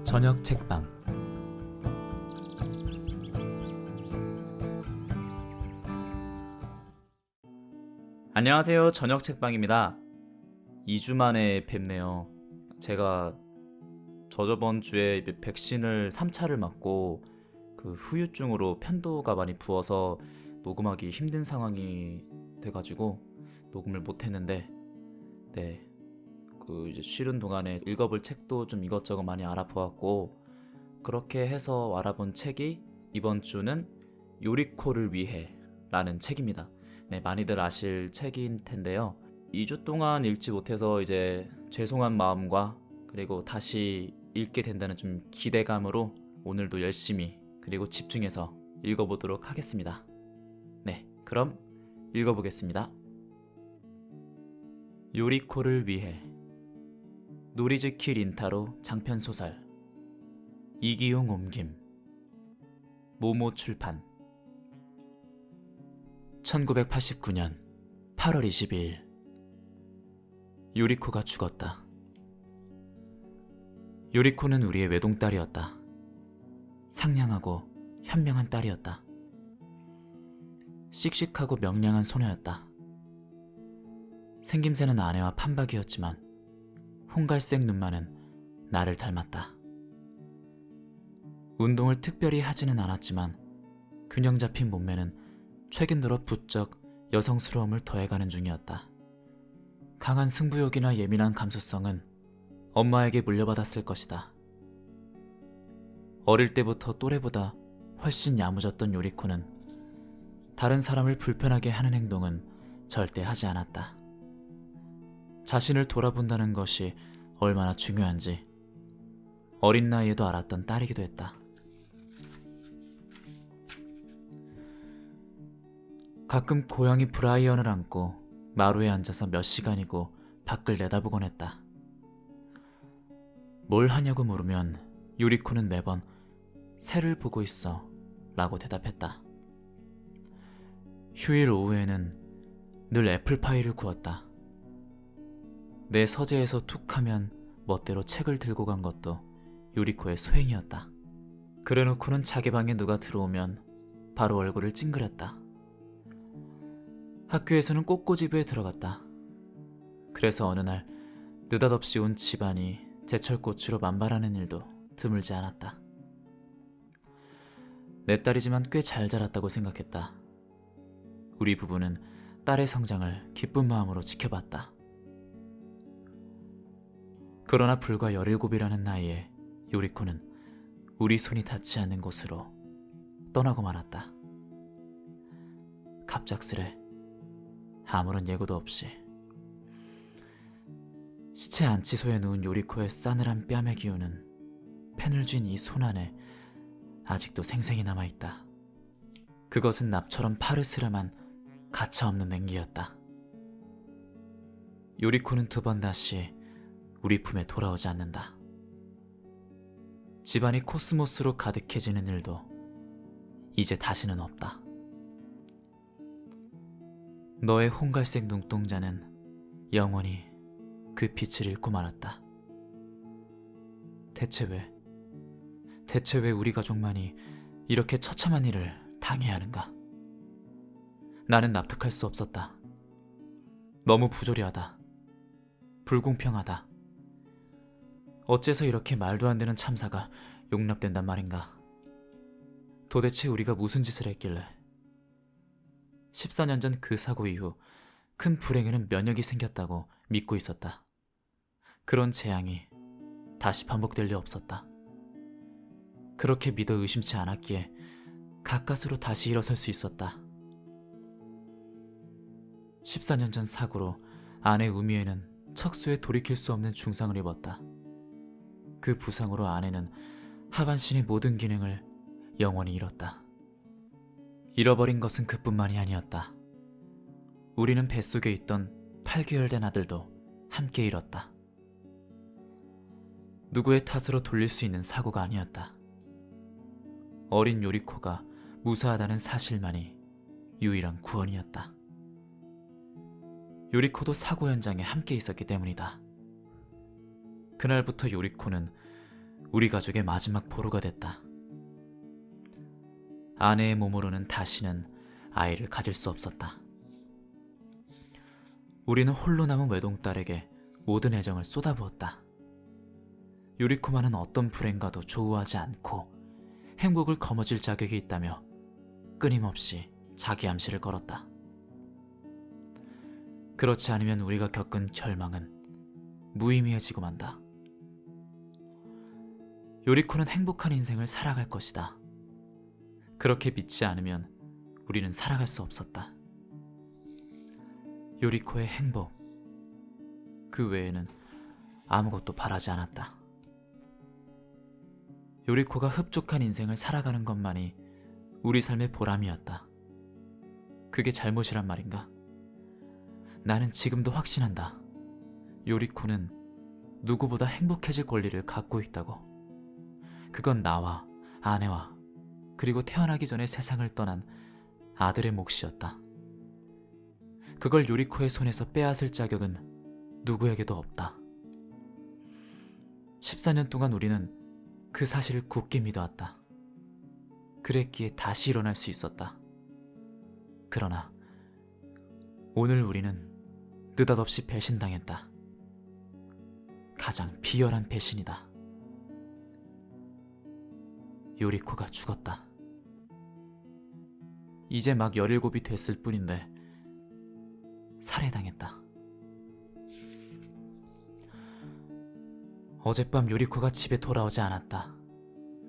저녁 책방. 안녕하세요. 저녁 책방입니다. 2주 만에 뵙네요. 제가 저저번 주에 백신을 3차를 맞고 그 후유증으로 편도가 많이 부어서 녹음하기 힘든 상황이 돼가지고 녹음을 못했는데, 이제 쉬는 동안에 읽어볼 책도 좀 이것저것 많이 알아보았고, 그렇게 해서 알아본 책이 이번 주는 요리코를 위해 라는 책입니다. 많이들 아실 책인 텐데요. 2주 동안 읽지 못해서 이제 죄송한 마음과 그리고 다시 읽게 된다는 좀 기대감으로 오늘도 열심히 그리고 집중해서 읽어보도록 하겠습니다. 그럼 읽어보겠습니다. 요리코를 위해. 노리즈키 린타로 장편소설. 이기용 옮김. 모모 출판. 1989년 8월 22일. 요리코가 죽었다. 요리코는 우리의 외동딸이었다. 상냥하고 현명한 딸이었다. 씩씩하고 명량한 소녀였다. 생김새는 아내와 판박이었지만 홍갈색 눈만은 나를 닮았다. 운동을 특별히 하지는 않았지만 균형 잡힌 몸매는 최근 들어 부쩍 여성스러움을 더해가는 중이었다. 강한 승부욕이나 예민한 감수성은 엄마에게 물려받았을 것이다. 어릴 때부터 또래보다 훨씬 야무졌던 요리코는 다른 사람을 불편하게 하는 행동은 절대 하지 않았다. 자신을 돌아본다는 것이 얼마나 중요한지 어린 나이에도 알았던 딸이기도 했다. 가끔 고양이 브라이언을 안고 마루에 앉아서 몇 시간이고 밖을 내다보곤 했다. 뭘 하냐고 물으면 요리코는 매번 새를 보고 있어 라고 대답했다. 휴일 오후에는 늘 애플파이를 구웠다. 내 서재에서 툭하면 멋대로 책을 들고 간 것도 요리코의 소행이었다. 그래놓고는 자기 방에 누가 들어오면 바로 얼굴을 찡그렸다. 학교에서는 꽃꽂이부에 들어갔다. 그래서 어느 날 느닷없이 온 집안이 제철꽃으로 만발하는 일도 드물지 않았다. 내 딸이지만 꽤 잘 자랐다고 생각했다. 우리 부부는 딸의 성장을 기쁜 마음으로 지켜봤다. 그러나 불과 17이라는 나이에 요리코는 우리 손이 닿지 않는 곳으로 떠나고 말았다. 갑작스레 아무런 예고도 없이. 시체 안치소에 누운 요리코의 싸늘한 뺨의 기운은 펜을 쥔 이 손 안에 아직도 생생히 남아있다. 그것은 납처럼 파르스름한 가차없는 냉기였다. 요리코는 두 번 다시 우리 품에 돌아오지 않는다. 집안이 코스모스로 가득해지는 일도 이제 다시는 없다. 너의 홍갈색 눈동자는 영원히 그 빛을 잃고 말았다. 대체 왜 우리 가족만이 이렇게 처참한 일을 당해야 하는가? 나는 납득할 수 없었다. 너무 부조리하다. 불공평하다. 어째서 이렇게 말도 안 되는 참사가 용납된단 말인가? 도대체 우리가 무슨 짓을 했길래? 14년 전 그 사고 이후 큰 불행에는 면역이 생겼다고 믿고 있었다. 그런 재앙이 다시 반복될 리 없었다. 그렇게 믿어 의심치 않았기에 가까스로 다시 일어설 수 있었다. 14년 전 사고로 아내 우미애는 척수에 돌이킬 수 없는 중상을 입었다. 그 부상으로 아내는 하반신의 모든 기능을 영원히 잃었다. 잃어버린 것은 그뿐만이 아니었다. 우리는 뱃속에 있던 8개월 된 아들도 함께 잃었다. 누구의 탓으로 돌릴 수 있는 사고가 아니었다. 어린 요리코가 무사하다는 사실만이 유일한 구원이었다. 요리코도 사고 현장에 함께 있었기 때문이다. 그날부터 요리코는 우리 가족의 마지막 포로가 됐다. 아내의 몸으로는 다시는 아이를 가질 수 없었다. 우리는 홀로 남은 외동딸에게 모든 애정을 쏟아부었다. 요리코마는 어떤 불행과도 조우하지 않고 행복을 거머쥘 자격이 있다며 끊임없이 자기 암시를 걸었다. 그렇지 않으면 우리가 겪은 절망은 무의미해지고 만다. 요리코는 행복한 인생을 살아갈 것이다. 그렇게 믿지 않으면 우리는 살아갈 수 없었다. 요리코의 행복, 그 외에는 아무것도 바라지 않았다. 요리코가 흡족한 인생을 살아가는 것만이 우리 삶의 보람이었다. 그게 잘못이란 말인가? 나는 지금도 확신한다. 요리코는 누구보다 행복해질 권리를 갖고 있다고. 그건 나와 아내와 그리고 태어나기 전에 세상을 떠난 아들의 몫이었다. 그걸 요리코의 손에서 빼앗을 자격은 누구에게도 없다. 14년 동안 우리는 그 사실을 굳게 믿어왔다. 그랬기에 다시 일어날 수 있었다. 그러나 오늘 우리는 느닷없이 배신당했다. 가장 비열한 배신이다. 요리코가 죽었다. 이제 막 17이 됐을 뿐인데 살해당했다. 어젯밤 요리코가 집에 돌아오지 않았다.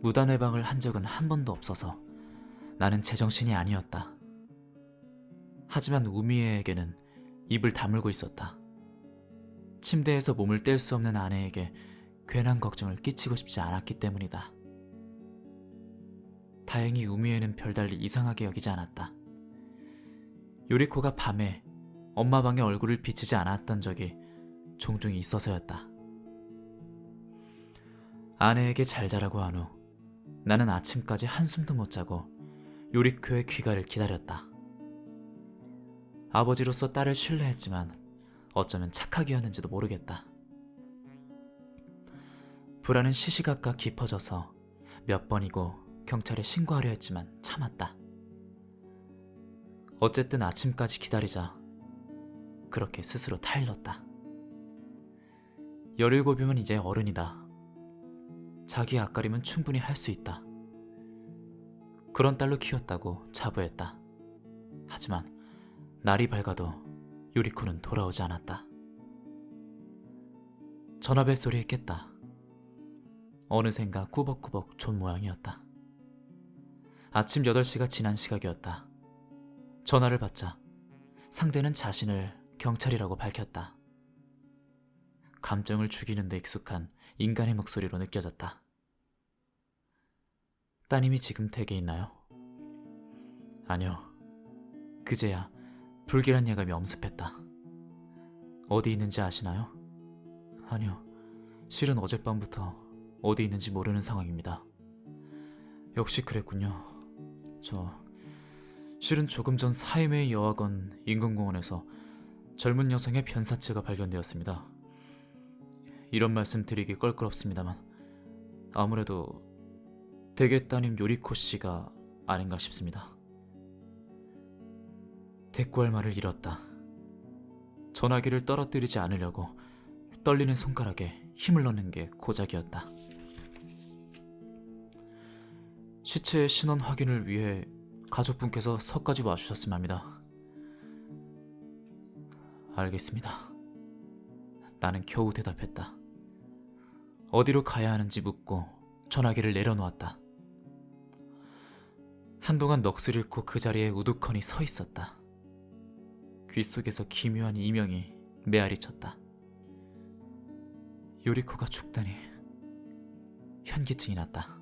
무단 해방을 한 적은 한 번도 없어서 나는 제정신이 아니었다. 하지만 우미애에게는 입을 다물고 있었다. 침대에서 몸을 뗄 수 없는 아내에게 괜한 걱정을 끼치고 싶지 않았기 때문이다. 다행히 우미애는 별달리 이상하게 여기지 않았다. 요리코가 밤에 엄마 방에 얼굴을 비치지 않았던 적이 종종 있어서였다. 아내에게 잘 자라고 한 후 나는 아침까지 한숨도 못 자고 요리코의 귀가를 기다렸다. 아버지로서 딸을 신뢰했지만 어쩌면 착각이었는지도 모르겠다. 불안은 시시각각 깊어져서 몇 번이고 경찰에 신고하려 했지만 참았다. 어쨌든 아침까지 기다리자 그렇게 스스로 타일렀다. 17이면 이제 어른이다. 자기 앞가림은 충분히 할 수 있다. 그런 딸로 키웠다고 자부했다. 하지만 날이 밝아도 요리코는 돌아오지 않았다. 전화벨 소리에 깼다. 어느샌가 꾸벅꾸벅 존 모양이었다. 아침 8시가 지난 시각이었다. 전화를 받자 상대는 자신을 경찰이라고 밝혔다. 감정을 죽이는 데 익숙한 인간의 목소리로 느껴졌다. 따님이 지금 댁에 있나요? 아니요. 그제야 불길한 예감이 엄습했다. 어디 있는지 아시나요? 아니요. 실은 어젯밤부터 어디 있는지 모르는 상황입니다. 역시 그랬군요. 실은 조금 전 사이메이 여학원 인근공원에서 젊은 여성의 변사체가 발견되었습니다. 이런 말씀 드리기 껄끄럽습니다만 아무래도 댁의 따님 요리코 씨가 아닌가 싶습니다. 대꾸할 말을 잃었다. 전화기를 떨어뜨리지 않으려고 떨리는 손가락에 힘을 넣는 게 고작이었다. 시체의 신원 확인을 위해 가족분께서 서까지 와주셨으면 합니다. 알겠습니다. 나는 겨우 대답했다. 어디로 가야 하는지 묻고 전화기를 내려놓았다. 한동안 넋을 잃고 그 자리에 우두커니 서 있었다. 귓속에서 기묘한 이명이 메아리쳤다. 요리코가 죽다니. 현기증이 났다.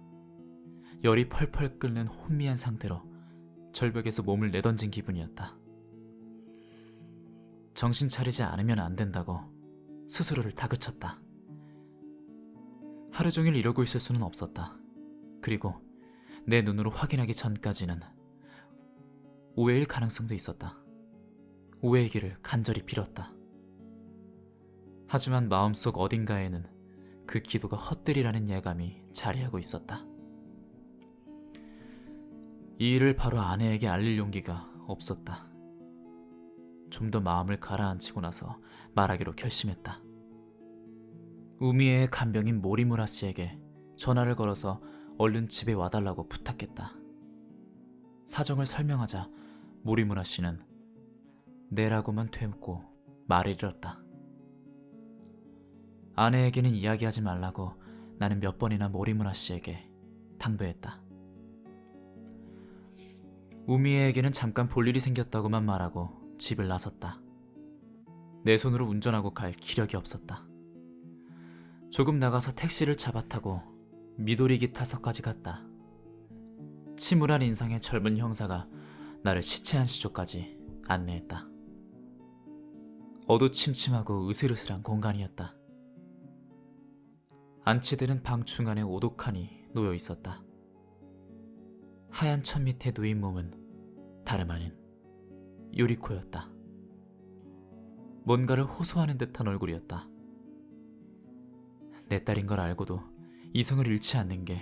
열이 펄펄 끓는 혼미한 상태로 절벽에서 몸을 내던진 기분이었다. 정신 차리지 않으면 안 된다고 스스로를 다그쳤다. 하루 종일 이러고 있을 수는 없었다. 그리고 내 눈으로 확인하기 전까지는 오해일 가능성도 있었다. 오해이기를 간절히 빌었다. 하지만 마음속 어딘가에는 그 기도가 헛되리라는 예감이 자리하고 있었다. 이 일을 바로 아내에게 알릴 용기가 없었다. 좀 더 마음을 가라앉히고 나서 말하기로 결심했다. 우미애의 간병인 모리무라 씨에게 전화를 걸어서 얼른 집에 와달라고 부탁했다. 사정을 설명하자 모리무라 씨는 네라고만 되묻고 말을 잃었다. 아내에게는 이야기하지 말라고 나는 몇 번이나 모리무라 씨에게 당부했다. 우미애에게는 잠깐 볼 일이 생겼다고만 말하고 집을 나섰다. 내 손으로 운전하고 갈 기력이 없었다. 조금 나가서 택시를 잡아타고 미도리 기타서까지 갔다. 침울한 인상의 젊은 형사가 나를 시체 안시조까지 안내했다. 어두침침하고 으슬으슬한 공간이었다. 안치대는 방 중간에 오독하니 놓여 있었다. 하얀 천 밑에 누인 몸은 다름 아닌 요리코였다. 뭔가를 호소하는 듯한 얼굴이었다. 내 딸인 걸 알고도 이성을 잃지 않는 게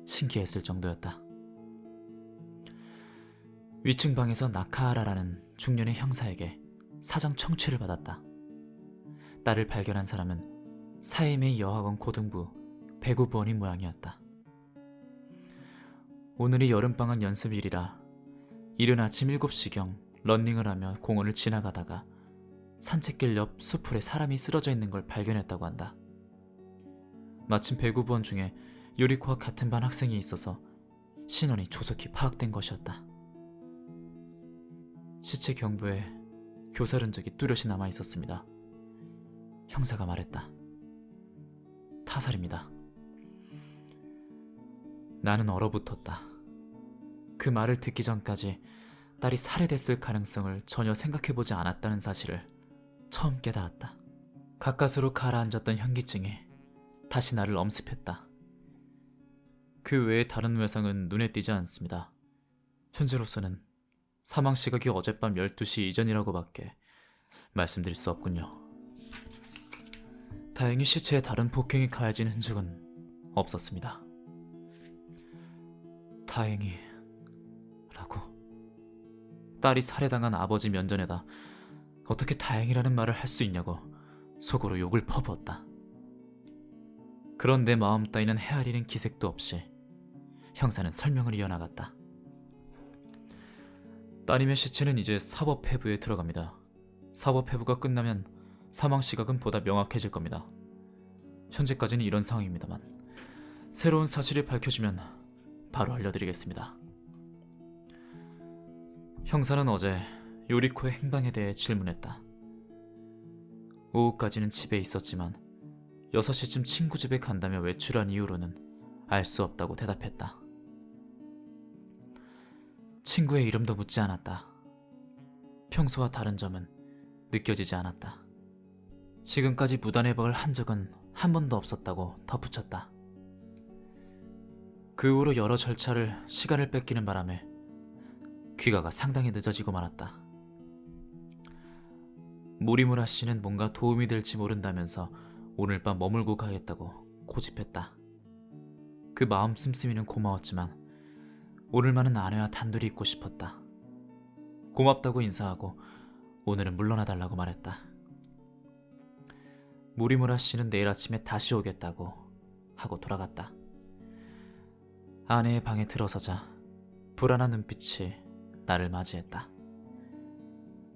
신기했을 정도였다. 위층 방에서 나카하라라는 중년의 형사에게 사정 청취를 받았다. 딸을 발견한 사람은 사이메이 여학원 고등부 배구부원인 모양이었다. 오늘이 여름방학 연습일이라 이른 아침 7시경 러닝을 하며 공원을 지나가다가 산책길 옆 수풀에 사람이 쓰러져 있는 걸 발견했다고 한다. 마침 배구부원 중에 요리코와 같은 반 학생이 있어서 신원이 조속히 파악된 것이었다. 시체 경부에 교살 흔적이 뚜렷이 남아있었습니다. 형사가 말했다. 타살입니다. 나는 얼어붙었다. 그 말을 듣기 전까지 딸이 살해됐을 가능성을 전혀 생각해보지 않았다는 사실을 처음 깨달았다. 가까스로 가라앉았던 현기증이 다시 나를 엄습했다. 그 외에 다른 외상은 눈에 띄지 않습니다. 현재로서는 사망 시각이 어젯밤 12시 이전이라고밖에 말씀드릴 수 없군요. 다행히 시체에 다른 폭행이 가해진 흔적은 없었습니다. 다행히 라고. 딸이 살해당한 아버지 면전에다 어떻게 다행이라는 말을 할 수 있냐고 속으로 욕을 퍼부었다. 그런 내 마음 따위는 헤아리는 기색도 없이 형사는 설명을 이어나갔다. 따님의 시체는 이제 사법회부에 들어갑니다. 사법회부가 끝나면 사망 시각은 보다 명확해질 겁니다. 현재까지는 이런 상황입니다만 새로운 사실이 밝혀지면 바로 알려드리겠습니다. 형사는 어제 요리코의 행방에 대해 질문했다. 오후까지는 집에 있었지만 6시쯤 친구 집에 간다며 외출한 이후로는 알 수 없다고 대답했다. 친구의 이름도 묻지 않았다. 평소와 다른 점은 느껴지지 않았다. 지금까지 무단회박을 한 적은 한 번도 없었다고 덧붙였다. 그 후로 여러 절차를 시간을 뺏기는 바람에 귀가가 상당히 늦어지고 말았다. 모리무라 씨는 뭔가 도움이 될지 모른다면서 오늘 밤 머물고 가겠다고 고집했다. 그 마음 씀씀이는 고마웠지만 오늘만은 아내와 단둘이 있고 싶었다. 고맙다고 인사하고 오늘은 물러나달라고 말했다. 모리무라 씨는 내일 아침에 다시 오겠다고 하고 돌아갔다. 아내의 방에 들어서자 불안한 눈빛이 나를 맞이했다.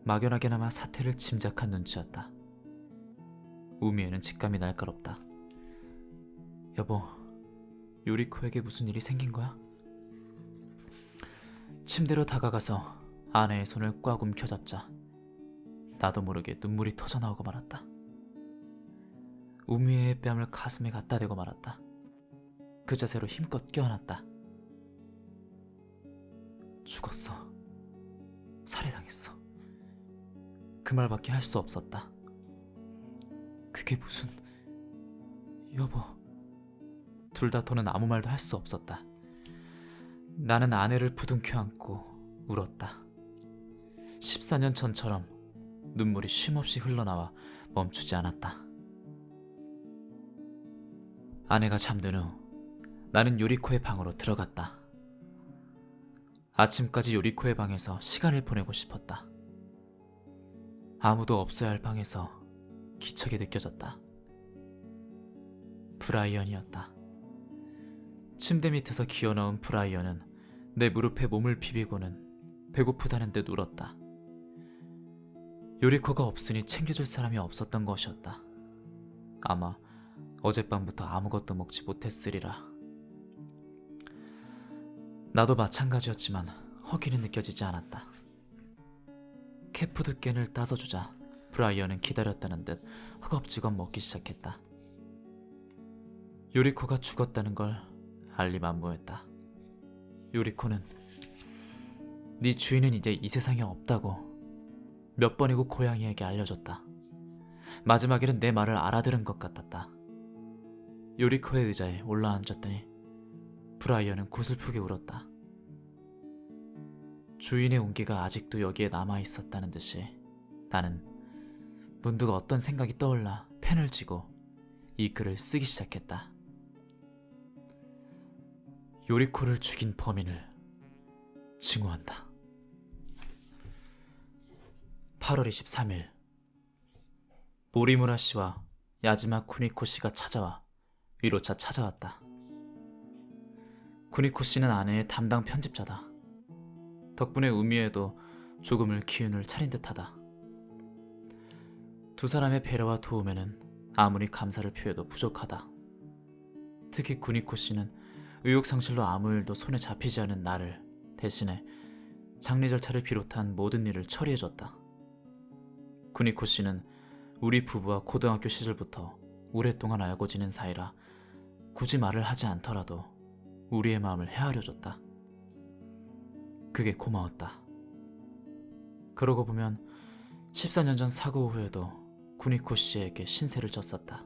막연하게나마 사태를 짐작한 눈치였다. 우미에는 직감이 날카롭다. 여보, 요리코에게 무슨 일이 생긴 거야? 침대로 다가가서 아내의 손을 꽉 움켜잡자 나도 모르게 눈물이 터져나오고 말았다. 우미의 뺨을 가슴에 갖다 대고 말았다. 그 자세로 힘껏 껴안았다. 죽었어. 살해당했어. 그 말밖에 할 수 없었다. 그게 무슨... 여보... 둘 다 더는 아무 말도 할 수 없었다. 나는 아내를 부둥켜 안고 울었다. 14년 전처럼 눈물이 쉼없이 흘러나와 멈추지 않았다. 아내가 잠든 후 나는 요리코의 방으로 들어갔다. 아침까지 요리코의 방에서 시간을 보내고 싶었다. 아무도 없어야 할 방에서 기척이 느껴졌다. 브라이언이었다. 침대 밑에서 기어나온 브라이언은 내 무릎에 몸을 비비고는 배고프다는 듯 울었다. 요리코가 없으니 챙겨줄 사람이 없었던 것이었다. 아마 어젯밤부터 아무것도 먹지 못했으리라. 나도 마찬가지였지만 허기는 느껴지지 않았다. 캣푸드 캔을 따서주자 브라이언은 기다렸다는 듯 허겁지겁 먹기 시작했다. 요리코가 죽었다는 걸 알리만무했다. 요리코는 네 주인은 이제 이 세상에 없다고 몇 번이고 고양이에게 알려줬다. 마지막에는 내 말을 알아들은 것 같았다. 요리코의 의자에 올라앉았더니 브라이언은 고슬프게 울었다. 주인의 온기가 아직도 여기에 남아있었다는 듯이 나는 문득 어떤 생각이 떠올라 펜을 쥐고 이 글을 쓰기 시작했다. 요리코를 죽인 범인을 징후한다. 8월 23일 모리무라 씨와 야지마 쿠니코 씨가 찾아와 위로차 찾아왔다. 쿠니코 씨는 아내의 담당 편집자다. 덕분에 우미에도 조금을 기운을 차린 듯하다. 두 사람의 배려와 도움에는 아무리 감사를 표해도 부족하다. 특히 쿠니코 씨는 의욕상실로 아무 일도 손에 잡히지 않은 나를 대신에 장례 절차를 비롯한 모든 일을 처리해줬다. 쿠니코 씨는 우리 부부와 고등학교 시절부터 오랫동안 알고 지낸 사이라 굳이 말을 하지 않더라도 우리의 마음을 헤아려줬다. 그게 고마웠다. 그러고 보면 14년 전 사고 후에도 쿠니코 씨에게 신세를 졌었다.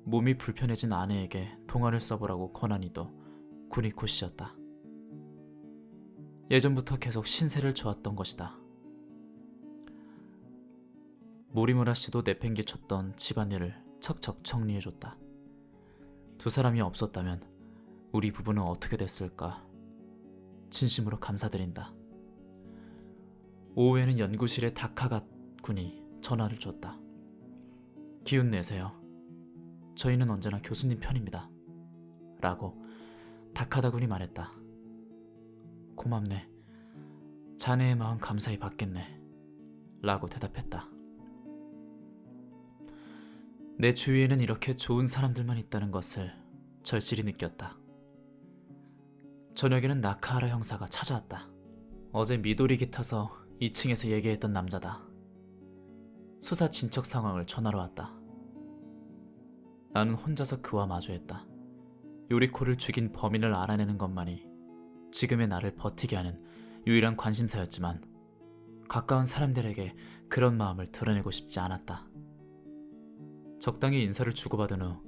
몸이 불편해진 아내에게 동화를 써보라고 권하니도 쿠니코 씨였다. 예전부터 계속 신세를 져왔던 것이다. 모리무라 씨도 내팽개쳤던 집안일을 척척 정리해줬다. 두 사람이 없었다면 우리 부부는 어떻게 됐을까? 진심으로 감사드린다. 오후에는 연구실에 다카가 군이 전화를 줬다. 기운 내세요. 저희는 언제나 교수님 편입니다. 라고 다카다 군이 말했다. 고맙네. 자네의 마음 감사히 받겠네. 라고 대답했다. 내 주위에는 이렇게 좋은 사람들만 있다는 것을 절실히 느꼈다. 저녁에는 나카하라 형사가 찾아왔다. 어제 미도리 타서 2층에서 얘기했던 남자다. 수사 진척 상황을 전하러 왔다. 나는 혼자서 그와 마주했다. 요리코를 죽인 범인을 알아내는 것만이 지금의 나를 버티게 하는 유일한 관심사였지만 가까운 사람들에게 그런 마음을 드러내고 싶지 않았다. 적당히 인사를 주고받은 후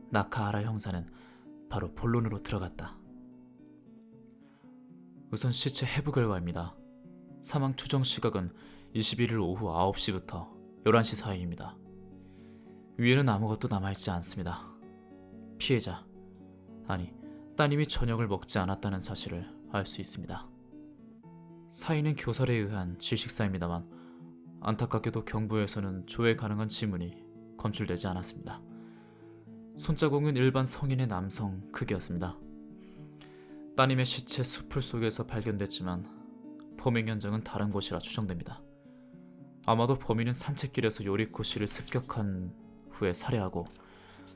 나카하라 형사는 바로 본론으로 들어갔다. 우선 시체 해부 결과입니다. 사망 추정 시각은 21일 오후 9시부터 11시 사이입니다. 위에는 아무것도 남아있지 않습니다. 피해자, 아니 따님이 저녁을 먹지 않았다는 사실을 알 수 있습니다. 사인은 교살에 의한 질식사입니다만 안타깝게도 경부에서는 조회 가능한 지문이 검출되지 않았습니다. 손자국은 일반 성인의 남성 크기였습니다. 따님의 시체 수풀 속에서 발견됐지만 범행 현장은 다른 곳이라 추정됩니다. 아마도 범인은 산책길에서 요리코 씨를 습격한 후에 살해하고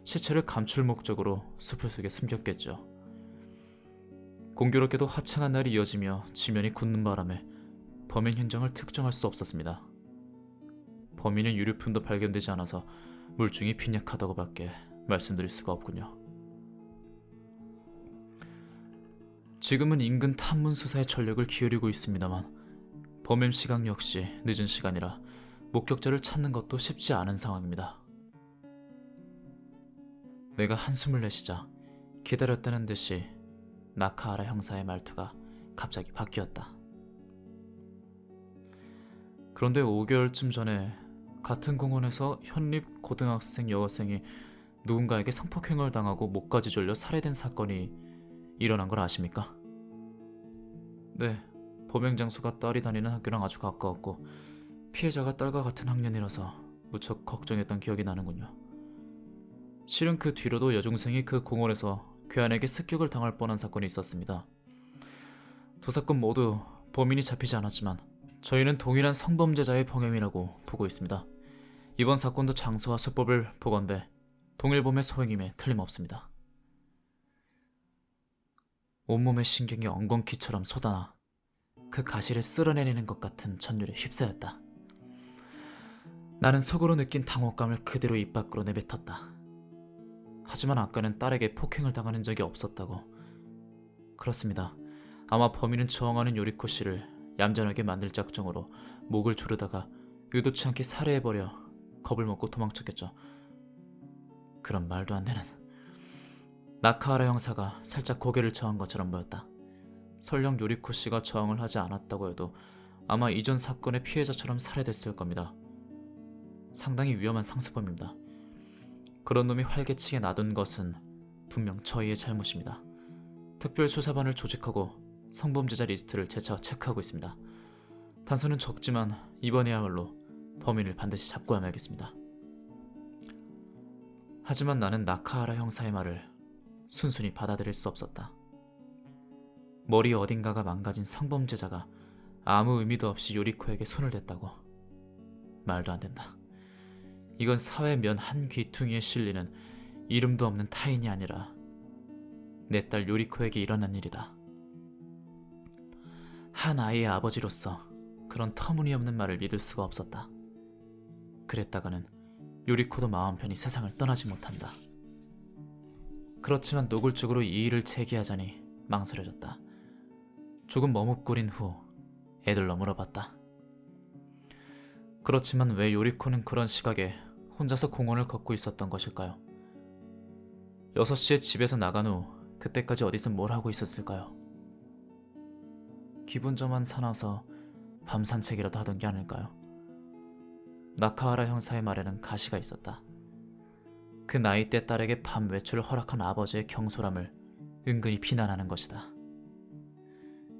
시체를 감출 목적으로 수풀 속에 숨겼겠죠. 공교롭게도 화창한 날이 이어지며 지면이 굳는 바람에 범행 현장을 특정할 수 없었습니다. 범인은 유류품도 발견되지 않아서 물증이 빈약하다고 밖에 말씀드릴 수가 없군요. 지금은 인근 탐문 수사에 전력을 기울이고 있습니다만 범행 시각 역시 늦은 시간이라 목격자를 찾는 것도 쉽지 않은 상황입니다. 내가 한숨을 내쉬자 기다렸다는 듯이 나카하라 형사의 말투가 갑자기 바뀌었다. 그런데 5개월쯤 전에 같은 공원에서 현립 고등학생 여학생이 누군가에게 성폭행을 당하고 목까지 졸려 살해된 사건이 일어난 걸 아십니까? 네, 범행 장소가 딸이 다니는 학교랑 아주 가까웠고 피해자가 딸과 같은 학년이라서 무척 걱정했던 기억이 나는군요. 실은 그 뒤로도 여중생이 그 공원에서 괴한에게 습격을 당할 뻔한 사건이 있었습니다. 두 사건 모두 범인이 잡히지 않았지만 저희는 동일한 성범죄자의 범행이라고 보고 있습니다. 이번 사건도 장소와 수법을 보건대 동일범의 소행임에 틀림없습니다. 온몸의 신경이 엉겅퀴처럼 솟아나 그 가시를 쓸어내리는 것 같은 전율에 휩싸였다. 나는 속으로 느낀 당혹감을 그대로 입 밖으로 내뱉었다. 하지만 아까는 딸에게 폭행을 당하는 적이 없었다고. 그렇습니다. 아마 범인은 저항하는 요리코 씨를 얌전하게 만들 작정으로 목을 조르다가 의도치 않게 살해해버려 겁을 먹고 도망쳤겠죠. 그런 말도 안 되는. 나카하라 형사가 살짝 고개를 저은 것처럼 보였다. 설령 요리코 씨가 저항을 하지 않았다고 해도 아마 이전 사건의 피해자처럼 살해됐을 겁니다. 상당히 위험한 상습범입니다. 그런 놈이 활개치게 놔둔 것은 분명 저희의 잘못입니다. 특별수사반을 조직하고 성범죄자 리스트를 재차 체크하고 있습니다. 단서는 적지만 이번에야말로 범인을 반드시 잡고 야말겠습니다. 하지만 나는 나카하라 형사의 말을 순순히 받아들일 수 없었다. 머리 어딘가가 망가진 성범죄자가 아무 의미도 없이 요리코에게 손을 댔다고. 말도 안 된다. 이건 사회 면 한 귀퉁이에 실리는 이름도 없는 타인이 아니라 내 딸 요리코에게 일어난 일이다. 한 아이의 아버지로서 그런 터무니없는 말을 믿을 수가 없었다. 그랬다가는 요리코도 마음 편히 세상을 떠나지 못한다. 그렇지만 노골적으로 이 일을 제기하자니 망설여졌다. 조금 머뭇거린 후 애들러 물어봤다. 그렇지만 왜 요리코는 그런 시각에 혼자서 공원을 걷고 있었던 것일까요? 6시에 집에서 나간 후 그때까지 어디서 뭘 하고 있었을까요? 기분 좀 한 사나워서 밤 산책이라도 하던 게 아닐까요? 나카하라 형사의 말에는 가시가 있었다. 그 나이대 딸에게 밤 외출을 허락한 아버지의 경솔함을 은근히 비난하는 것이다.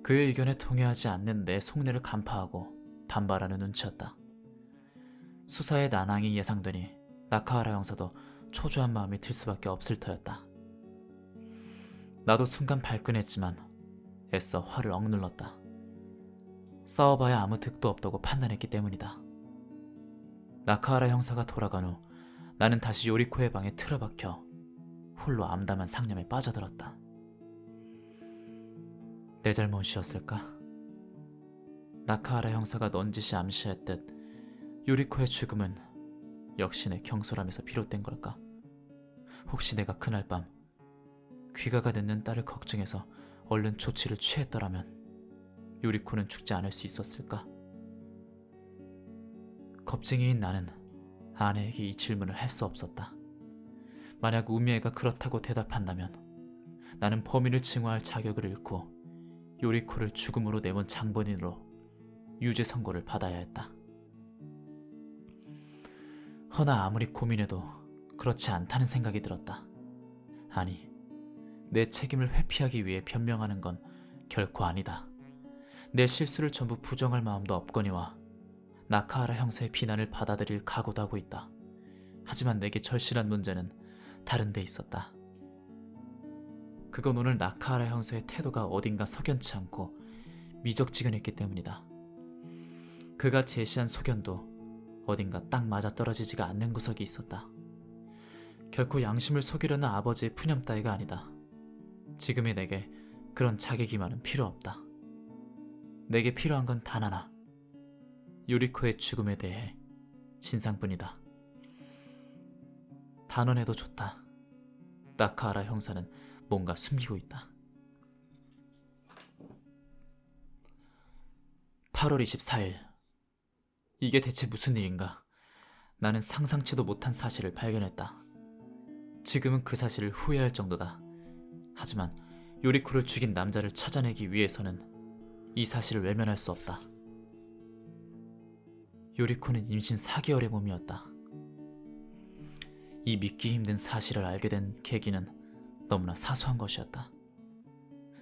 그의 의견에 동의하지 않는 내 속내를 간파하고 반발하는 눈치였다. 수사의 난항이 예상되니 나카하라 형사도 초조한 마음이 들 수밖에 없을 터였다. 나도 순간 발끈했지만 애써 화를 억눌렀다. 싸워봐야 아무 득도 없다고 판단했기 때문이다. 나카하라 형사가 돌아간 후 나는 다시 요리코의 방에 틀어박혀 홀로 암담한 상념에 빠져들었다. 내 잘못이었을까? 나카하라 형사가 넌지시 암시했듯 요리코의 죽음은 역시 내 경솔함에서 비롯된 걸까? 혹시 내가 그날 밤 귀가가 늦는 딸을 걱정해서 얼른 조치를 취했더라면 요리코는 죽지 않을 수 있었을까? 겁쟁이인 나는 아내에게 이 질문을 할 수 없었다. 만약 우미애가 그렇다고 대답한다면 나는 범인을 증오할 자격을 잃고 요리코를 죽음으로 내몬 장본인으로 유죄 선고를 받아야 했다. 허나 아무리 고민해도 그렇지 않다는 생각이 들었다. 아니, 내 책임을 회피하기 위해 변명하는 건 결코 아니다. 내 실수를 전부 부정할 마음도 없거니와 나카하라 형사의 비난을 받아들일 각오도 하고 있다. 하지만 내게 절실한 문제는 다른 데 있었다. 그건 오늘 나카하라 형사의 태도가 어딘가 석연치 않고 미적지근했기 때문이다. 그가 제시한 소견도 어딘가 딱 맞아떨어지지가 않는 구석이 있었다. 결코 양심을 속이려는 아버지의 푸념 따위가 아니다. 지금의 내게 그런 자기기만은 필요 없다. 내게 필요한 건 단 하나. 요리코의 죽음에 대해 진상뿐이다. 단언해도 좋다. 나카하라 형사는 뭔가 숨기고 있다. 8월 24일. 이게 대체 무슨 일인가? 나는 상상치도 못한 사실을 발견했다. 지금은 그 사실을 후회할 정도다. 하지만 요리코를 죽인 남자를 찾아내기 위해서는 이 사실을 외면할 수 없다. 요리코는 임신 4개월의 몸이었다. 이 믿기 힘든 사실을 알게 된 계기는 너무나 사소한 것이었다.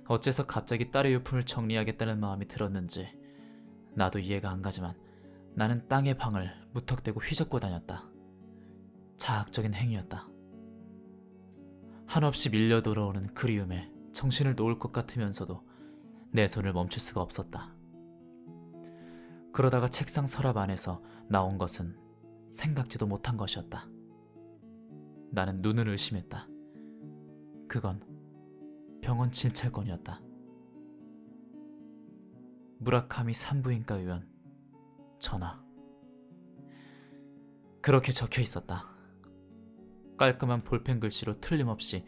어째서 갑자기 딸의 유품을 정리하겠다는 마음이 들었는지 나도 이해가 안 가지만 나는 땅의 방을 무턱대고 휘젓고 다녔다. 자학적인 행위였다. 한없이 밀려 들어오는 그리움에 정신을 놓을 것 같으면서도 내 손을 멈출 수가 없었다. 그러다가 책상 서랍 안에서 나온 것은 생각지도 못한 것이었다. 나는 눈을 의심했다. 그건 병원 진찰권이었다. 무라카미 산부인과 의원 전화. 그렇게 적혀 있었다. 깔끔한 볼펜 글씨로 틀림없이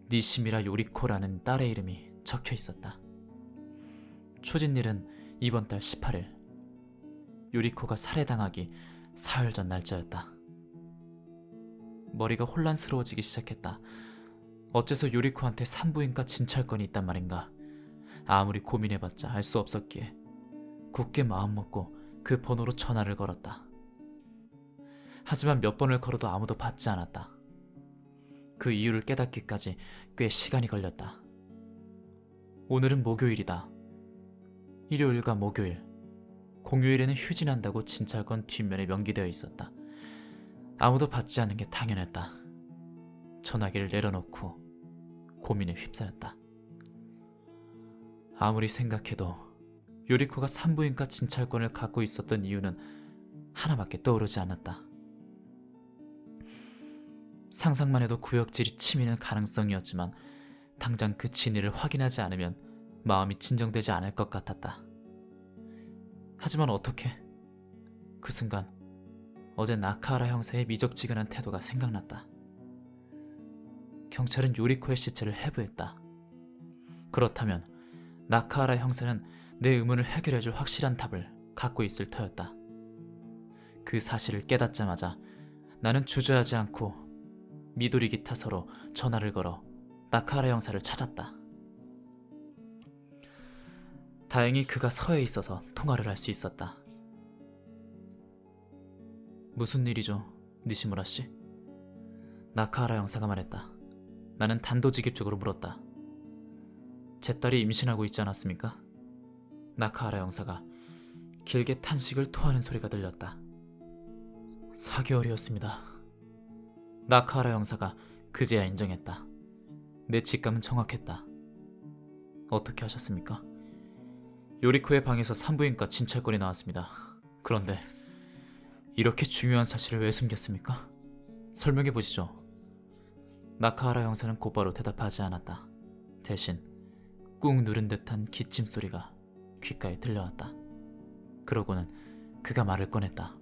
니시미라 요리코라는 딸의 이름이 적혀 있었다. 초진일은 이번 달 18일. 요리코가 살해당하기 사흘 전 날짜였다. 머리가 혼란스러워지기 시작했다. 어째서 요리코한테 산부인과 진찰권이 있단 말인가. 아무리 고민해봤자 알 수 없었기에 굳게 마음먹고 그 번호로 전화를 걸었다. 하지만 몇 번을 걸어도 아무도 받지 않았다. 그 이유를 깨닫기까지 꽤 시간이 걸렸다. 오늘은 목요일이다. 일요일과 목요일, 공휴일에는 휴진한다고 진찰권 뒷면에 명기되어 있었다. 아무도 받지 않는 게 당연했다. 전화기를 내려놓고 고민에 휩싸였다. 아무리 생각해도 요리코가 산부인과 진찰권을 갖고 있었던 이유는 하나밖에 떠오르지 않았다. 상상만 해도 구역질이 치미는 가능성이었지만 당장 그 진위를 확인하지 않으면 마음이 진정되지 않을 것 같았다. 하지만 어떻게? 그 순간 어제 나카하라 형사의 미적지근한 태도가 생각났다. 경찰은 요리코의 시체를 해부했다. 그렇다면 나카하라 형사는 내 의문을 해결해줄 확실한 답을 갖고 있을 터였다. 그 사실을 깨닫자마자 나는 주저하지 않고 미도리 기타서로 전화를 걸어 나카하라 형사를 찾았다. 다행히 그가 서해 있어서 통화를 할 수 있었다. 무슨 일이죠, 니시무라 씨? 나카하라 형사가 말했다. 나는 단도직입적으로 물었다. 제 딸이 임신하고 있지 않았습니까? 나카하라 형사가 길게 탄식을 토하는 소리가 들렸다. 4개월이었습니다. 나카하라 형사가 그제야 인정했다. 내 직감은 정확했다. 어떻게 하셨습니까? 요리코의 방에서 산부인과 진찰권이 나왔습니다. 그런데 이렇게 중요한 사실을 왜 숨겼습니까? 설명해 보시죠. 나카하라 형사는 곧바로 대답하지 않았다. 대신 꾹 누른 듯한 기침 소리가 귓가에 들려왔다. 그러고는 그가 말을 꺼냈다.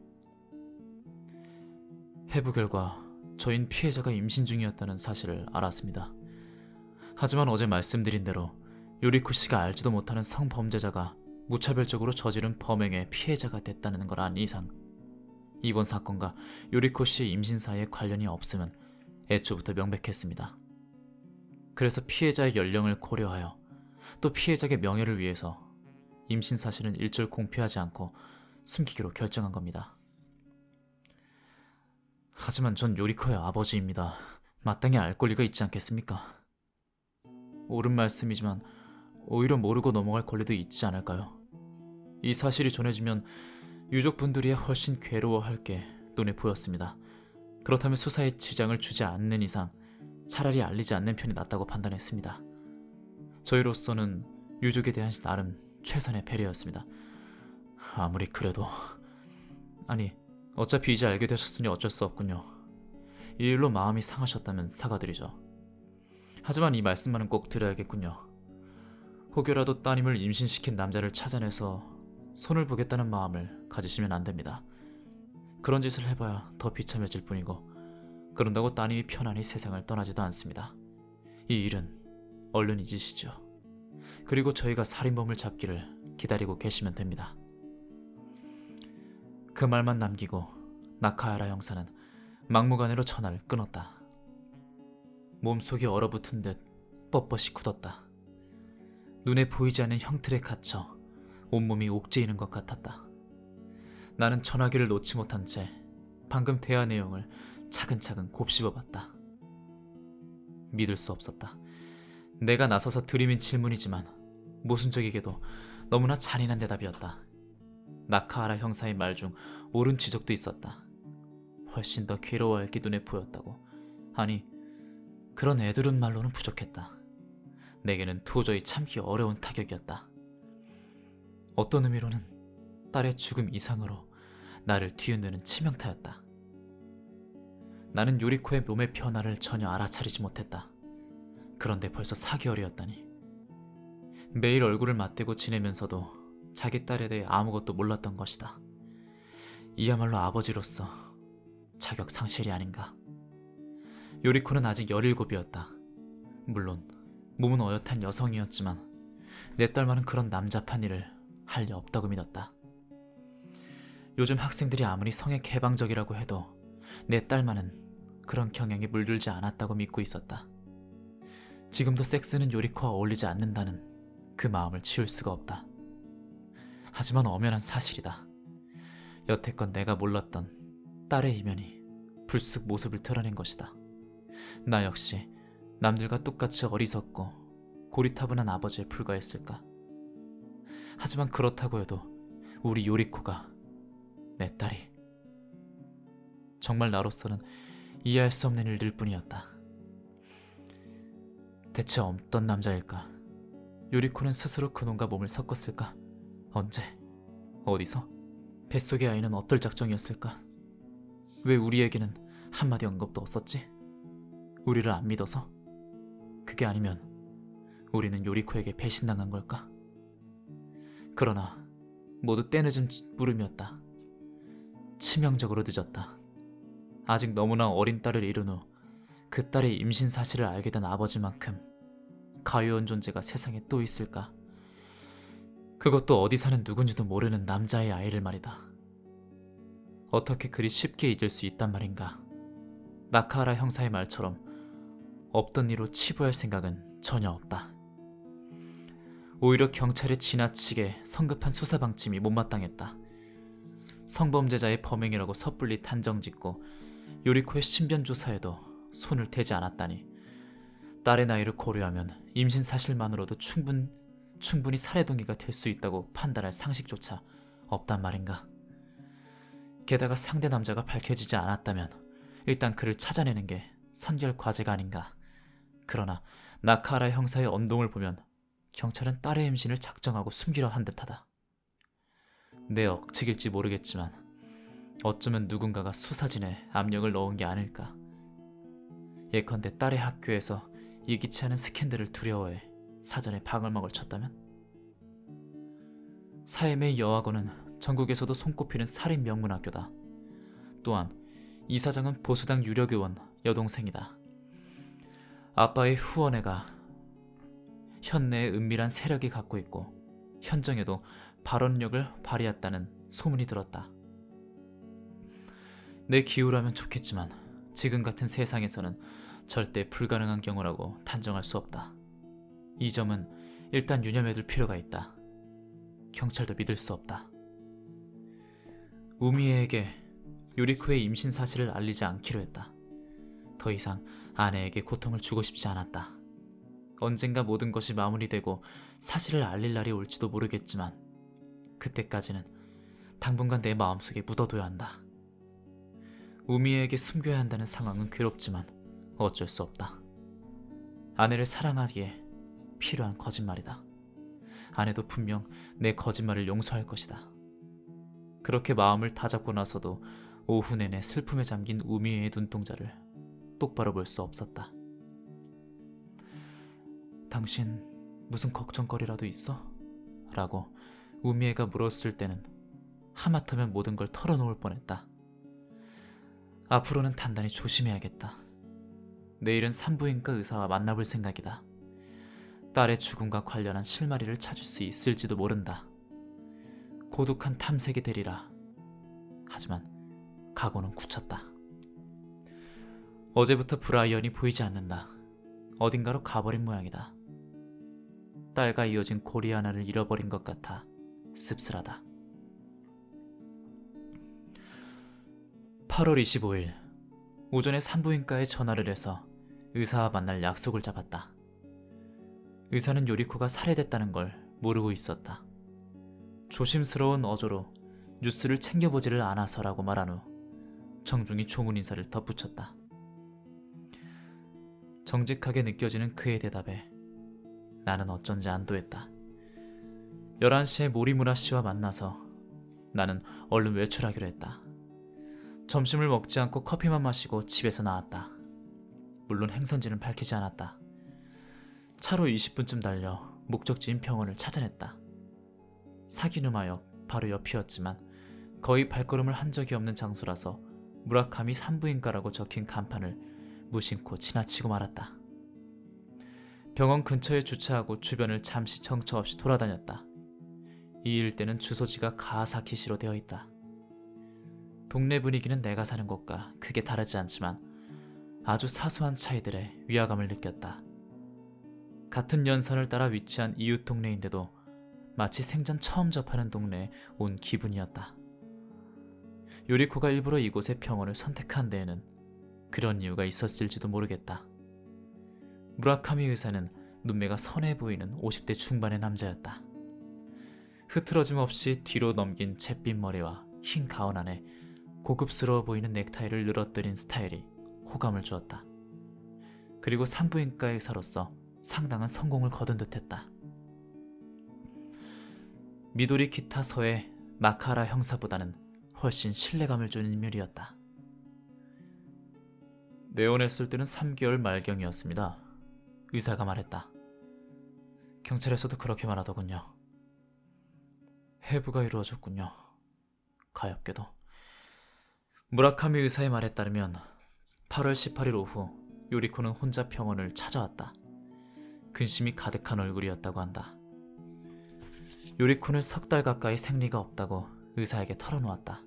해부 결과 저인 피해자가 임신 중이었다는 사실을 알았습니다. 하지만 어제 말씀드린 대로 요리코 씨가 알지도 못하는 성범죄자가 무차별적으로 저지른 범행의 피해자가 됐다는 걸 안 이상 이번 사건과 요리코 씨의 임신 사이에 관련이 없음은 애초부터 명백했습니다. 그래서 피해자의 연령을 고려하여 또 피해자의 명예를 위해서 임신 사실은 일절 공표하지 않고 숨기기로 결정한 겁니다. 하지만 전 요리코의 아버지입니다. 마땅히 알 권리가 있지 않겠습니까? 옳은 말씀이지만 오히려 모르고 넘어갈 권리도 있지 않을까요? 이 사실이 전해지면 유족분들이 훨씬 괴로워할 게 눈에 보였습니다. 그렇다면 수사에 지장을 주지 않는 이상 차라리 알리지 않는 편이 낫다고 판단했습니다. 저희로서는 유족에 대한 나름 최선의 배려였습니다. 아무리 그래도... 아니, 어차피 이제 알게 되셨으니 어쩔 수 없군요. 이 일로 마음이 상하셨다면 사과드리죠. 하지만 이 말씀만은 꼭 드려야겠군요. 혹여라도 따님을 임신시킨 남자를 찾아내서 손을 보겠다는 마음을 가지시면 안 됩니다. 그런 짓을 해봐야 더 비참해질 뿐이고 그런다고 따님이 편안히 세상을 떠나지도 않습니다. 이 일은 얼른 잊으시죠. 그리고 저희가 살인범을 잡기를 기다리고 계시면 됩니다. 그 말만 남기고 나카하라 형사는 막무가내로 전화를 끊었다. 몸속이 얼어붙은 듯 뻣뻣이 굳었다. 눈에 보이지 않는 형틀에 갇혀 온몸이 옥죄이는 것 같았다. 나는 전화기를 놓지 못한 채 방금 대화 내용을 차근차근 곱씹어봤다. 믿을 수 없었다. 내가 나서서 들이민 질문이지만 모순적이게도 너무나 잔인한 대답이었다. 나카하라 형사의 말 중 옳은 지적도 있었다. 훨씬 더 괴로워할 게 눈에 보였다고. 아니, 그런 애들은 말로는 부족했다. 내게는 도저히 참기 어려운 타격이었다. 어떤 의미로는 딸의 죽음 이상으로 나를 뒤흔드는 치명타였다. 나는 요리코의 몸의 변화를 전혀 알아차리지 못했다. 그런데 벌써 4개월이었다니. 매일 얼굴을 맞대고 지내면서도 자기 딸에 대해 아무것도 몰랐던 것이다. 이야말로 아버지로서 자격 상실이 아닌가. 요리코는 아직 17이었다. 물론 몸은 어엿한 여성이었지만 내 딸만은 그런 남잡한 일을 할 리 없다고 믿었다. 요즘 학생들이 아무리 성에 개방적이라고 해도 내 딸만은 그런 경향에 물들지 않았다고 믿고 있었다. 지금도 섹스는 요리코와 어울리지 않는다는 그 마음을 지울 수가 없다. 하지만 엄연한 사실이다. 여태껏 내가 몰랐던 딸의 이면이 불쑥 모습을 드러낸 것이다. 나 역시 남들과 똑같이 어리석고 고리타분한 아버지에 불과했을까? 하지만 그렇다고 해도 우리 요리코가, 내 딸이 정말 나로서는 이해할 수 없는 일들 뿐이었다. 대체 어떤 남자일까? 요리코는 스스로 그놈과 몸을 섞었을까? 언제? 어디서? 뱃속의 아이는 어떨 작정이었을까? 왜 우리에게는 한마디 언급도 없었지? 우리를 안 믿어서? 그게 아니면 우리는 요리코에게 배신당한 걸까? 그러나 모두 때늦은 물음이었다. 치명적으로 늦었다. 아직 너무나 어린 딸을 잃은 후 그 딸의 임신 사실을 알게 된 아버지만큼 가요한 존재가 세상에 또 있을까? 그것도 어디 사는 누군지도 모르는 남자의 아이를 말이다. 어떻게 그리 쉽게 잊을 수 있단 말인가? 나카하라 형사의 말처럼 없던 일로 치부할 생각은 전혀 없다. 오히려 경찰의 지나치게 성급한 수사 방침이 못마땅했다. 성범죄자의 범행이라고 섣불리 단정짓고 요리코의 신변 조사에도 손을 대지 않았다니, 딸의 나이를 고려하면 임신 사실만으로도 충분히 살해 동기가 될 수 있다고 판단할 상식조차 없단 말인가. 게다가 상대 남자가 밝혀지지 않았다면 일단 그를 찾아내는 게 선결 과제가 아닌가. 그러나 나카하라 형사의 언동을 보면 경찰은 딸의 임신을 작정하고 숨기려 한 듯하다. 내 억측일지 모르겠지만 어쩌면 누군가가 수사진에 압력을 넣은 게 아닐까. 예컨대 딸의 학교에서 예기치 않은 스캔들을 두려워해 사전에 방울망을 쳤다면? 사엠의 여학원은 전국에서도 손꼽히는 살인 명문학교다. 또한 이사장은 보수당 유력의원 여동생이다. 아빠의 후원회가 현내에 은밀한 세력이 갖고 있고 현정에도 발언력을 발휘했다는 소문이 들었다. 내 기우라면 좋겠지만 지금 같은 세상에서는 절대 불가능한 경우라고 단정할 수 없다. 이 점은 일단 유념해둘 필요가 있다. 경찰도 믿을 수 없다. 우미에게 요리코의 임신 사실을 알리지 않기로 했다. 더 이상 아내에게 고통을 주고 싶지 않았다. 언젠가 모든 것이 마무리되고 사실을 알릴 날이 올지도 모르겠지만 그때까지는 당분간 내 마음속에 묻어둬야 한다. 우미에게 숨겨야 한다는 상황은 괴롭지만 어쩔 수 없다. 아내를 사랑하기에 필요한 거짓말이다. 아내도 분명 내 거짓말을 용서할 것이다. 그렇게 마음을 다잡고 나서도 오후 내내 슬픔에 잠긴 우미의 눈동자를 똑바로 볼 수 없었다. 당신 무슨 걱정거리라도 있어? 라고 우미애가 물었을 때는 하마터면 모든 걸 털어놓을 뻔했다. 앞으로는 단단히 조심해야겠다. 내일은 산부인과 의사와 만나볼 생각이다. 딸의 죽음과 관련한 실마리를 찾을 수 있을지도 모른다. 고독한 탐색이 되리라. 하지만 각오는 굳혔다. 어제부터 브라이언이 보이지 않는다. 어딘가로 가버린 모양이다. 딸과 이어진 고리 하나를 잃어버린 것 같아 씁쓸하다. 8월 25일 오전에 산부인과에 전화를 해서 의사와 만날 약속을 잡았다. 의사는 요리코가 살해됐다는 걸 모르고 있었다. 조심스러운 어조로 뉴스를 챙겨보지를 않아서라고 말한 후 정중히 조문 인사를 덧붙였다. 정직하게 느껴지는 그의 대답에 나는 어쩐지 안도했다. 11시에 모리무라 씨와 만나서 나는 얼른 외출하기로 했다. 점심을 먹지 않고 커피만 마시고 집에서 나왔다. 물론 행선지는 밝히지 않았다. 차로 20분쯤 달려 목적지인 병원을 찾아냈다. 사기누마역 바로 옆이었지만 거의 발걸음을 한 적이 없는 장소라서 무라카미 산부인과라고 적힌 간판을 무심코 지나치고 말았다. 병원 근처에 주차하고 주변을 잠시 정처 없이 돌아다녔다. 이 일대는 주소지가 가하사키시로 되어 있다. 동네 분위기는 내가 사는 곳과 크게 다르지 않지만 아주 사소한 차이들에 위화감을 느꼈다. 같은 연산을 따라 위치한 이웃 동네인데도 마치 생전 처음 접하는 동네에 온 기분이었다. 요리코가 일부러 이곳의 병원을 선택한 데에는 그런 이유가 있었을지도 모르겠다. 무라카미 의사는 눈매가 선해 보이는 50대 중반의 남자였다. 흐트러짐 없이 뒤로 넘긴 잿빛 머리와 흰 가운 안에 고급스러워 보이는 넥타이를 늘어뜨린 스타일이 호감을 주었다. 그리고 산부인과 의사로서 상당한 성공을 거둔 듯했다. 미도리 기타서의 나카라 형사보다는 훨씬 신뢰감을 주는 인물이었다. 내원했을 때는 3개월 말경이었습니다. 의사가 말했다. 경찰에서도 그렇게 말하더군요. 해부가 이루어졌군요. 가엾게도. 무라카미 의사의 말에 따르면 8월 18일 오후 요리코는 혼자 병원을 찾아왔다. 근심이 가득한 얼굴이었다고 한다. 요리코는 3달 가까이 생리가 없다고 의사에게 털어놓았다.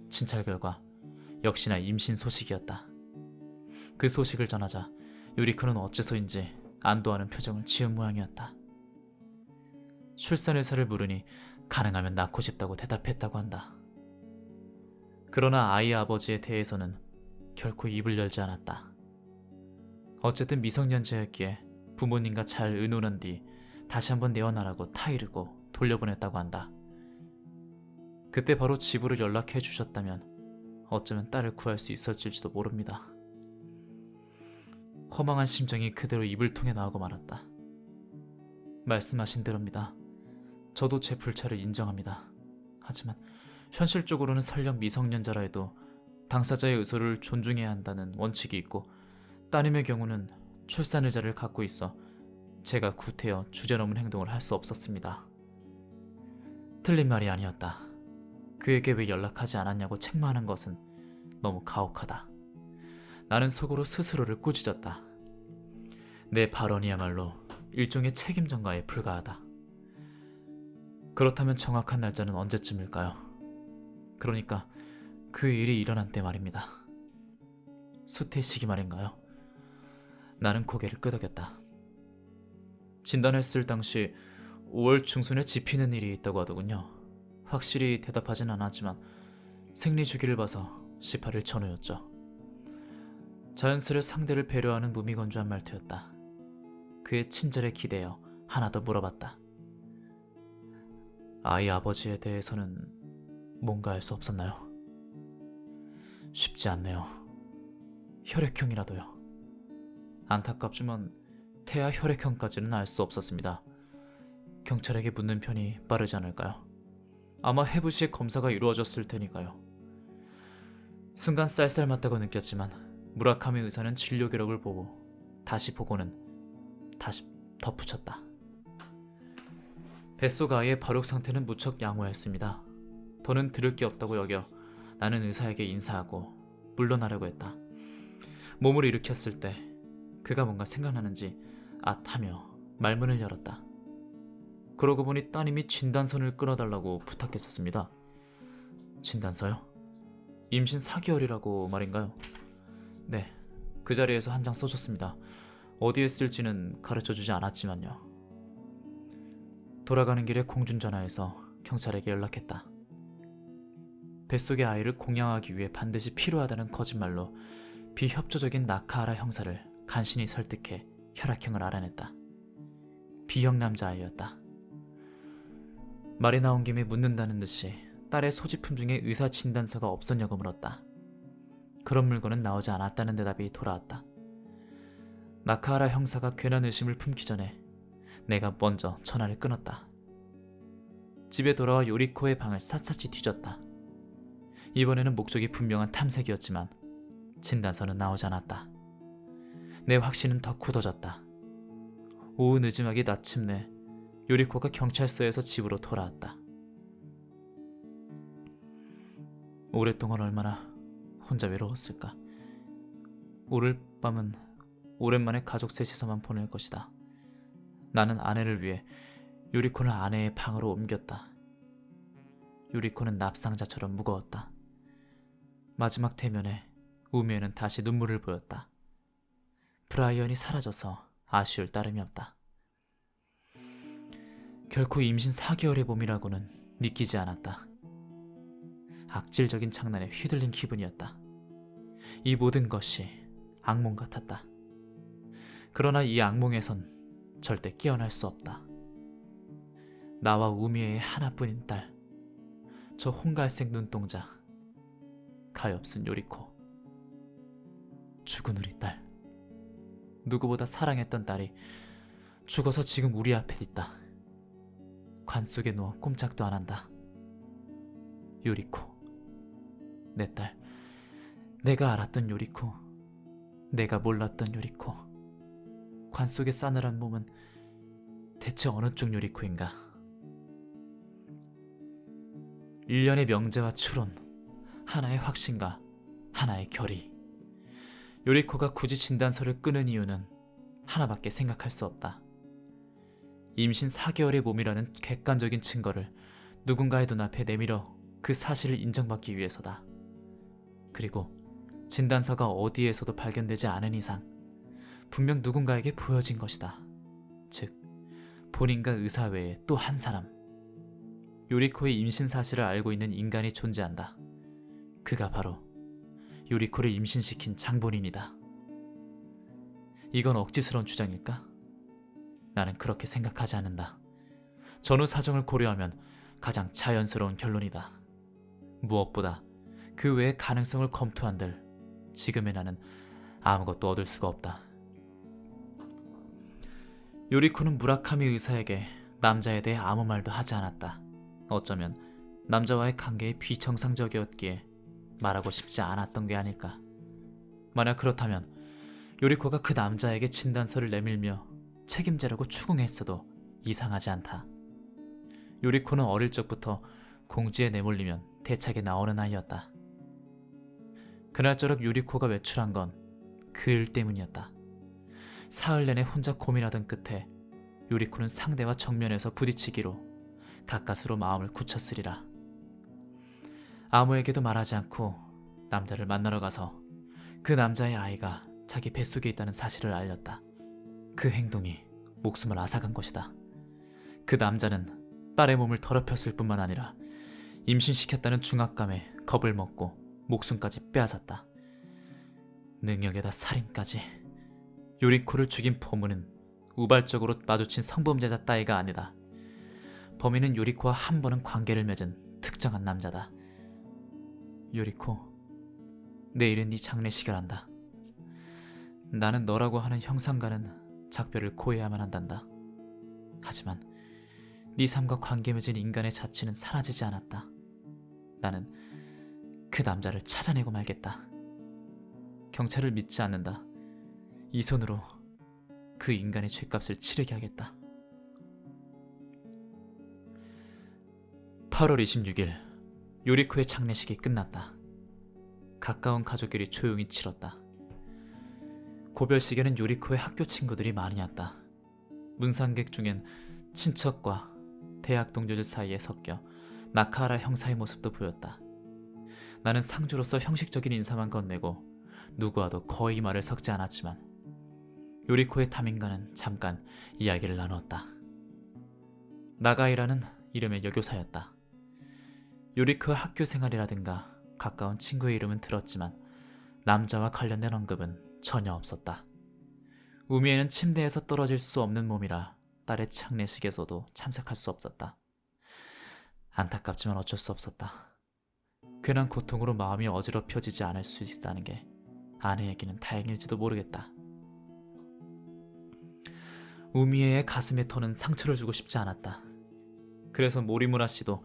진찰 결과 역시나 임신 소식이었다. 그 소식을 전하자 요리코는 어째서인지 안도하는 표정을 지은 모양이었다. 출산 의사를 물으니 가능하면 낳고 싶다고 대답했다고 한다. 그러나 아이 아버지에 대해서는 결코 입을 열지 않았다. 어쨌든 미성년자였기에 부모님과 잘 의논한 뒤 다시 한번 내원하라고 타이르고 돌려보냈다고 한다. 그때 바로 집으로 연락해 주셨다면 어쩌면 딸을 구할 수 있었을지도 모릅니다. 허망한 심정이 그대로 입을 통해 나오고 말았다. 말씀하신 대로입니다. 저도 제 불찰을 인정합니다. 하지만 현실적으로는 설령 미성년자라 해도 당사자의 의소를 존중해야 한다는 원칙이 있고 따님의 경우는 출산 의자를 갖고 있어 제가 구태여 주저넘은 행동을 할 수 없었습니다. 틀린 말이 아니었다. 그에게 왜 연락하지 않았냐고 책망하는 것은 너무 가혹하다. 나는 속으로 스스로를 꾸짖었다. 내 발언이야말로 일종의 책임 전가에 불과하다. 그렇다면 정확한 날짜는 언제쯤일까요? 그러니까 그 일이 일어난 때 말입니다. 수태 시기 말인가요? 나는 고개를 끄덕였다. 진단했을 당시 5월 중순에 집히는 일이 있다고 하더군요. 확실히 대답하진 않았지만 생리 주기를 봐서 18일 전후였죠. 자연스레 상대를 배려하는 무미건조한 말투였다. 그의 친절에 기대어 하나 더 물어봤다. 아이 아버지에 대해서는 뭔가 알 수 없었나요? 쉽지 않네요. 혈액형이라도요. 안타깝지만 태아 혈액형까지는 알 수 없었습니다. 경찰에게 묻는 편이 빠르지 않을까요? 아마 해부 시에 검사가 이루어졌을 테니까요. 순간 쌀쌀맞다고 느꼈지만 무라카미 의사는 진료 기록을 보고 다시 보고는 다시 덧붙였다. 뱃속 아이의 발육 상태는 무척 양호했습니다. 더는 들을 게 없다고 여겨 나는 의사에게 인사하고 물러나려고 했다. 몸을 일으켰을 때 그가 뭔가 생각나는지 앗하며 말문을 열었다. 그러고 보니 따님이 진단서를 끊어달라고 부탁했었습니다. 진단서요? 임신 4개월이라고 말인가요? 네, 그 자리에서 한 장 써줬습니다. 어디에 쓸지는 가르쳐주지 않았지만요. 돌아가는 길에 공중전화해서 경찰에게 연락했다. 뱃속의 아이를 공양하기 위해 반드시 필요하다는 거짓말로 비협조적인 나카하라 형사를 간신히 설득해 혈액형을 알아냈다. B형 남자아이였다. 말이 나온 김에 묻는다는 듯이 딸의 소지품 중에 의사 진단서가 없었냐고 물었다. 그런 물건은 나오지 않았다는 대답이 돌아왔다. 나카하라 형사가 괜한 의심을 품기 전에 내가 먼저 전화를 끊었다. 집에 돌아와 요리코의 방을 샅샅이 뒤졌다. 이번에는 목적이 분명한 탐색이었지만 진단서는 나오지 않았다. 내 확신은 더 굳어졌다. 오후 늦지막이 마침내 요리코가 경찰서에서 집으로 돌아왔다. 오랫동안 얼마나 혼자 외로웠을까. 오늘 밤은 오랜만에 가족 셋이서만 보낼 것이다. 나는 아내를 위해 요리코를 아내의 방으로 옮겼다. 요리코는 납상자처럼 무거웠다. 마지막 대면에 우미에는 다시 눈물을 보였다. 브라이언이 사라져서 아쉬울 따름이 없다. 결코 임신 4개월의 몸이라고는 믿기지 않았다. 악질적인 장난에 휘둘린 기분이었다. 이 모든 것이 악몽 같았다. 그러나 이 악몽에선 절대 깨어날 수 없다. 나와 우미애의 하나뿐인 딸, 저 홍갈색 눈동자, 가엾은 요리코. 죽은 우리 딸, 누구보다 사랑했던 딸이 죽어서 지금 우리 앞에 있다. 관 속에 누워 꼼짝도 안 한다. 요리코, 내 딸, 내가 알았던 요리코, 내가 몰랐던 요리코. 관 속에 싸늘한 몸은 대체 어느 쪽 요리코인가. 1년의 명제와 추론, 하나의 확신과 하나의 결의. 요리코가 굳이 진단서를 끄는 이유는 하나밖에 생각할 수 없다. 임신 4개월의 몸이라는 객관적인 증거를 누군가의 눈앞에 내밀어 그 사실을 인정받기 위해서다. 그리고 진단서가 어디에서도 발견되지 않은 이상 분명 누군가에게 보여진 것이다. 즉, 본인과 의사 외에 또 한 사람. 요리코의 임신 사실을 알고 있는 인간이 존재한다. 그가 바로 요리코를 임신시킨 장본인이다. 이건 억지스러운 주장일까? 나는 그렇게 생각하지 않는다. 전후 사정을 고려하면 가장 자연스러운 결론이다. 무엇보다 그 외의 가능성을 검토한들 지금의 나는 아무것도 얻을 수가 없다. 요리코는 무라카미 의사에게 남자에 대해 아무 말도 하지 않았다. 어쩌면 남자와의 관계에 비정상적이었기에 말하고 싶지 않았던 게 아닐까. 만약 그렇다면 요리코가 그 남자에게 진단서를 내밀며 책임자라고 추궁했어도 이상하지 않다. 요리코는 어릴 적부터 공지에 내몰리면 대책에 나오는 아이였다. 그날저녁 요리코가 외출한 건 그 일 때문이었다. 사흘 내내 혼자 고민하던 끝에 요리코는 상대와 정면에서 부딪히기로 가까스로 마음을 굳혔으리라. 아무에게도 말하지 않고 남자를 만나러 가서 그 남자의 아이가 자기 뱃속에 있다는 사실을 알렸다. 그 행동이 목숨을 앗아간 것이다. 그 남자는 딸의 몸을 더럽혔을 뿐만 아니라 임신시켰다는 중압감에 겁을 먹고 목숨까지 빼앗았다. 능력에다 살인까지. 요리코를 죽인 범인은 우발적으로 마주친 성범죄자 따위가 아니다. 범인은 요리코와 한 번은 관계를 맺은 특정한 남자다. 요리코, 내일은 네 장례식을 한다. 나는 너라고 하는 형상과는 작별을 고해야만 한단다. 하지만 네 삶과 관계 맺은 인간의 자취는 사라지지 않았다. 나는 그 남자를 찾아내고 말겠다. 경찰을 믿지 않는다. 이 손으로 그 인간의 죗값을 치르게 하겠다. 8월 26일 요리코의 장례식이 끝났다. 가까운 가족끼리 조용히 치렀다. 고별식에는 요리코의 학교 친구들이 많이 왔다. 문상객 중엔 친척과 대학 동료들 사이에 섞여 나카하라 형사의 모습도 보였다. 나는 상주로서 형식적인 인사만 건네고 누구와도 거의 말을 섞지 않았지만 요리코의 탐인과는 잠깐 이야기를 나누었다. 나가이라는 이름의 여교사였다. 요리코의 학교 생활이라든가 가까운 친구의 이름은 들었지만 남자와 관련된 언급은 전혀 없었다. 우미애는 침대에서 떨어질 수 없는 몸이라 딸의 장례식에서도 참석할 수 없었다. 안타깝지만 어쩔 수 없었다. 괜한 고통으로 마음이 어지럽혀지지 않을 수 있다는 게 아내에게는 다행일지도 모르겠다. 우미애의 가슴에 터는 상처를 주고 싶지 않았다. 그래서 모리무라 씨도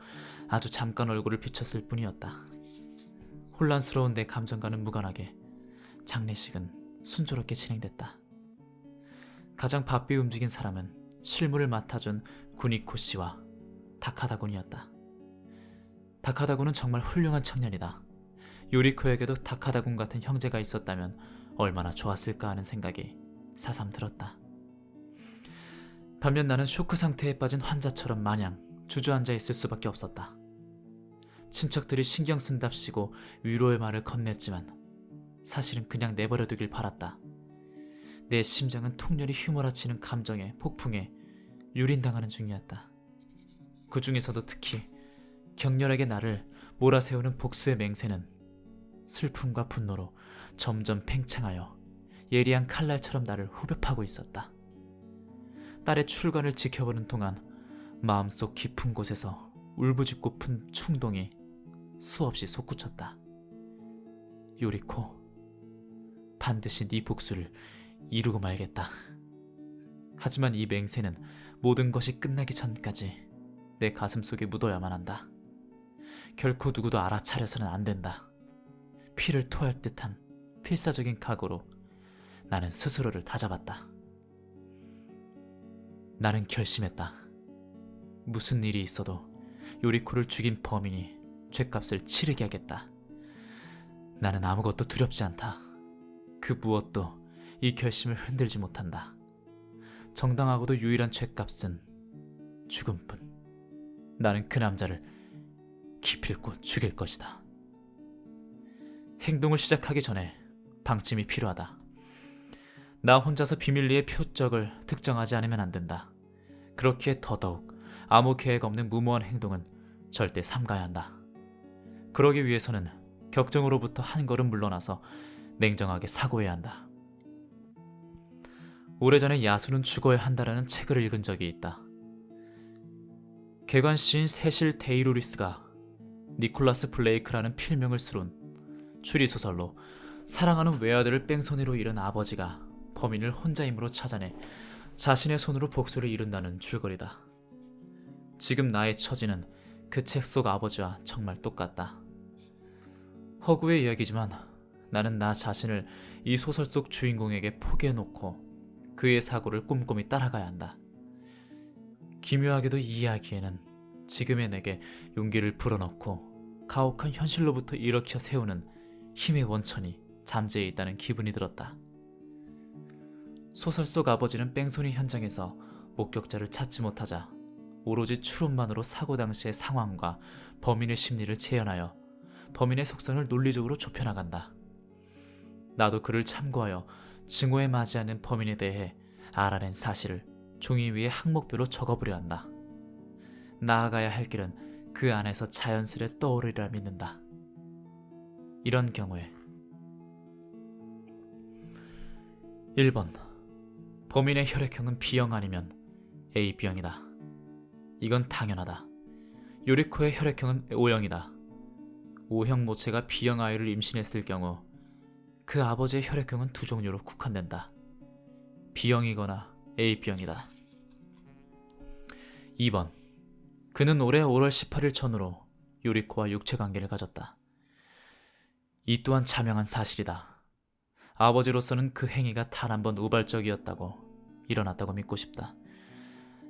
아주 잠깐 얼굴을 비췄을 뿐이었다. 혼란스러운 내 감정과는 무관하게 장례식은 순조롭게 진행됐다. 가장 바삐 움직인 사람은 실무를 맡아준 구니코 씨와 다카다 군이었다. 다카다 군은 정말 훌륭한 청년이다. 요리코에게도 다카다 군 같은 형제가 있었다면 얼마나 좋았을까 하는 생각이 새삼 들었다. 반면 나는 쇼크 상태에 빠진 환자처럼 마냥 주저앉아 있을 수밖에 없었다. 친척들이 신경 쓴답시고 위로의 말을 건넸지만 사실은 그냥 내버려두길 바랐다. 내 심장은 통렬히 휘몰아치는 감정의 폭풍에 유린당하는 중이었다. 그 중에서도 특히 격렬하게 나를 몰아세우는 복수의 맹세는 슬픔과 분노로 점점 팽창하여 예리한 칼날처럼 나를 후벼파고 있었다. 딸의 출관을 지켜보는 동안 마음속 깊은 곳에서 울부짖고픈 충동이 수없이 솟구쳤다. 요리코, 반드시 네 복수를 이루고 말겠다. 하지만 이 맹세는 모든 것이 끝나기 전까지 내 가슴 속에 묻어야만 한다. 결코 누구도 알아차려서는 안 된다. 피를 토할 듯한 필사적인 각오로 나는 스스로를 다잡았다. 나는 결심했다. 무슨 일이 있어도 요리코를 죽인 범인이 죗값을 치르게 하겠다. 나는 아무것도 두렵지 않다. 그 무엇도 이 결심을 흔들지 못한다. 정당하고도 유일한 죗값은 죽음뿐. 나는 그 남자를 기필코 죽일 것이다. 행동을 시작하기 전에 방침이 필요하다. 나 혼자서 비밀리에 표적을 특정하지 않으면 안 된다. 그렇기에 더더욱 아무 계획 없는 무모한 행동은 절대 삼가야 한다. 그러기 위해서는 격정으로부터 한 걸음 물러나서 냉정하게 사고해야 한다. 오래전에 야수는 죽어야 한다라는 책을 읽은 적이 있다. 개관시인 세실 데이로리스가 니콜라스 블레이크라는 필명을 쓰룬 추리소설로 사랑하는 외아들을 뺑소니로 잃은 아버지가 범인을 혼자임으로 찾아내 자신의 손으로 복수를 이룬다는 줄거리다. 지금 나의 처지는 그 책 속 아버지와 정말 똑같다. 허구의 이야기지만 나는 나 자신을 이 소설 속 주인공에게 포기해놓고 그의 사고를 꼼꼼히 따라가야 한다. 기묘하게도 이 이야기에는 지금의 내게 용기를 불어넣고 가혹한 현실로부터 일으켜 세우는 힘의 원천이 잠재해 있다는 기분이 들었다. 소설 속 아버지는 뺑소니 현장에서 목격자를 찾지 못하자 오로지 추론만으로 사고 당시의 상황과 범인의 심리를 재현하여 범인의 속성을 논리적으로 좁혀나간다. 나도 그를 참고하여 증오에 맞이하는 범인에 대해 알아낸 사실을 종이 위에 항목별로 적어보려 한다. 나아가야 할 길은 그 안에서 자연스레 떠오르리라 믿는다. 이런 경우에 1번 범인의 혈액형은 B형 아니면 AB형이다. 이건 당연하다. 요리코의 혈액형은 O형이다. O형 모체가 B형 아이를 임신했을 경우 그 아버지의 혈액형은 두 종류로 국한된다. B형이거나 AB형이다. 2번 그는 올해 5월 18일 전후로 요리코와 육체관계를 가졌다. 이 또한 자명한 사실이다. 아버지로서는 그 행위가 단 한 번 우발적이었다고 일어났다고 믿고 싶다.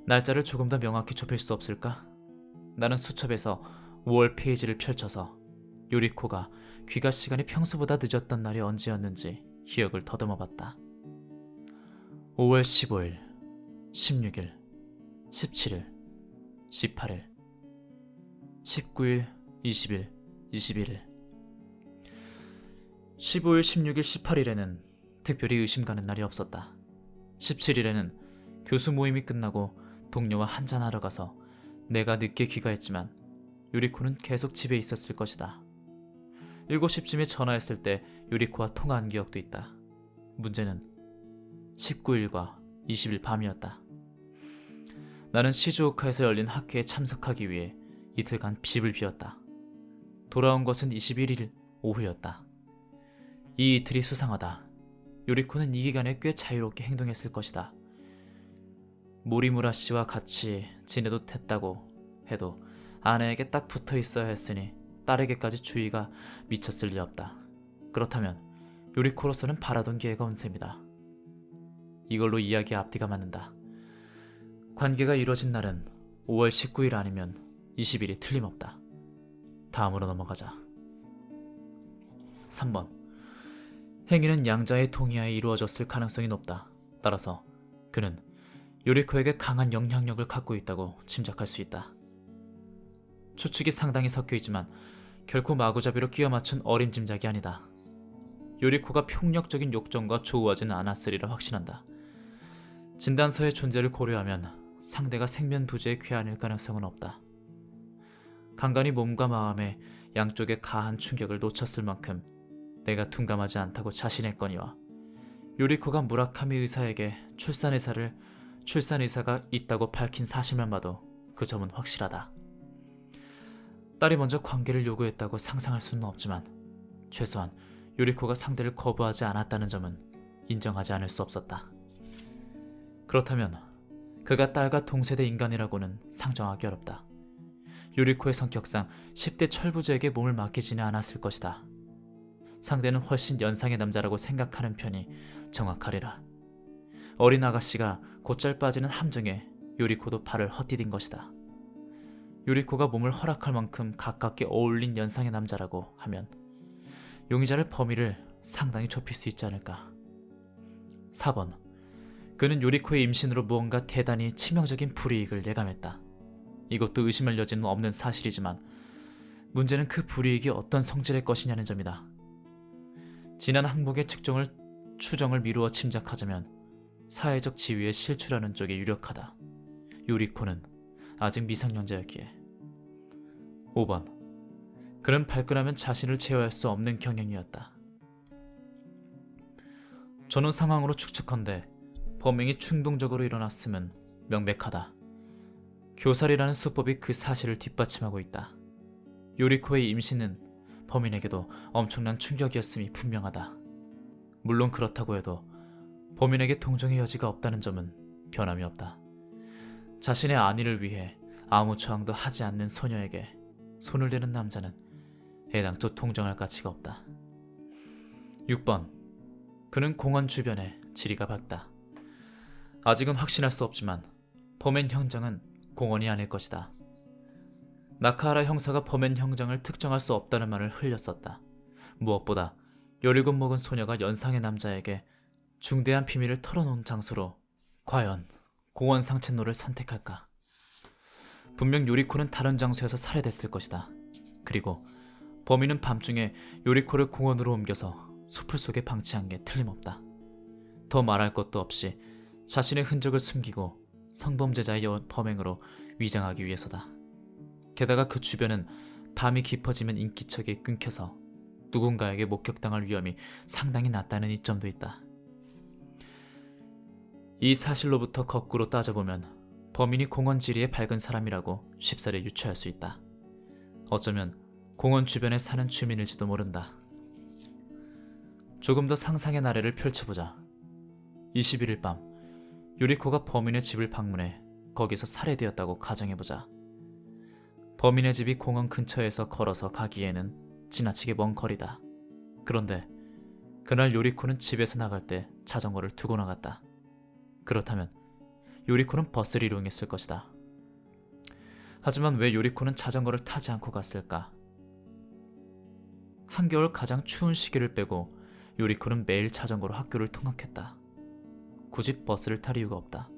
날짜를 조금 더 명확히 좁힐 수 없을까? 나는 수첩에서 5월 페이지를 펼쳐서 요리코가 귀가 시간이 평소보다 늦었던 날이 언제였는지 기억을 더듬어봤다. 5월 15일, 16일, 17일, 18일, 19일, 20일, 21일 15일, 16일, 18일에는 특별히 의심 가는 날이 없었다. 17일에는 교수 모임이 끝나고 동료와 한잔하러 가서 내가 늦게 귀가했지만 요리코는 계속 집에 있었을 것이다. 7시쯤에 전화했을 때 요리코와 통화한 기억도 있다. 문제는 19일과 20일 밤이었다. 나는 시즈오카에서 열린 학회에 참석하기 위해 이틀간 집을 비웠다. 돌아온 것은 21일 오후였다. 이 이틀이 수상하다. 요리코는 이 기간에 꽤 자유롭게 행동했을 것이다. 모리무라 씨와 같이 지내도 됐다고 해도 아내에게 딱 붙어 있어야 했으니 딸에게까지 주의가 미쳤을 리 없다. 그렇다면 요리코로서는 바라던 기회가 온 셈이다. 이걸로 이야기의 앞뒤가 맞는다. 관계가 이루어진 날은 5월 19일 아니면 20일이 틀림없다. 다음으로 넘어가자. 3번. 행위는 양자의 동의하에 이루어졌을 가능성이 높다. 따라서 그는 요리코에게 강한 영향력을 갖고 있다고 짐작할 수 있다. 추측이 상당히 섞여있지만 결코 마구잡이로 끼워 맞춘 어림짐작이 아니다. 요리코가 폭력적인 욕정과 조우하지는 않았으리라 확신한다. 진단서의 존재를 고려하면 상대가 생면부지의 괴한일 가능성은 없다. 간간히 몸과 마음에 양쪽에 가한 충격을 놓쳤을 만큼 내가 둔감하지 않다고 자신했거니와 요리코가 무라카미 의사에게 출산 의사가 있다고 밝힌 사실만 봐도 그 점은 확실하다. 딸이 먼저 관계를 요구했다고 상상할 수는 없지만 최소한 요리코가 상대를 거부하지 않았다는 점은 인정하지 않을 수 없었다. 그렇다면 그가 딸과 동세대 인간이라고는 상정하기 어렵다. 요리코의 성격상 10대 철부지에게 몸을 맡기지는 않았을 것이다. 상대는 훨씬 연상의 남자라고 생각하는 편이 정확하리라. 어린 아가씨가 곧잘 빠지는 함정에 요리코도 발을 헛디딘 것이다. 요리코가 몸을 허락할 만큼 가깝게 어울린 연상의 남자라고 하면 용의자를 범위를 상당히 좁힐 수 있지 않을까. 4번. 그는 요리코의 임신으로 무언가 대단히 치명적인 불이익을 예감했다. 이것도 의심할 여지는 없는 사실이지만 문제는 그 불이익이 어떤 성질의 것이냐는 점이다. 지난 항목의 추정을 미루어 짐작하자면 사회적 지위에 실추라는 쪽에 유력하다. 요리코는 아직 미성년자였기에. 5번. 그는 발끈하면 자신을 제어할 수 없는 경향이었다. 저는 상황으로 추측컨대 범행이 충동적으로 일어났음은 명백하다. 교살이라는 수법이 그 사실을 뒷받침하고 있다. 요리코의 임신은 범인에게도 엄청난 충격이었음이 분명하다. 물론 그렇다고 해도 범인에게 동정의 여지가 없다는 점은 변함이 없다. 자신의 안위를 위해 아무 저항도 하지 않는 소녀에게 손을 대는 남자는 애당초 동정할 가치가 없다. 6번. 그는 공원 주변에 지리가 밝다. 아직은 확신할 수 없지만 범행 현장은 공원이 아닐 것이다. 나카하라 형사가 범행 현장을 특정할 수 없다는 말을 흘렸었다. 무엇보다 17 먹은 소녀가 연상의 남자에게 중대한 비밀을 털어놓은 장소로 과연 공원 상책로를 선택할까? 분명 요리코는 다른 장소에서 살해됐을 것이다. 그리고 범인은 밤중에 요리코를 공원으로 옮겨서 숲을 속에 방치한 게 틀림없다. 더 말할 것도 없이 자신의 흔적을 숨기고 성범죄자의 범행으로 위장하기 위해서다. 게다가 그 주변은 밤이 깊어지면 인기척이 끊겨서 누군가에게 목격당할 위험이 상당히 낮다는 이점도 있다. 이 사실로부터 거꾸로 따져보면 범인이 공원 지리에 밝은 사람이라고 쉽사리 유추할 수 있다. 어쩌면 공원 주변에 사는 주민일지도 모른다. 조금 더 상상의 나래를 펼쳐보자. 21일 밤 요리코가 범인의 집을 방문해 거기서 살해되었다고 가정해보자. 범인의 집이 공원 근처에서 걸어서 가기에는 지나치게 먼 거리다. 그런데 그날 요리코는 집에서 나갈 때 자전거를 두고 나갔다. 그렇다면 요리코는 버스를 이용했을 것이다. 하지만 왜 요리코는 자전거를 타지 않고 갔을까? 한겨울 가장 추운 시기를 빼고 요리코는 매일 자전거로 학교를 통학했다. 굳이 버스를 탈 이유가 없다.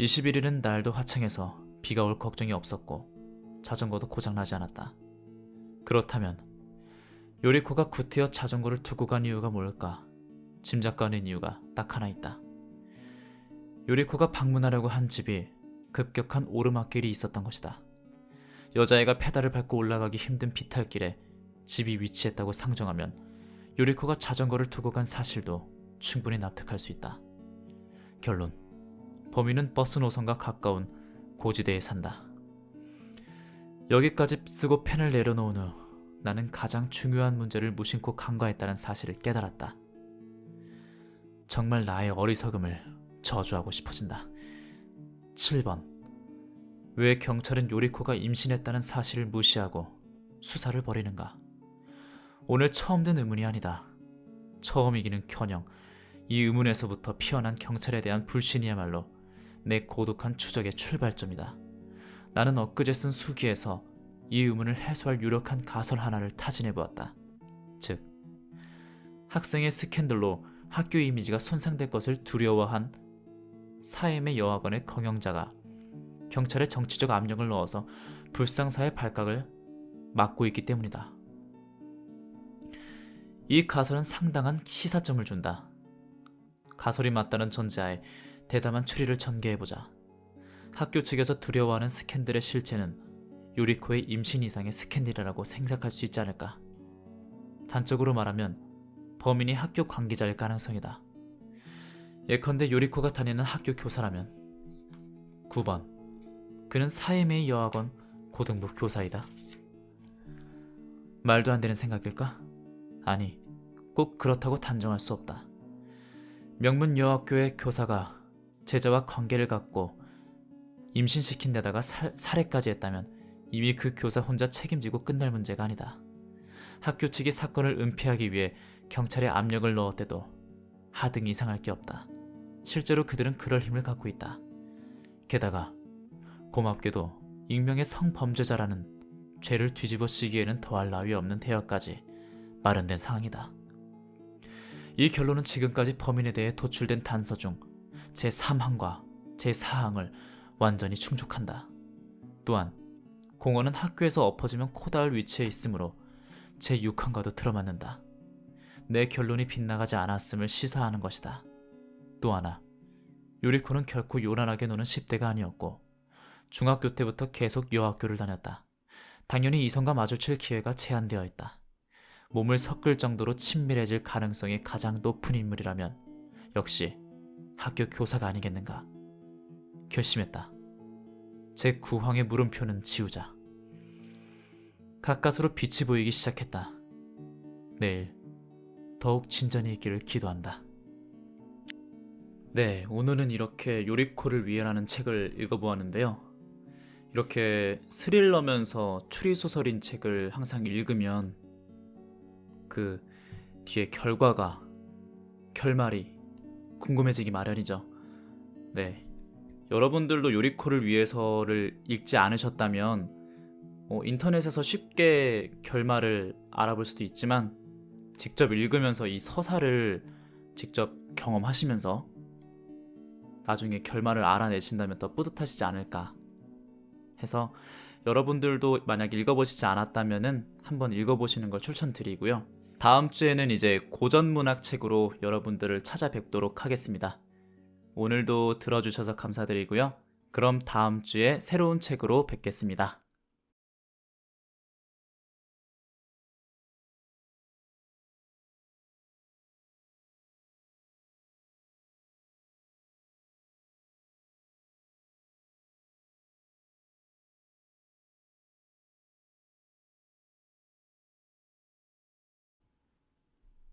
21일은 날도 화창해서 비가 올 걱정이 없었고 자전거도 고장나지 않았다. 그렇다면 요리코가 구태여 자전거를 두고 간 이유가 뭘까? 짐작 가는 이유가 딱 하나 있다. 요리코가 방문하려고 한 집이 급격한 오르막길이 있었던 것이다. 여자애가 페달을 밟고 올라가기 힘든 비탈길에 집이 위치했다고 상정하면 요리코가 자전거를 두고 간 사실도 충분히 납득할 수 있다. 결론, 범인은 버스 노선과 가까운 고지대에 산다. 여기까지 쓰고 펜을 내려놓은 후 나는 가장 중요한 문제를 무심코 간과했다는 사실을 깨달았다. 정말 나의 어리석음을 저주하고 싶어진다. 7번. 왜 경찰은 요리코가 임신했다는 사실을 무시하고 수사를 벌이는가? 오늘 처음 든 의문이 아니다. 처음이기는커녕 이 의문에서부터 피어난 경찰에 대한 불신이야말로 내 고독한 추적의 출발점이다. 나는 엊그제 쓴 수기에서 이 의문을 해소할 유력한 가설 하나를 타진해보았다. 즉, 학생의 스캔들로 학교 이미지가 손상될 것을 두려워한 사엠의 여학원의 경영자가 경찰에 정치적 압력을 넣어서 불상사의 발각을 막고 있기 때문이다. 이 가설은 상당한 시사점을 준다. 가설이 맞다는 전제하에 대담한 추리를 전개해보자. 학교 측에서 두려워하는 스캔들의 실체는 요리코의 임신 이상의 스캔들이라고 생각할 수 있지 않을까. 단적으로 말하면 범인이 학교 관계자일 가능성이다. 예컨대 요리코가 다니는 학교 교사라면 9번. 그는 사이메이 여학원 고등부 교사이다. 말도 안 되는 생각일까? 아니, 꼭 그렇다고 단정할 수 없다. 명문 여학교의 교사가 제자와 관계를 갖고 임신시킨 데다가 살해까지 했다면 이미 그 교사 혼자 책임지고 끝날 문제가 아니다. 학교 측이 사건을 은폐하기 위해 경찰에 압력을 넣었대도 하등 이상할 게 없다. 실제로 그들은 그럴 힘을 갖고 있다. 게다가 고맙게도 익명의 성범죄자라는 죄를 뒤집어 쓰기에는 더할 나위 없는 대여까지 마련된 상황이다. 이 결론은 지금까지 범인에 대해 도출된 단서 중 제3항과 제4항을 완전히 충족한다. 또한 공원은 학교에서 엎어지면 코다할 위치에 있으므로 제6항과도 들어맞는다. 내 결론이 빗나가지 않았음을 시사하는 것이다. 또 하나, 요리코는 결코 요란하게 노는 10대가 아니었고 중학교 때부터 계속 여학교를 다녔다. 당연히 이성과 마주칠 기회가 제한되어 있다. 몸을 섞을 정도로 친밀해질 가능성이 가장 높은 인물이라면 역시 학교 교사가 아니겠는가. 결심했다. 제9항의 물음표는 지우자. 가까스로 빛이 보이기 시작했다. 내일 더욱 진전이 있기를 기도한다. 네, 오늘은 이렇게 요리코를 위해라는 책을 읽어보았는데요. 이렇게 스릴러면서 추리소설인 책을 항상 읽으면 그 뒤에 결말이 궁금해지기 마련이죠. 네, 여러분들도 요리코를 위해서를 읽지 않으셨다면 인터넷에서 쉽게 결말을 알아볼 수도 있지만 직접 읽으면서 이 서사를 직접 경험하시면서 나중에 결말을 알아내신다면 더 뿌듯하시지 않을까 해서 여러분들도 만약 읽어보시지 않았다면 한번 읽어보시는 걸 추천드리고요. 다음 주에는 이제 고전문학 책으로 여러분들을 찾아뵙도록 하겠습니다. 오늘도 들어주셔서 감사드리고요. 그럼 다음 주에 새로운 책으로 뵙겠습니다.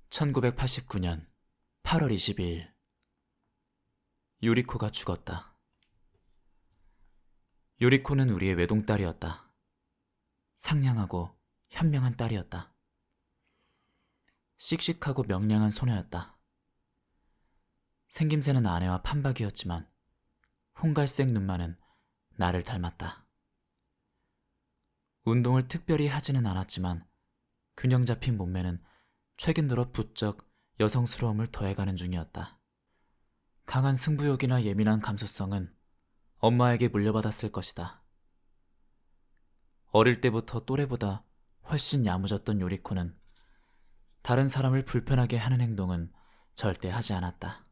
(1989년 8월 22일) 요리코가 죽었다. 요리코는 우리의 외동딸이었다. 상냥하고 현명한 딸이었다. 씩씩하고 명량한 소녀였다. 생김새는 아내와 판박이었지만 홍갈색 눈만은 나를 닮았다. 운동을 특별히 하지는 않았지만 균형 잡힌 몸매는 최근 들어 부쩍 여성스러움을 더해가는 중이었다. 강한 승부욕이나 예민한 감수성은 엄마에게 물려받았을 것이다. 어릴 때부터 또래보다 훨씬 야무졌던 요리코는 다른 사람을 불편하게 하는 행동은 절대 하지 않았다.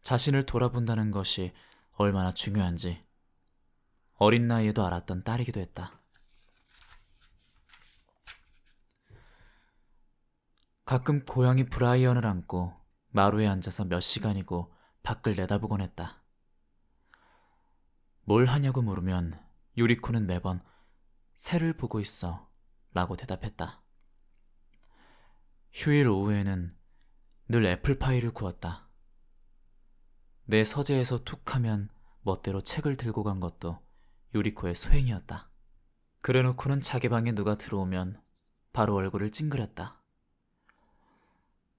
자신을 돌아본다는 것이 얼마나 중요한지 어린 나이에도 알았던 딸이기도 했다. 가끔 고양이 브라이언을 안고 마루에 앉아서 몇 시간이고 밖을 내다보곤 했다. 뭘 하냐고 물으면 요리코는 매번 새를 보고 있어 라고 대답했다. 휴일 오후에는 늘 애플파이를 구웠다. 내 서재에서 툭 하면 멋대로 책을 들고 간 것도 요리코의 소행이었다. 그래놓고는 자기 방에 누가 들어오면 바로 얼굴을 찡그렸다.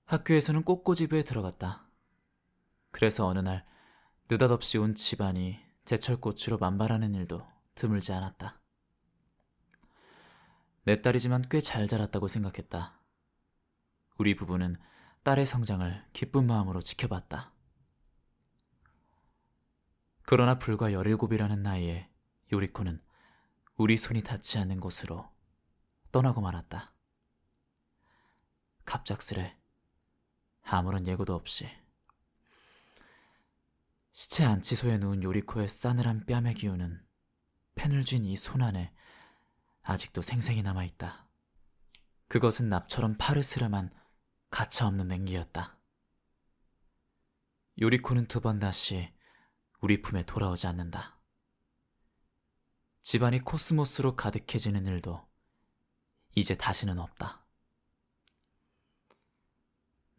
학교에서는 꽃꽂이부에 들어갔다. 그래서 어느 날 느닷없이 온 집안이 제철꽃으로 만발하는 일도 드물지 않았다. 내 딸이지만 꽤 잘 자랐다고 생각했다. 우리 부부는 딸의 성장을 기쁜 마음으로 지켜봤다. 그러나 불과 17이라는 나이에 요리코는 우리 손이 닿지 않는 곳으로 떠나고 말았다. 갑작스레 아무런 예고도 없이. 시체 안치소에 누운 요리코의 싸늘한 뺨의 기운은 펜을 쥔 이 손 안에 아직도 생생히 남아있다. 그것은 납처럼 파르스름한 가차없는 냉기였다. 요리코는 2번 다시 우리 품에 돌아오지 않는다. 집안이 코스모스로 가득해지는 일도 이제 다시는 없다.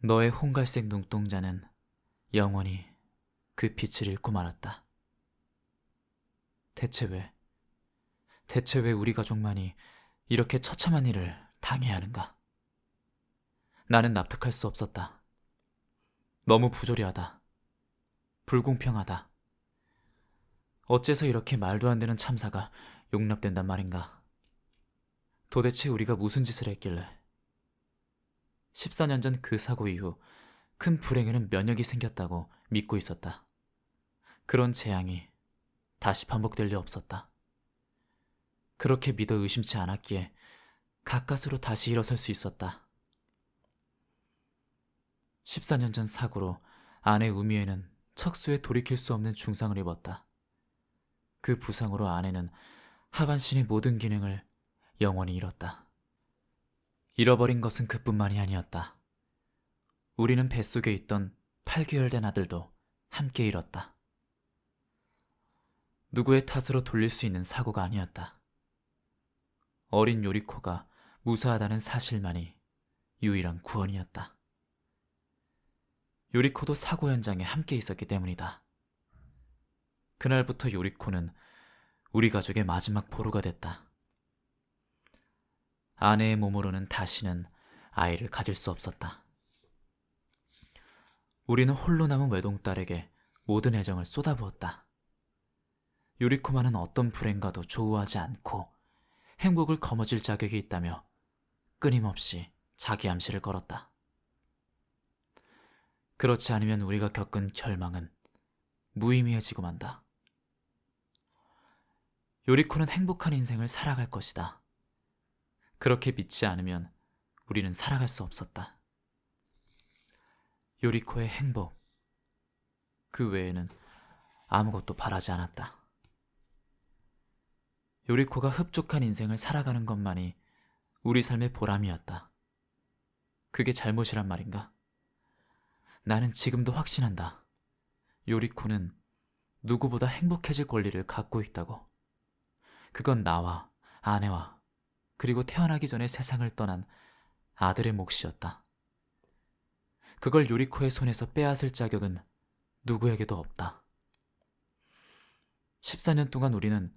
너의 홍갈색 눈동자는 영원히 그 빛을 잃고 말았다. 대체 왜 우리 가족만이 이렇게 처참한 일을 당해야 하는가? 나는 납득할 수 없었다. 너무 부조리하다. 불공평하다. 어째서 이렇게 말도 안 되는 참사가 용납된단 말인가? 도대체 우리가 무슨 짓을 했길래? 14년 전 그 사고 이후 큰 불행에는 면역이 생겼다고 믿고 있었다. 그런 재앙이 다시 반복될 리 없었다. 그렇게 믿어 의심치 않았기에 가까스로 다시 일어설 수 있었다. 14년 전 사고로 아내 우미애는 척수에 돌이킬 수 없는 중상을 입었다. 그 부상으로 아내는 하반신의 모든 기능을 영원히 잃었다. 잃어버린 것은 그뿐만이 아니었다. 우리는 뱃속에 있던 8개월 된 아들도 함께 잃었다. 누구의 탓으로 돌릴 수 있는 사고가 아니었다. 어린 요리코가 무사하다는 사실만이 유일한 구원이었다. 요리코도 사고 현장에 함께 있었기 때문이다. 그날부터 요리코는 우리 가족의 마지막 보루가 됐다. 아내의 몸으로는 다시는 아이를 가질 수 없었다. 우리는 홀로 남은 외동딸에게 모든 애정을 쏟아부었다. 요리코만은 어떤 불행과도 조우하지 않고 행복을 거머쥘 자격이 있다며 끊임없이 자기 암시를 걸었다. 그렇지 않으면 우리가 겪은 절망은 무의미해지고 만다. 요리코는 행복한 인생을 살아갈 것이다. 그렇게 믿지 않으면 우리는 살아갈 수 없었다. 요리코의 행복, 그 외에는 아무것도 바라지 않았다. 요리코가 흡족한 인생을 살아가는 것만이 우리 삶의 보람이었다. 그게 잘못이란 말인가? 나는 지금도 확신한다. 요리코는 누구보다 행복해질 권리를 갖고 있다고. 그건 나와 아내와 그리고 태어나기 전에 세상을 떠난 아들의 몫이었다. 그걸 요리코의 손에서 빼앗을 자격은 누구에게도 없다. 14년 동안 우리는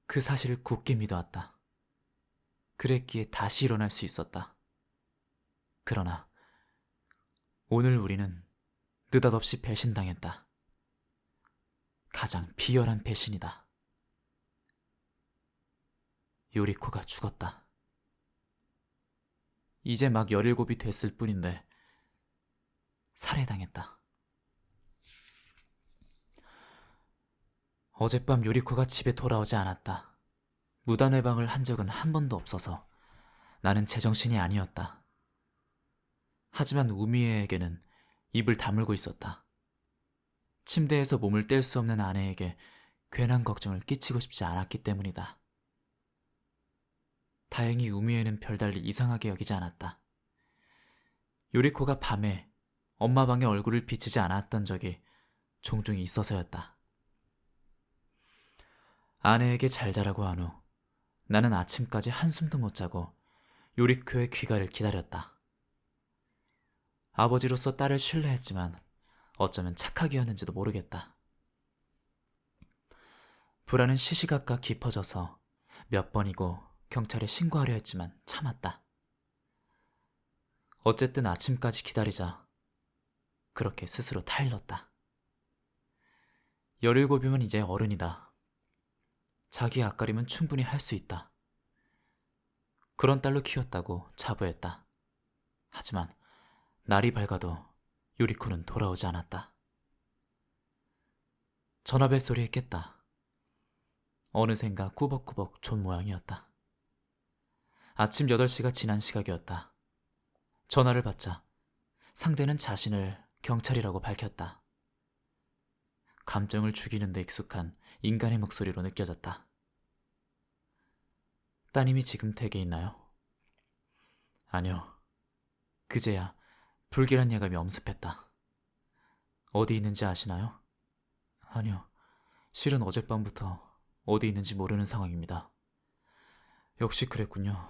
그 사실을 굳게 믿어왔다. 그랬기에 다시 일어날 수 있었다. 그러나 오늘 우리는 느닷없이 배신당했다. 가장 비열한 배신이다. 요리코가 죽었다. 이제 막 17이 됐을 뿐인데 살해당했다. 어젯밤 요리코가 집에 돌아오지 않았다. 무단 해방을 한 적은 한 번도 없어서 나는 제정신이 아니었다. 하지만 우미애에게는 입을 다물고 있었다. 침대에서 몸을 뗄 수 없는 아내에게 괜한 걱정을 끼치고 싶지 않았기 때문이다. 다행히 우미애는 별달리 이상하게 여기지 않았다. 요리코가 밤에 엄마 방에 얼굴을 비치지 않았던 적이 종종 있어서였다. 아내에게 잘 자라고 한 후 나는 아침까지 한숨도 못 자고 요리코의 귀가를 기다렸다. 아버지로서 딸을 신뢰했지만 어쩌면 착각이었는지도 모르겠다. 불안은 시시각각 깊어져서 몇 번이고 경찰에 신고하려 했지만 참았다. 어쨌든 아침까지 기다리자 그렇게 스스로 타일렀다. 17이면 이제 어른이다. 자기 앞가림은 충분히 할 수 있다. 그런 딸로 키웠다고 자부했다. 하지만 날이 밝아도 요리코는 돌아오지 않았다. 전화벨 소리에 깼다. 어느샌가 꾸벅꾸벅 존 모양이었다. 아침 8시가 지난 시각이었다. 전화를 받자 상대는 자신을 경찰이라고 밝혔다. 감정을 죽이는 데 익숙한 인간의 목소리로 느껴졌다. 따님이 지금 댁에 있나요? 아니요. 그제야 불길한 예감이 엄습했다. 어디 있는지 아시나요? 아니요. 실은 어젯밤부터 어디 있는지 모르는 상황입니다. 역시 그랬군요.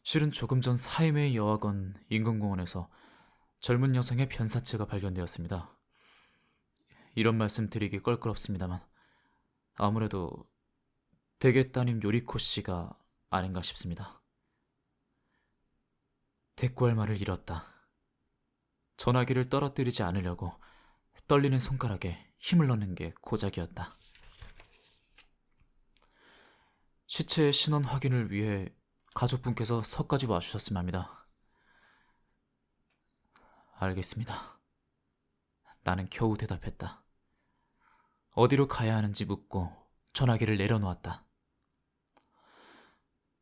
실은 조금 전 사이메이 여학원 인근공원에서 젊은 여성의 변사체가 발견되었습니다. 이런 말씀 드리기 껄끄럽습니다만 아무래도 댁의 따님 요리코 씨가 아닌가 싶습니다. 대꾸할 말을 잃었다. 전화기를 떨어뜨리지 않으려고 떨리는 손가락에 힘을 넣는 게 고작이었다. 시체의 신원 확인을 위해 가족분께서 서까지 와주셨으면 합니다. 알겠습니다. 나는 겨우 대답했다. 어디로 가야 하는지 묻고 전화기를 내려놓았다.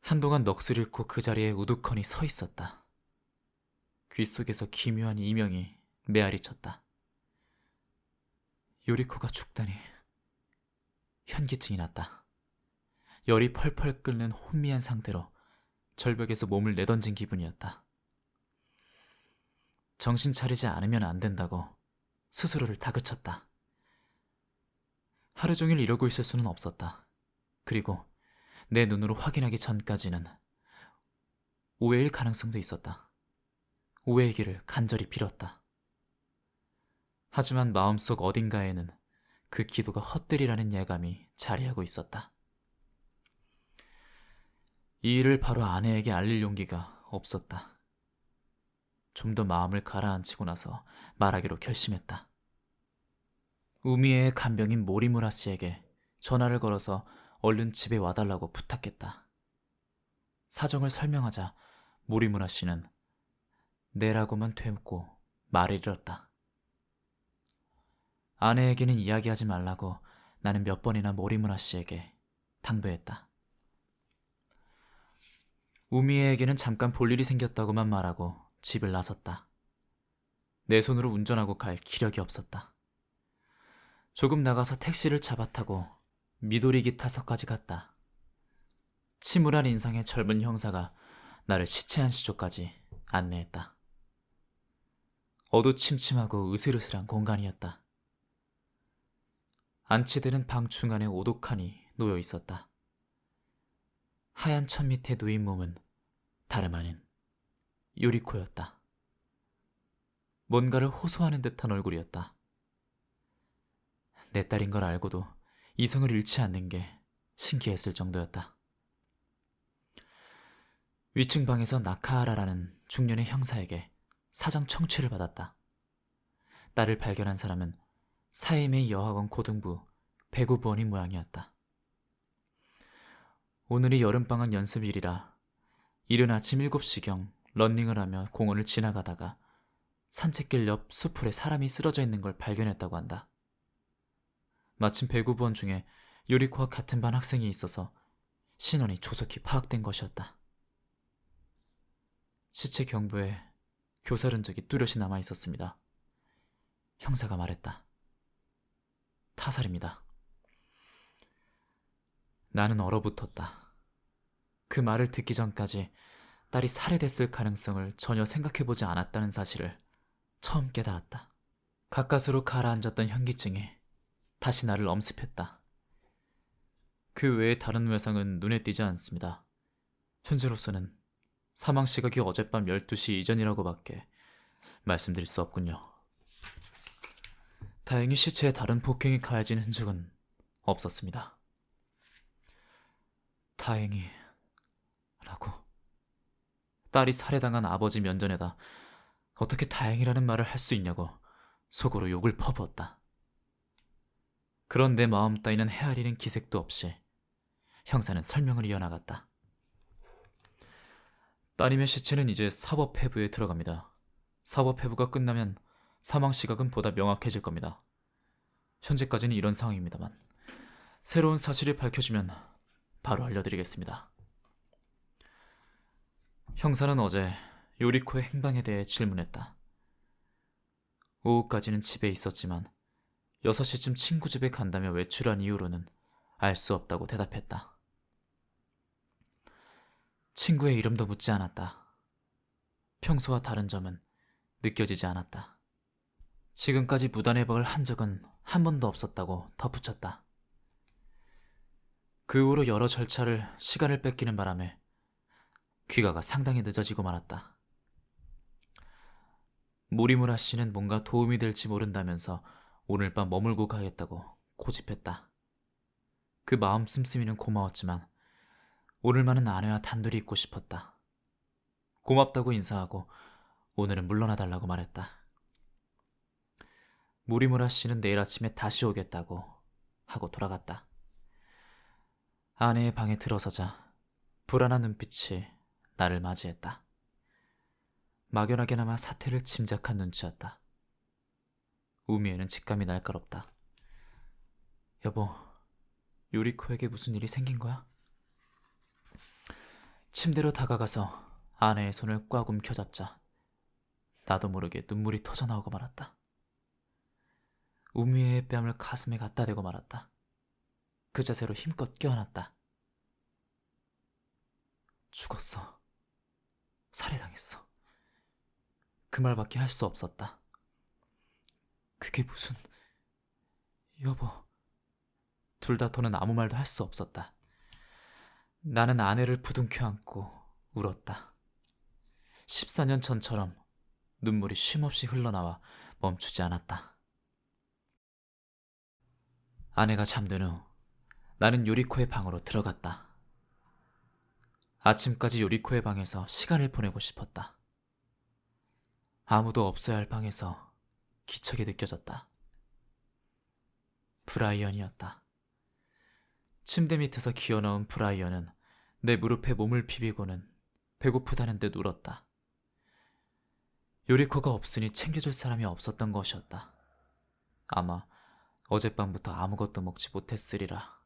한동안 넋을 잃고 그 자리에 우두커니 서 있었다. 귓속에서 기묘한 이명이 메아리 쳤다. 요리코가 죽다니. 현기증이 났다. 열이 펄펄 끓는 혼미한 상태로 절벽에서 몸을 내던진 기분이었다. 정신 차리지 않으면 안 된다고 스스로를 다그쳤다. 하루 종일 이러고 있을 수는 없었다. 그리고 내 눈으로 확인하기 전까지는 오해일 가능성도 있었다. 오해이기를 간절히 빌었다. 하지만 마음속 어딘가에는 그 기도가 헛되리라는 예감이 자리하고 있었다. 이 일을 바로 아내에게 알릴 용기가 없었다. 좀 더 마음을 가라앉히고 나서 말하기로 결심했다. 우미애의 간병인 모리무라 씨에게 전화를 걸어서 얼른 집에 와달라고 부탁했다. 사정을 설명하자 모리무라 씨는 네라고만 되묻고 말을 잃었다. 아내에게는 이야기하지 말라고 나는 몇 번이나 모리무라 씨에게 당부했다. 우미애에게는 잠깐 볼 일이 생겼다고만 말하고 집을 나섰다. 내 손으로 운전하고 갈 기력이 없었다. 조금 나가서 택시를 잡아타고 미도리기 타서까지 갔다. 침울한 인상의 젊은 형사가 나를 시체 안시조까지 안내했다. 어두침침하고 으슬으슬한 공간이었다. 안치대는 방 중간에 오독하니 놓여 있었다. 하얀 천 밑에 누인 몸은 다름 아닌 요리코였다. 뭔가를 호소하는 듯한 얼굴이었다. 내 딸인 걸 알고도 이성을 잃지 않는 게 신기했을 정도였다. 위층 방에서 나카하라라는 중년의 형사에게 사정 청취를 받았다. 딸을 발견한 사람은 사이메이 여학원 고등부 배구부원인 모양이었다. 오늘이 여름방학 연습일이라 이른 아침 7시경 런닝을 하며 공원을 지나가다가 산책길 옆 수풀에 사람이 쓰러져 있는 걸 발견했다고 한다. 마침 배구부원 중에 요리코와 같은 반 학생이 있어서 신원이 조속히 파악된 것이었다. 시체 경부에 교살 흔적이 뚜렷이 남아 있었습니다. 형사가 말했다. 타살입니다. 나는 얼어붙었다. 그 말을 듣기 전까지 딸이 살해됐을 가능성을 전혀 생각해보지 않았다는 사실을 처음 깨달았다. 가까스로 가라앉았던 현기증이 다시 나를 엄습했다. 그 외에 다른 외상은 눈에 띄지 않습니다. 현재로서는 사망 시각이 어젯밤 12시 이전이라고밖에 말씀드릴 수 없군요. 다행히 시체에 다른 폭행이 가해진 흔적은 없었습니다. 다행히 라고. 딸이 살해당한 아버지 면전에다 어떻게 다행이라는 말을 할 수 있냐고 속으로 욕을 퍼부었다. 그런 내 마음 따위는 헤아리는 기색도 없이 형사는 설명을 이어나갔다. 따님의 시체는 이제 사법회부에 들어갑니다. 사법회부가 끝나면 사망 시각은 보다 명확해질 겁니다. 현재까지는 이런 상황입니다만 새로운 사실이 밝혀지면 바로 알려드리겠습니다. 형사는 어제 요리코의 행방에 대해 질문했다. 오후까지는 집에 있었지만 6시쯤 친구 집에 간다며 외출한 이후로는 알 수 없다고 대답했다. 친구의 이름도 묻지 않았다. 평소와 다른 점은 느껴지지 않았다. 지금까지 무단회박을 한 적은 한 번도 없었다고 덧붙였다. 그 후로 여러 절차를 시간을 뺏기는 바람에 귀가가 상당히 늦어지고 말았다. 모리무라 씨는 뭔가 도움이 될지 모른다면서 오늘 밤 머물고 가겠다고 고집했다. 그 마음 씀씀이는 고마웠지만 오늘만은 아내와 단둘이 있고 싶었다. 고맙다고 인사하고 오늘은 물러나달라고 말했다. 모리무라 씨는 내일 아침에 다시 오겠다고 하고 돌아갔다. 아내의 방에 들어서자 불안한 눈빛이 나를 맞이했다. 막연하게나마 사태를 짐작한 눈치였다. 우미에는 직감이 날카롭다. 여보, 요리코에게 무슨 일이 생긴 거야? 침대로 다가가서 아내의 손을 꽉 움켜잡자 나도 모르게 눈물이 터져나오고 말았다. 우미의 뺨을 가슴에 갖다 대고 말았다. 그 자세로 힘껏 껴안았다. 죽었어. 살해당했어. 그 말밖에 할 수 없었다. 그게 무슨... 여보... 둘 다 더는 아무 말도 할 수 없었다. 나는 아내를 부둥켜 안고 울었다. 14년 전처럼 눈물이 쉼없이 흘러나와 멈추지 않았다. 아내가 잠든 후 나는 요리코의 방으로 들어갔다. 아침까지 요리코의 방에서 시간을 보내고 싶었다. 아무도 없어야 할 방에서 기척이 느껴졌다. 브라이언이었다. 침대 밑에서 기어나온 브라이언은 내 무릎에 몸을 비비고는 배고프다는 듯 울었다. 요리코가 없으니 챙겨줄 사람이 없었던 것이었다. 아마 어젯밤부터 아무것도 먹지 못했으리라.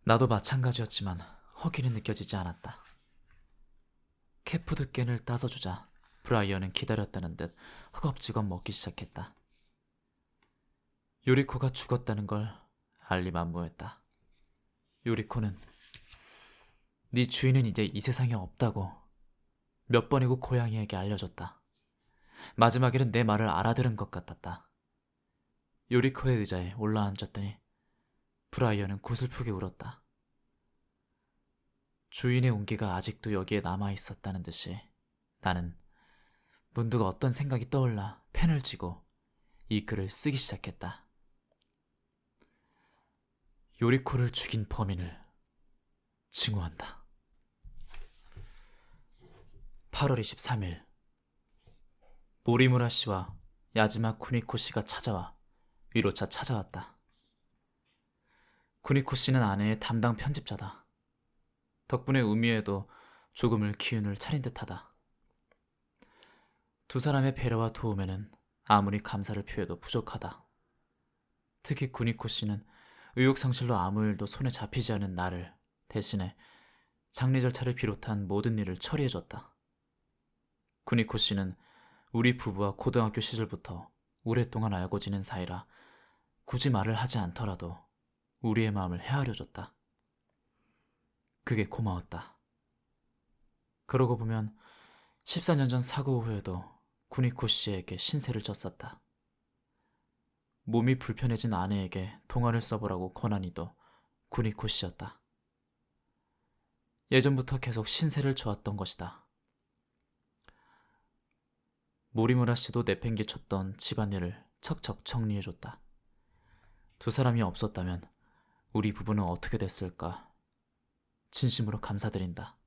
나도 마찬가지였지만 허기는 느껴지지 않았다. 캐푸드 캔을 따서 주자 브라이언은 기다렸다는 듯 허겁지겁 먹기 시작했다. 요리코가 죽었다는 걸 알리만무했다. 요리코는 네 주인은 이제 이 세상에 없다고 몇 번이고 고양이에게 알려줬다. 마지막에는 내 말을 알아들은 것 같았다. 요리코의 의자에 올라앉았더니 브라이언은 고슬프게 울었다. 주인의 온기가 아직도 여기에 남아있었다는 듯이 나는 문득 어떤 생각이 떠올라 펜을 쥐고 이 글을 쓰기 시작했다. 요리코를 죽인 범인을 징후한다. 8월 23일 모리무라 씨와 야지마 쿠니코 씨가 찾아와 위로차 찾아왔다. 쿠니코 씨는 아내의 담당 편집자다. 덕분에 우미에도 조금을 기운을 차린 듯하다. 두 사람의 배려와 도움에는 아무리 감사를 표해도 부족하다. 특히 쿠니코 씨는 의욕상실로 아무 일도 손에 잡히지 않은 나를 대신에 장례 절차를 비롯한 모든 일을 처리해줬다. 쿠니코 씨는 우리 부부와 고등학교 시절부터 오랫동안 알고 지낸 사이라 굳이 말을 하지 않더라도 우리의 마음을 헤아려줬다. 그게 고마웠다. 그러고 보면 14년 전 사고 후에도 구니코 씨에게 신세를 졌었다. 몸이 불편해진 아내에게 동안을 써보라고 권한이도 구니코 씨였다. 예전부터 계속 신세를 져왔던 것이다. 모리무라 씨도 내팽개쳤던 집안일을 척척 정리해줬다. 두 사람이 없었다면 우리 부부는 어떻게 됐을까? 진심으로 감사드린다.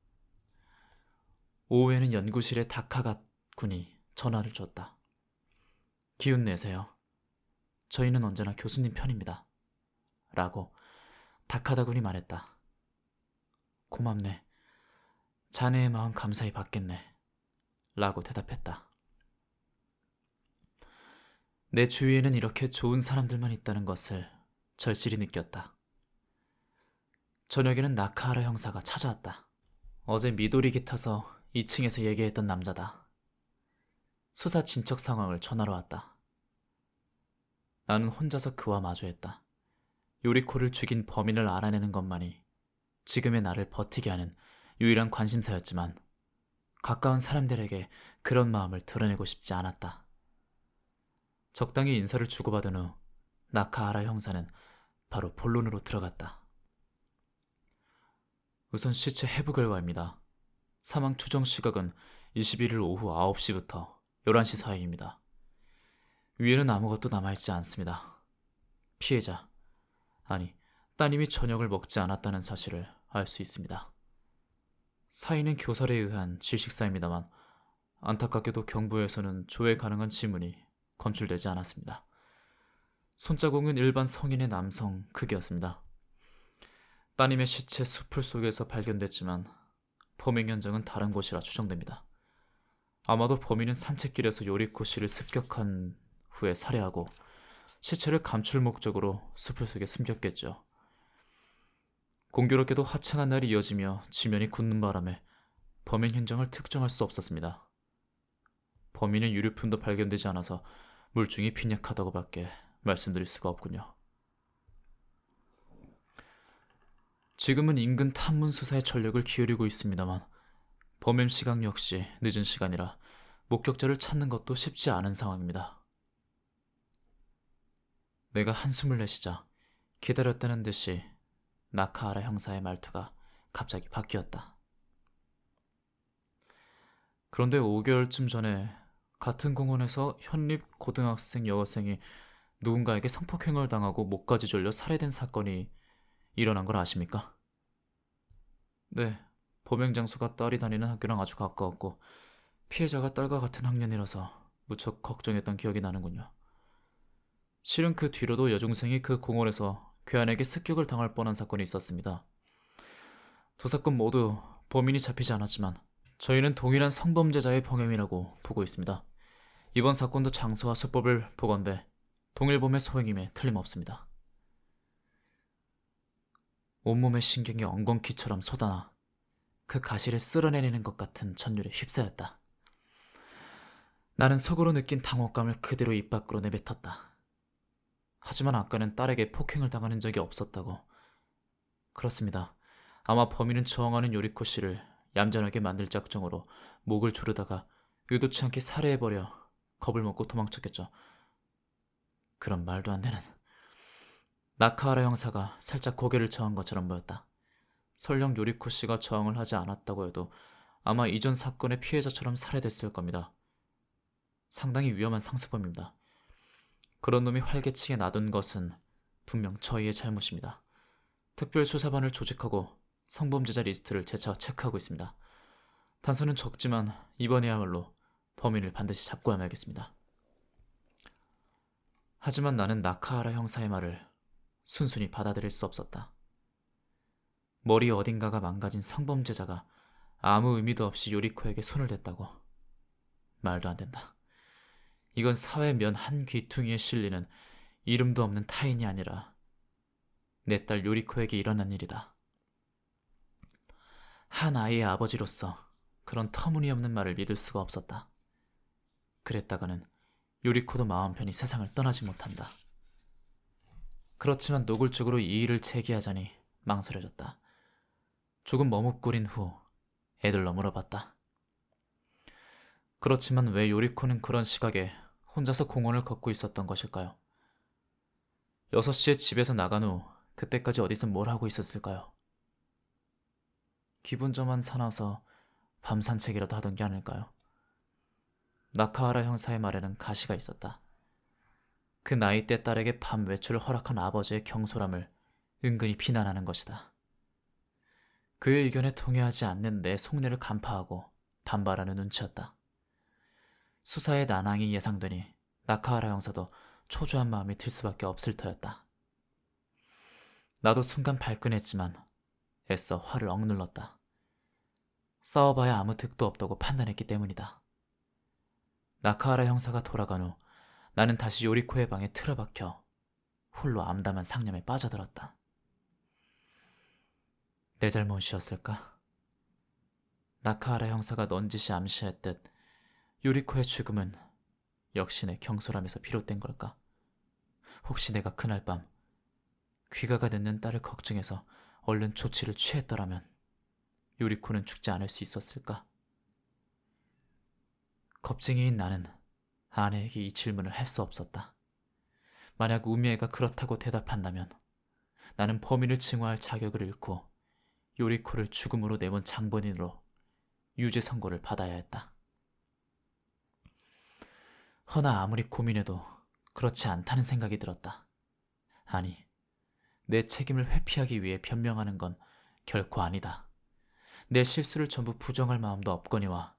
오후에는 연구실에 다카가 군이 전화를 줬다. 기운 내세요. 저희는 언제나 교수님 편입니다. 라고 다카다 군이 말했다. 고맙네. 자네의 마음 감사히 받겠네. 라고 대답했다. 내 주위에는 이렇게 좋은 사람들만 있다는 것을 절실히 느꼈다. 저녁에는 나카하라 형사가 찾아왔다. 어제 미도리기 타서 2층에서 얘기했던 남자다. 수사 진척 상황을 전하러 왔다. 나는 혼자서 그와 마주했다. 요리코를 죽인 범인을 알아내는 것만이 지금의 나를 버티게 하는 유일한 관심사였지만 가까운 사람들에게 그런 마음을 드러내고 싶지 않았다. 적당히 인사를 주고받은 후 나카하라 형사는 바로 본론으로 들어갔다. 우선 시체 해부 결과입니다. 사망 추정 시각은 21일 오후 9시부터 11시 사이입니다. 위에는 아무것도 남아있지 않습니다. 피해자, 아니 따님이 저녁을 먹지 않았다는 사실을 알 수 있습니다. 사인은 교살에 의한 질식사입니다만 안타깝게도 경부에서는 조회 가능한 지문이 검출되지 않았습니다. 손자국은 일반 성인의 남성 크기였습니다. 따님의 시체 수풀 속에서 발견됐지만 범행 현장은 다른 곳이라 추정됩니다. 아마도 범인은 산책길에서 요리코 씨를 습격한 후에 살해하고 시체를 감출 목적으로 수풀 속에 숨겼겠죠. 공교롭게도 화창한 날이 이어지며 지면이 굳는 바람에 범행 현장을 특정할 수 없었습니다. 범인은 유류품도 발견되지 않아서 물증이 빈약하다고밖에 말씀드릴 수가 없군요. 지금은 인근 탐문 수사에 전력을 기울이고 있습니다만 범행 시각 역시 늦은 시간이라 목격자를 찾는 것도 쉽지 않은 상황입니다. 내가 한숨을 내쉬자 기다렸다는 듯이 나카하라 형사의 말투가 갑자기 바뀌었다. 그런데 5개월쯤 전에 같은 공원에서 현립 고등학생 여학생이 누군가에게 성폭행을 당하고 목까지 졸려 살해된 사건이 일어난 걸 아십니까? 네, 범행 장소가 딸이 다니는 학교랑 아주 가까웠고 피해자가 딸과 같은 학년이라서 무척 걱정했던 기억이 나는군요. 실은 그 뒤로도 여중생이 그 공원에서 괴한에게 습격을 당할 뻔한 사건이 있었습니다. 두 사건 모두 범인이 잡히지 않았지만 저희는 동일한 성범죄자의 범행이라고 보고 있습니다. 이번 사건도 장소와 수법을 보건대 동일범의 소행임에 틀림없습니다. 온몸의 신경이 엉겅퀴처럼 솟아나 그 가시를 쓸어내리는 것 같은 전율에 휩싸였다. 나는 속으로 느낀 당혹감을 그대로 입 밖으로 내뱉었다. 하지만 아까는 딸에게 폭행을 당하는 적이 없었다고. 그렇습니다. 아마 범인은 저항하는 요리코 씨를 얌전하게 만들 작정으로 목을 조르다가 의도치 않게 살해해버려 겁을 먹고 도망쳤겠죠. 그런 말도 안 되는. 나카하라 형사가 살짝 고개를 저은 것처럼 보였다. 설령 요리코 씨가 저항을 하지 않았다고 해도 아마 이전 사건의 피해자처럼 살해됐을 겁니다. 상당히 위험한 상습범입니다. 그런 놈이 활개치게 놔둔 것은 분명 저희의 잘못입니다. 특별수사반을 조직하고 성범죄자 리스트를 재차 체크하고 있습니다. 단서는 적지만 이번에야말로 범인을 반드시 잡고 야말겠습니다. 하지만 나는 나카하라 형사의 말을 순순히 받아들일 수 없었다. 머리 어딘가가 망가진 성범죄자가 아무 의미도 없이 요리코에게 손을 댔다고. 말도 안 된다. 이건 사회 면 한 귀퉁이에 실리는 이름도 없는 타인이 아니라 내 딸 요리코에게 일어난 일이다. 한 아이의 아버지로서 그런 터무니없는 말을 믿을 수가 없었다. 그랬다가는 요리코도 마음 편히 세상을 떠나지 못한다. 그렇지만 노골적으로 이 일을 제기하자니 망설여졌다. 조금 머뭇거린 후 애들러 물어봤다. 그렇지만 왜 요리코는 그런 시각에 혼자서 공원을 걷고 있었던 것일까요? 6시에 집에서 나간 후 그때까지 어디서 뭘 하고 있었을까요? 기분 좀 한 사나워서 밤 산책이라도 하던 게 아닐까요? 나카하라 형사의 말에는 가시가 있었다. 그 나이대 딸에게 밤 외출을 허락한 아버지의 경솔함을 은근히 비난하는 것이다. 그의 의견에 동의하지 않는 내 속내를 간파하고 반발하는 눈치였다. 수사의 난항이 예상되니 나카하라 형사도 초조한 마음이 들 수밖에 없을 터였다. 나도 순간 발끈했지만 애써 화를 억눌렀다. 싸워봐야 아무 득도 없다고 판단했기 때문이다. 나카하라 형사가 돌아간 후 나는 다시 요리코의 방에 틀어박혀 홀로 암담한 상념에 빠져들었다. 내 잘못이었을까? 나카하라 형사가 넌지시 암시했듯 요리코의 죽음은 역시 내 경솔함에서 비롯된 걸까? 혹시 내가 그날 밤 귀가가 늦는 딸을 걱정해서 얼른 조치를 취했더라면 요리코는 죽지 않을 수 있었을까? 겁쟁이인 나는 아내에게 이 질문을 할 수 없었다. 만약 우미애가 그렇다고 대답한다면 나는 범인을 증오할 자격을 잃고 요리코를 죽음으로 내몬 장본인으로 유죄 선고를 받아야 했다. 허나 아무리 고민해도 그렇지 않다는 생각이 들었다. 아니, 내 책임을 회피하기 위해 변명하는 건 결코 아니다. 내 실수를 전부 부정할 마음도 없거니와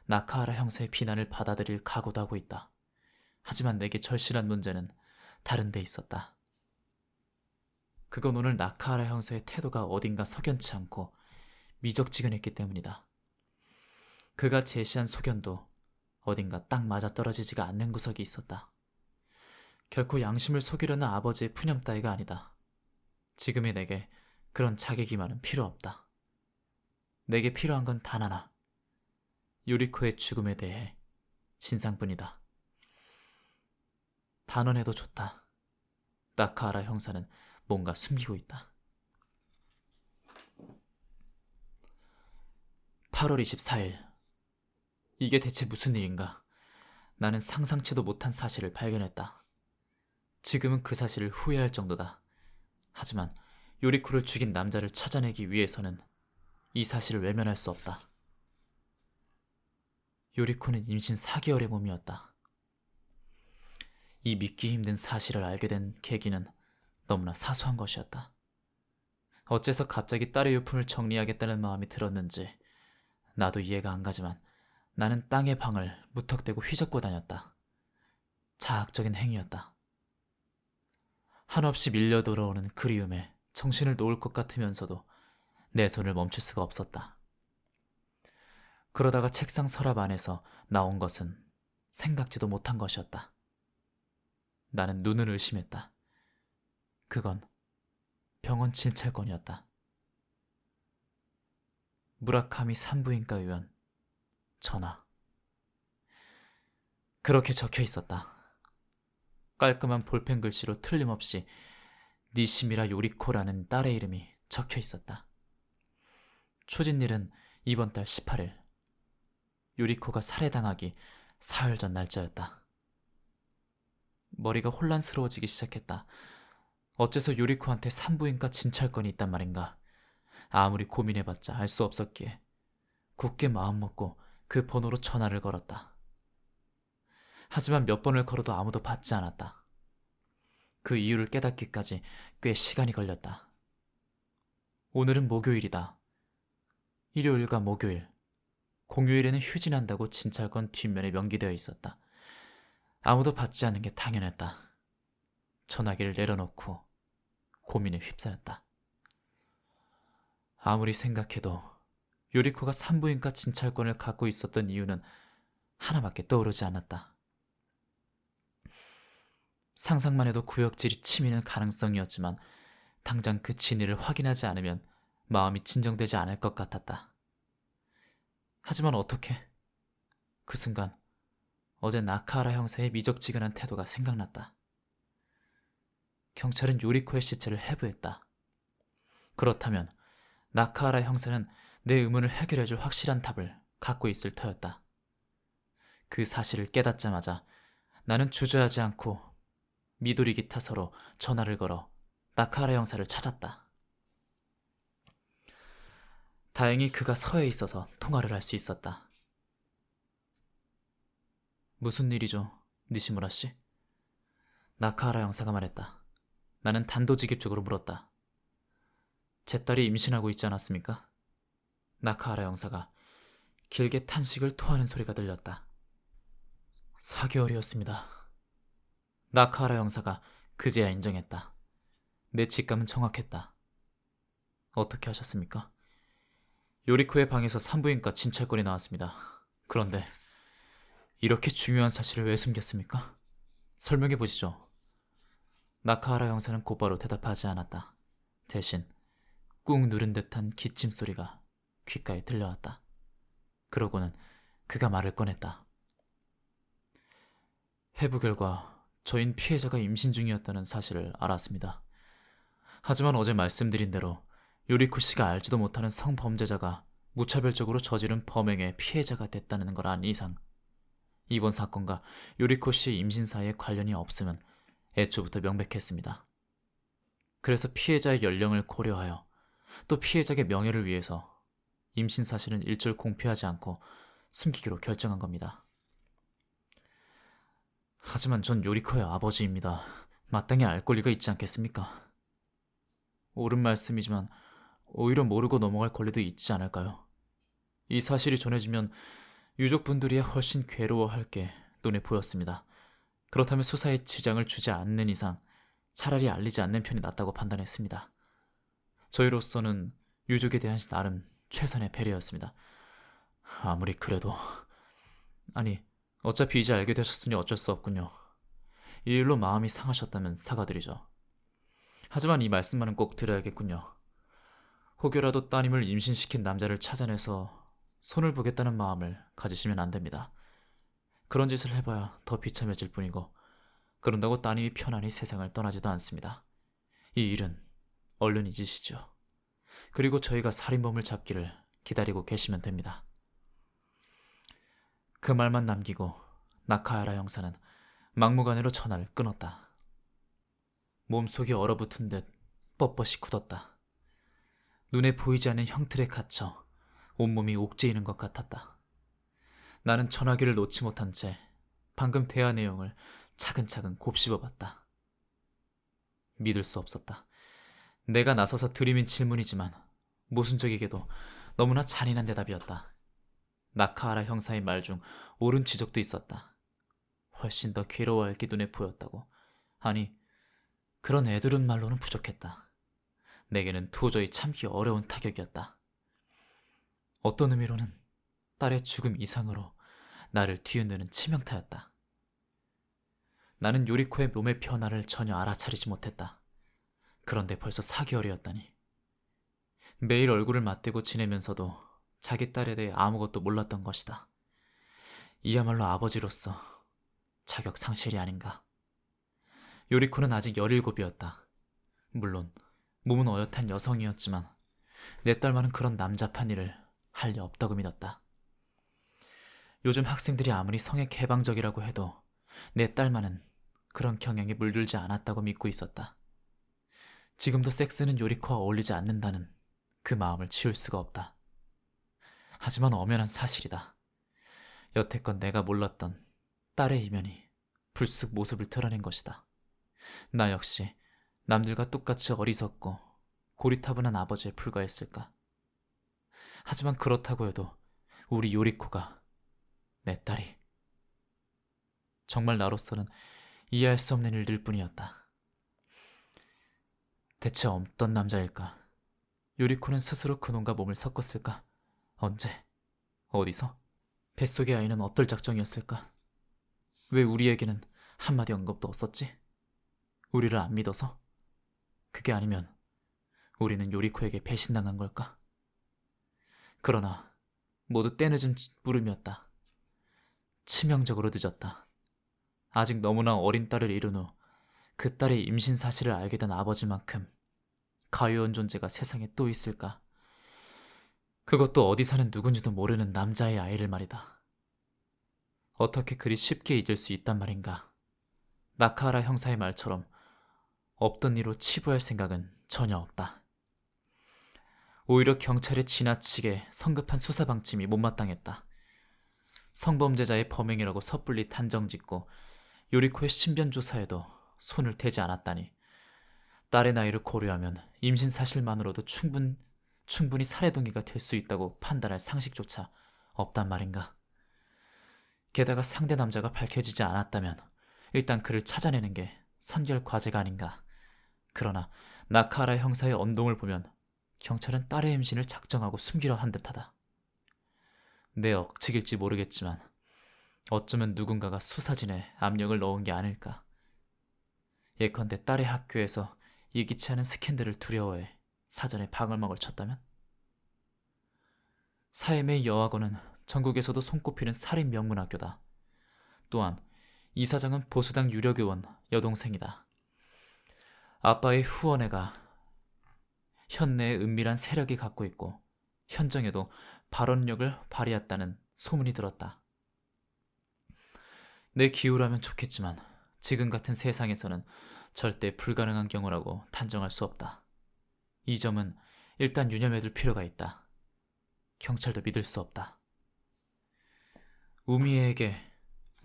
나카하라 형사의 비난을 받아들일 각오도 하고 있다. 하지만 내게 절실한 문제는 다른 데 있었다. 그건 오늘 나카하라 형사의 태도가 어딘가 석연치 않고 미적지근했기 때문이다. 그가 제시한 소견도 어딘가 딱 맞아떨어지지가 않는 구석이 있었다. 결코 양심을 속이려는 아버지의 푸념 따위가 아니다. 지금의 내게 그런 자객이만은 필요 없다. 내게 필요한 건 단 하나. 요리코의 죽음에 대해 진상뿐이다. 단언해도 좋다. 나카하라 형사는 뭔가 숨기고 있다. 8월 24일. 이게 대체 무슨 일인가? 나는 상상치도 못한 사실을 발견했다. 지금은 그 사실을 후회할 정도다. 하지만 요리코를 죽인 남자를 찾아내기 위해서는 이 사실을 외면할 수 없다. 요리코는 임신 4개월의 몸이었다. 이 믿기 힘든 사실을 알게 된 계기는 너무나 사소한 것이었다. 어째서 갑자기 딸의 유품을 정리하겠다는 마음이 들었는지 나도 이해가 안 가지만 나는 땅의 방을 무턱대고 휘젓고 다녔다. 자학적인 행위였다. 한없이 밀려 들어오는 그리움에 정신을 놓을 것 같으면서도 내 손을 멈출 수가 없었다. 그러다가 책상 서랍 안에서 나온 것은 생각지도 못한 것이었다. 나는 눈을 의심했다. 그건 병원 진찰권이었다. 무라카미 산부인과 의원 전화. 그렇게 적혀 있었다. 깔끔한 볼펜 글씨로 틀림없이 니시미라 요리코라는 딸의 이름이 적혀 있었다. 초진일은 이번 달 18일. 요리코가 살해당하기 사흘 전 날짜였다. 머리가 혼란스러워지기 시작했다. 어째서 요리코한테 산부인과 진찰권이 있단 말인가? 아무리 고민해봤자 알 수 없었기에 굳게 마음먹고 그 번호로 전화를 걸었다. 하지만 몇 번을 걸어도 아무도 받지 않았다. 그 이유를 깨닫기까지 꽤 시간이 걸렸다. 오늘은 목요일이다. 일요일과 목요일, 공휴일에는 휴진한다고 진찰권 뒷면에 명기되어 있었다. 아무도 받지 않는 게 당연했다. 전화기를 내려놓고 고민에 휩싸였다. 아무리 생각해도 요리코가 산부인과 진찰권을 갖고 있었던 이유는 하나밖에 떠오르지 않았다. 상상만 해도 구역질이 치미는 가능성이었지만 당장 그 진위를 확인하지 않으면 마음이 진정되지 않을 것 같았다. 하지만 어떻게? 그 순간 어제 나카하라 형사의 미적지근한 태도가 생각났다. 경찰은 요리코의 시체를 해부했다. 그렇다면 나카하라 형사는 내 의문을 해결해줄 확실한 답을 갖고 있을 터였다. 그 사실을 깨닫자마자 나는 주저하지 않고 미도리 기타서로 전화를 걸어 나카하라 형사를 찾았다. 다행히 그가 서해 있어서 통화를 할 수 있었다. 무슨 일이죠, 니시무라 씨? 나카하라 형사가 말했다. 나는 단도직입적으로 물었다. 제 딸이 임신하고 있지 않았습니까? 나카하라 형사가 길게 탄식을 토하는 소리가 들렸다. 4개월이었습니다. 나카하라 형사가 그제야 인정했다. 내 직감은 정확했다. 어떻게 하셨습니까? 요리코의 방에서 산부인과 진찰권이 나왔습니다. 그런데 이렇게 중요한 사실을 왜 숨겼습니까? 설명해 보시죠. 나카하라 형사는 곧바로 대답하지 않았다. 대신 꾹 누른 듯한 기침 소리가 귓가에 들려왔다. 그러고는 그가 말을 꺼냈다. 해부 결과 저인 피해자가 임신 중이었다는 사실을 알았습니다. 하지만 어제 말씀드린 대로 요리코 씨가 알지도 못하는 성범죄자가 무차별적으로 저지른 범행의 피해자가 됐다는 걸 안 이상 이번 사건과 요리코 씨의 임신 사이에 관련이 없음은 애초부터 명백했습니다. 그래서 피해자의 연령을 고려하여 또 피해자의 명예를 위해서 임신 사실은 일절 공표하지 않고 숨기기로 결정한 겁니다. 하지만 전 요리코의 아버지입니다. 마땅히 알 권리가 있지 않겠습니까? 옳은 말씀이지만 오히려 모르고 넘어갈 권리도 있지 않을까요? 이 사실이 전해지면 유족분들이 훨씬 괴로워할 게 눈에 보였습니다. 그렇다면 수사에 지장을 주지 않는 이상 차라리 알리지 않는 편이 낫다고 판단했습니다. 저희로서는 유족에 대한 나름 최선의 배려였습니다. 아무리 그래도... 아니, 어차피 이제 알게 되셨으니 어쩔 수 없군요. 이 일로 마음이 상하셨다면 사과드리죠. 하지만 이 말씀만은 꼭 드려야겠군요. 혹여라도 따님을 임신시킨 남자를 찾아내서 손을 보겠다는 마음을 가지시면 안 됩니다. 그런 짓을 해봐야 더 비참해질 뿐이고 그런다고 따님이 편안히 세상을 떠나지도 않습니다. 이 일은 얼른 잊으시죠. 그리고 저희가 살인범을 잡기를 기다리고 계시면 됩니다. 그 말만 남기고 나카하라 형사는 막무가내로 전화를 끊었다. 몸속이 얼어붙은 듯 뻣뻣이 굳었다. 눈에 보이지 않는 형틀에 갇혀 온몸이 옥죄이는 것 같았다. 나는 전화기를 놓지 못한 채 방금 대화 내용을 차근차근 곱씹어봤다. 믿을 수 없었다. 내가 나서서 들이민 질문이지만 모순적이게도 너무나 잔인한 대답이었다. 나카하라 형사의 말 중 옳은 지적도 있었다. 훨씬 더 괴로워할 게 눈에 보였다고. 아니, 그런 애들은 말로는 부족했다. 내게는 도저히 참기 어려운 타격이었다. 어떤 의미로는 딸의 죽음 이상으로 나를 뒤흔드는 치명타였다. 나는 요리코의 몸의 변화를 전혀 알아차리지 못했다. 그런데 벌써 4개월이었다니. 매일 얼굴을 맞대고 지내면서도 자기 딸에 대해 아무것도 몰랐던 것이다. 이야말로 아버지로서 자격 상실이 아닌가. 요리코는 아직 17이었다. 물론 몸은 어엿한 여성이었지만 내 딸만은 그런 남잡한 일을 할 리 없다고 믿었다. 요즘 학생들이 아무리 성에 개방적이라고 해도 내 딸만은 그런 경향에 물들지 않았다고 믿고 있었다. 지금도 섹스는 요리코와 어울리지 않는다는 그 마음을 지울 수가 없다. 하지만 엄연한 사실이다. 여태껏 내가 몰랐던 딸의 이면이 불쑥 모습을 드러낸 것이다. 나 역시 남들과 똑같이 어리석고 고리타분한 아버지에 불과했을까? 하지만 그렇다고 해도 우리 요리코가, 내 딸이 정말 나로서는 이해할 수 없는 일들 뿐이었다. 대체 어떤 남자일까? 요리코는 스스로 그놈과 몸을 섞었을까? 언제? 어디서? 뱃속의 아이는 어떨 작정이었을까? 왜 우리에게는 한마디 언급도 없었지? 우리를 안 믿어서? 그게 아니면 우리는 요리코에게 배신당한 걸까? 그러나 모두 때늦은 물음이었다. 치명적으로 늦었다. 아직 너무나 어린 딸을 잃은 후 그 딸의 임신 사실을 알게 된 아버지만큼 가요한 존재가 세상에 또 있을까? 그것도 어디 사는 누군지도 모르는 남자의 아이를 말이다. 어떻게 그리 쉽게 잊을 수 있단 말인가. 나카하라 형사의 말처럼 없던 일로 치부할 생각은 전혀 없다. 오히려 경찰의 지나치게 성급한 수사 방침이 못마땅했다. 성범죄자의 범행이라고 섣불리 단정짓고 요리코의 신변 조사에도 손을 대지 않았다니, 딸의 나이를 고려하면 임신 사실만으로도 충분히 살해 동기가 될 수 있다고 판단할 상식조차 없단 말인가. 게다가 상대 남자가 밝혀지지 않았다면 일단 그를 찾아내는 게 선결 과제가 아닌가. 그러나 나카하라 형사의 언동을 보면 경찰은 딸의 임신을 작정하고 숨기려 한 듯하다. 내 억측일지 모르겠지만 어쩌면 누군가가 수사진에 압력을 넣은 게 아닐까. 예컨대 딸의 학교에서 예기치 않은 스캔들을 두려워해 사전에 방울망을 쳤다면? 사엠의 여학원은 전국에서도 손꼽히는 살인 명문학교다. 또한 이사장은 보수당 유력의원 여동생이다. 아빠의 후원회가 현내에 은밀한 세력이 갖고 있고 현정에도 발언력을 발휘했다는 소문이 들었다. 내 기우라면 좋겠지만 지금 같은 세상에서는 절대 불가능한 경우라고 단정할 수 없다. 이 점은 일단 유념해둘 필요가 있다. 경찰도 믿을 수 없다. 우미에게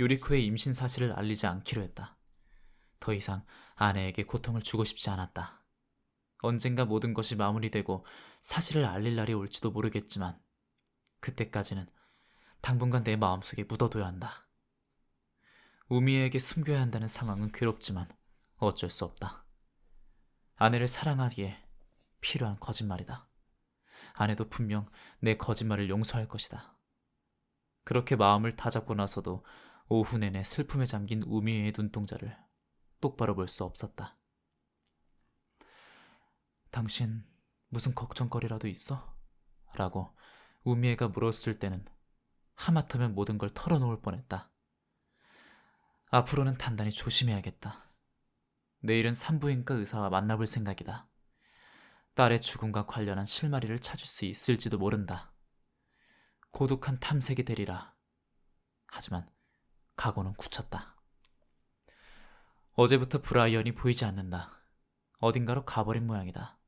요리코의 임신 사실을 알리지 않기로 했다. 더 이상 아내에게 고통을 주고 싶지 않았다. 언젠가 모든 것이 마무리되고 사실을 알릴 날이 올지도 모르겠지만 그때까지는 당분간 내 마음속에 묻어둬야 한다. 우미에게 숨겨야 한다는 상황은 괴롭지만 어쩔 수 없다. 아내를 사랑하기에 필요한 거짓말이다. 아내도 분명 내 거짓말을 용서할 것이다. 그렇게 마음을 다잡고 나서도 오후 내내 슬픔에 잠긴 우미의 눈동자를 똑바로 볼 수 없었다. 당신 무슨 걱정거리라도 있어? 라고 우미애가 물었을 때는 하마터면 모든 걸 털어놓을 뻔했다. 앞으로는 단단히 조심해야겠다. 내일은 산부인과 의사와 만나볼 생각이다. 딸의 죽음과 관련한 실마리를 찾을 수 있을지도 모른다. 고독한 탐색이 되리라. 하지만 각오는 굳혔다. 어제부터 브라이언이 보이지 않는다. 어딘가로 가버린 모양이다.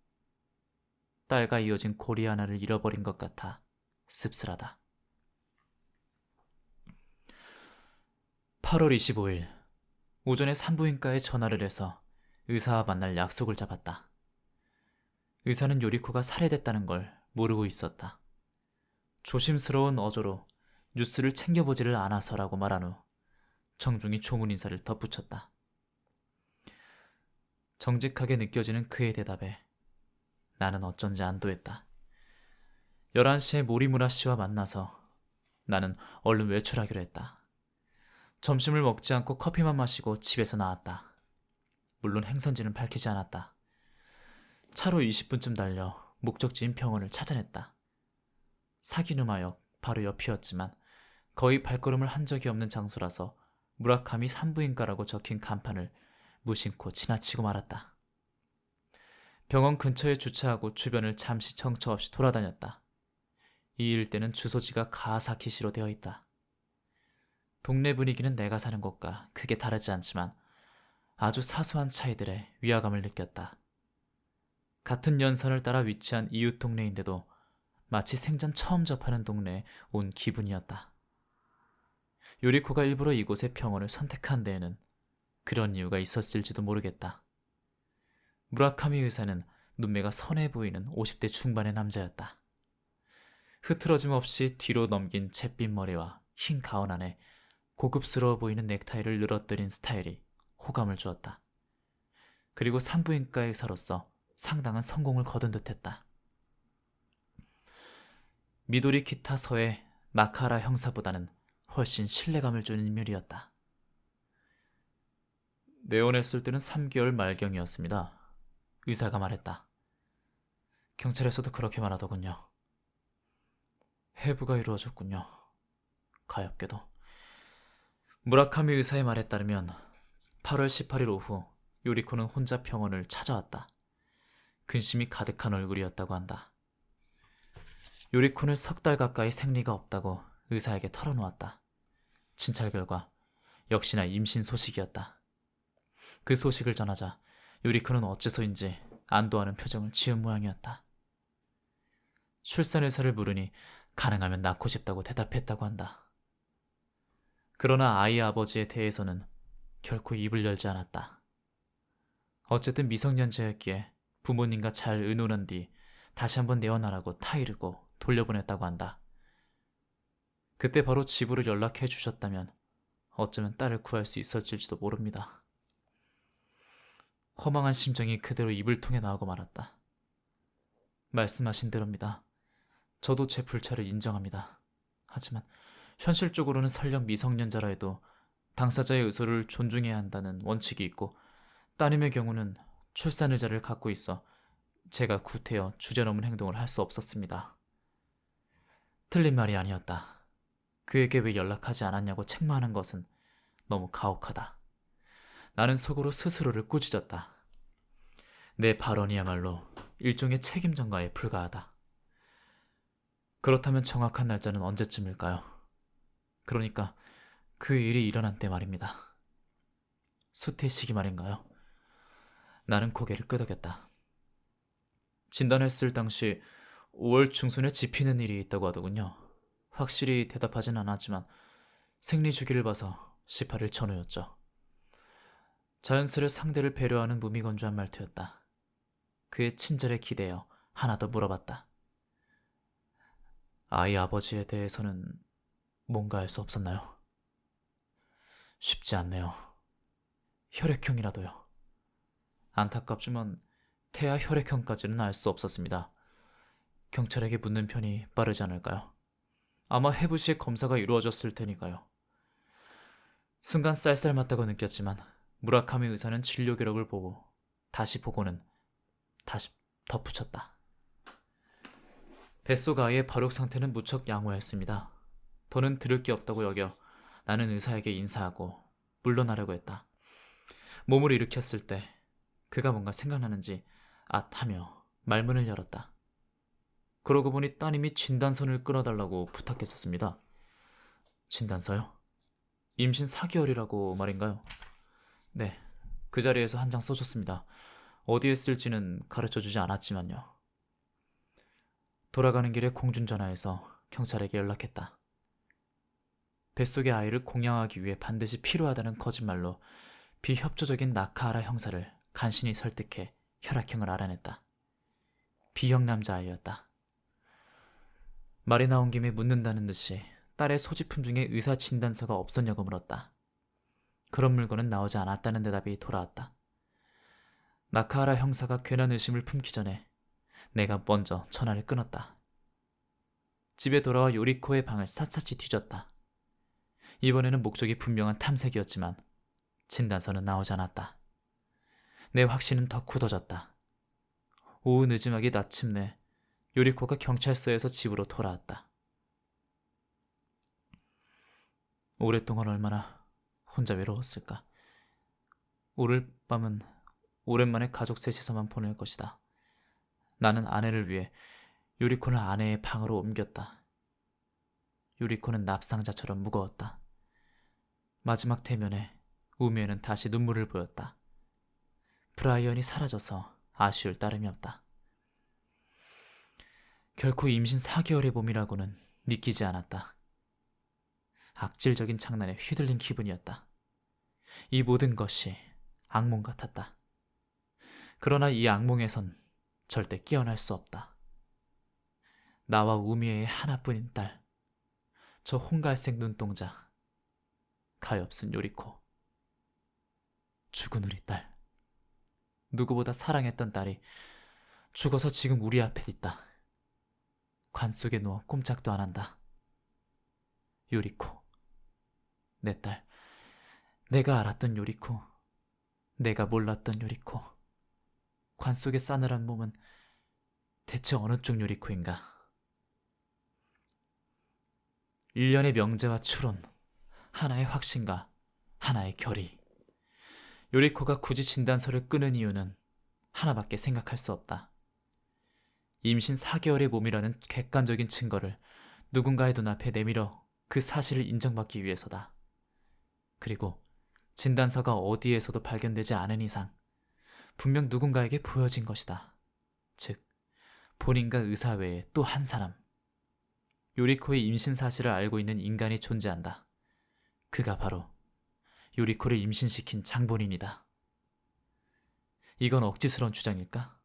딸과 이어진 고리 하나를 잃어버린 것 같아 씁쓸하다. 8월 25일 오전에 산부인과에 전화를 해서 의사와 만날 약속을 잡았다. 의사는 요리코가 살해됐다는 걸 모르고 있었다. 조심스러운 어조로 뉴스를 챙겨보지를 않아서라고 말한 후 정중히 조문 인사를 덧붙였다. 정직하게 느껴지는 그의 대답에 나는 어쩐지 안도했다. 11시에 모리무라 씨와 만나서 나는 얼른 외출하기로 했다. 점심을 먹지 않고 커피만 마시고 집에서 나왔다. 물론 행선지는 밝히지 않았다. 차로 20분쯤 달려 목적지인 병원을 찾아냈다. 사기누마역 바로 옆이었지만 거의 발걸음을 한 적이 없는 장소라서 무라카미 산부인과라고 적힌 간판을 무심코 지나치고 말았다. 병원 근처에 주차하고 주변을 잠시 정처 없이 돌아다녔다. 이 일대는 주소지가 가하사키시로 되어 있다. 동네 분위기는 내가 사는 곳과 크게 다르지 않지만 아주 사소한 차이들에 위화감을 느꼈다. 같은 연산을 따라 위치한 이웃 동네인데도 마치 생전 처음 접하는 동네에 온 기분이었다. 요리코가 일부러 이곳의 병원을 선택한 데에는 그런 이유가 있었을지도 모르겠다. 무라카미 의사는 눈매가 선해 보이는 50대 중반의 남자였다. 흐트러짐 없이 뒤로 넘긴 잿빛 머리와 흰 가운 안에 고급스러워 보이는 넥타이를 늘어뜨린 스타일이 호감을 주었다. 그리고 산부인과 의사로서 상당한 성공을 거둔 듯했다. 미도리 키타서의 나카하라 형사보다는 훨씬 신뢰감을 주는 인물이었다. 내원했을 때는 3개월 말경이었습니다. 의사가 말했다. 경찰에서도 그렇게 말하더군요. 해부가 이루어졌군요. 가엾게도. 무라카미 의사의 말에 따르면 8월 18일 오후 요리코는 혼자 병원을 찾아왔다. 근심이 가득한 얼굴이었다고 한다. 요리코는 3달 가까이 생리가 없다고 의사에게 털어놓았다. 진찰 결과 역시나 임신 소식이었다. 그 소식을 전하자 요리코는 어째서인지 안도하는 표정을 지은 모양이었다. 출산 의사를 물으니 가능하면 낳고 싶다고 대답했다고 한다. 그러나 아이의 아버지에 대해서는 결코 입을 열지 않았다. 어쨌든 미성년자였기에 부모님과 잘 의논한 뒤 다시 한번 내어놔라고 타이르고 돌려보냈다고 한다. 그때 바로 집으로 연락해 주셨다면 어쩌면 딸을 구할 수 있었을지도 모릅니다. 허망한 심정이 그대로 입을 통해 나오고 말았다. 말씀하신 대로입니다. 저도 제 불찰을 인정합니다. 하지만 현실적으로는 설령 미성년자라 해도 당사자의 의사를 존중해야 한다는 원칙이 있고 따님의 경우는 출산 의자를 갖고 있어 제가 구태여 주제넘은 행동을 할 수 없었습니다. 틀린 말이 아니었다. 그에게 왜 연락하지 않았냐고 책망하는 것은 너무 가혹하다. 나는 속으로 스스로를 꾸짖었다. 내 발언이야말로 일종의 책임 전가에 불과하다. 그렇다면 정확한 날짜는 언제쯤일까요? 그러니까 그 일이 일어난 때 말입니다. 수태 시기 말인가요? 나는 고개를 끄덕였다. 진단했을 당시 5월 중순에 집히는 일이 있다고 하더군요. 확실히 대답하진 않았지만 생리 주기를 봐서 18일 전후였죠. 자연스레 상대를 배려하는 무미건조한 말투였다. 그의 친절에 기대어 하나 더 물어봤다. 아이 아버지에 대해서는 뭔가 알 수 없었나요? 쉽지 않네요. 혈액형이라도요. 안타깝지만 태아 혈액형까지는 알 수 없었습니다. 경찰에게 묻는 편이 빠르지 않을까요? 아마 해부시에 검사가 이루어졌을 테니까요. 순간 쌀쌀 맞다고 느꼈지만 무라카미 의사는 진료 기록을 보고 다시 보고는 다시 덧붙였다. 뱃속 아이의 발육 상태는 무척 양호했습니다. 더는 들을 게 없다고 여겨 나는 의사에게 인사하고 물러나려고 했다. 몸을 일으켰을 때 그가 뭔가 생각나는지 앗하며 말문을 열었다. 그러고 보니 따님이 진단서를 끊어달라고 부탁했었습니다. 진단서요? 임신 4개월이라고 말인가요? 네, 그 자리에서 한 장 써줬습니다. 어디에 쓸지는 가르쳐주지 않았지만요. 돌아가는 길에 공중전화해서 경찰에게 연락했다. 뱃속의 아이를 공양하기 위해 반드시 필요하다는 거짓말로 비협조적인 나카하라 형사를 간신히 설득해 혈액형을 알아냈다. B형 남자아이였다. 말이 나온 김에 묻는다는 듯이 딸의 소지품 중에 의사 진단서가 없었냐고 물었다. 그런 물건은 나오지 않았다는 대답이 돌아왔다. 나카하라 형사가 괜한 의심을 품기 전에 내가 먼저 전화를 끊었다. 집에 돌아와 요리코의 방을 샅샅이 뒤졌다. 이번에는 목적이 분명한 탐색이었지만 진단서는 나오지 않았다. 내 확신은 더 굳어졌다. 오후 늦지막이 마침내 요리코가 경찰서에서 집으로 돌아왔다. 오랫동안 얼마나 혼자 외로웠을까. 오늘 밤은 오랜만에 가족 셋이서만 보낼 것이다. 나는 아내를 위해 요리코를 아내의 방으로 옮겼다. 요리코는 납상자처럼 무거웠다. 마지막 대면에 우미에는 다시 눈물을 보였다. 브라이언이 사라져서 아쉬울 따름이 없다. 결코 임신 4개월의 몸이라고는 믿기지 않았다. 악질적인 장난에 휘둘린 기분이었다. 이 모든 것이 악몽 같았다. 그러나 이 악몽에선 절대 깨어날 수 없다. 나와 우미애의 하나뿐인 딸, 저 홍갈색 눈동자, 가엾은 요리코. 죽은 우리 딸, 누구보다 사랑했던 딸이 죽어서 지금 우리 앞에 있다. 관 속에 누워 꼼짝도 안 한다. 요리코, 내 딸, 내가 알았던 요리코, 내가 몰랐던 요리코. 관 속의 싸늘한 몸은 대체 어느 쪽 요리코인가? 1년의 명제와 추론, 하나의 확신과 하나의 결의. 요리코가 굳이 진단서를 끊은 이유는 하나밖에 생각할 수 없다. 임신 4개월의 몸이라는 객관적인 증거를 누군가의 눈앞에 내밀어 그 사실을 인정받기 위해서다. 그리고 진단서가 어디에서도 발견되지 않은 이상 분명 누군가에게 보여진 것이다. 즉, 본인과 의사 외에 또 한 사람. 요리코의 임신 사실을 알고 있는 인간이 존재한다. 그가 바로 요리코를 임신시킨 장본인이다. 이건 억지스러운 주장일까?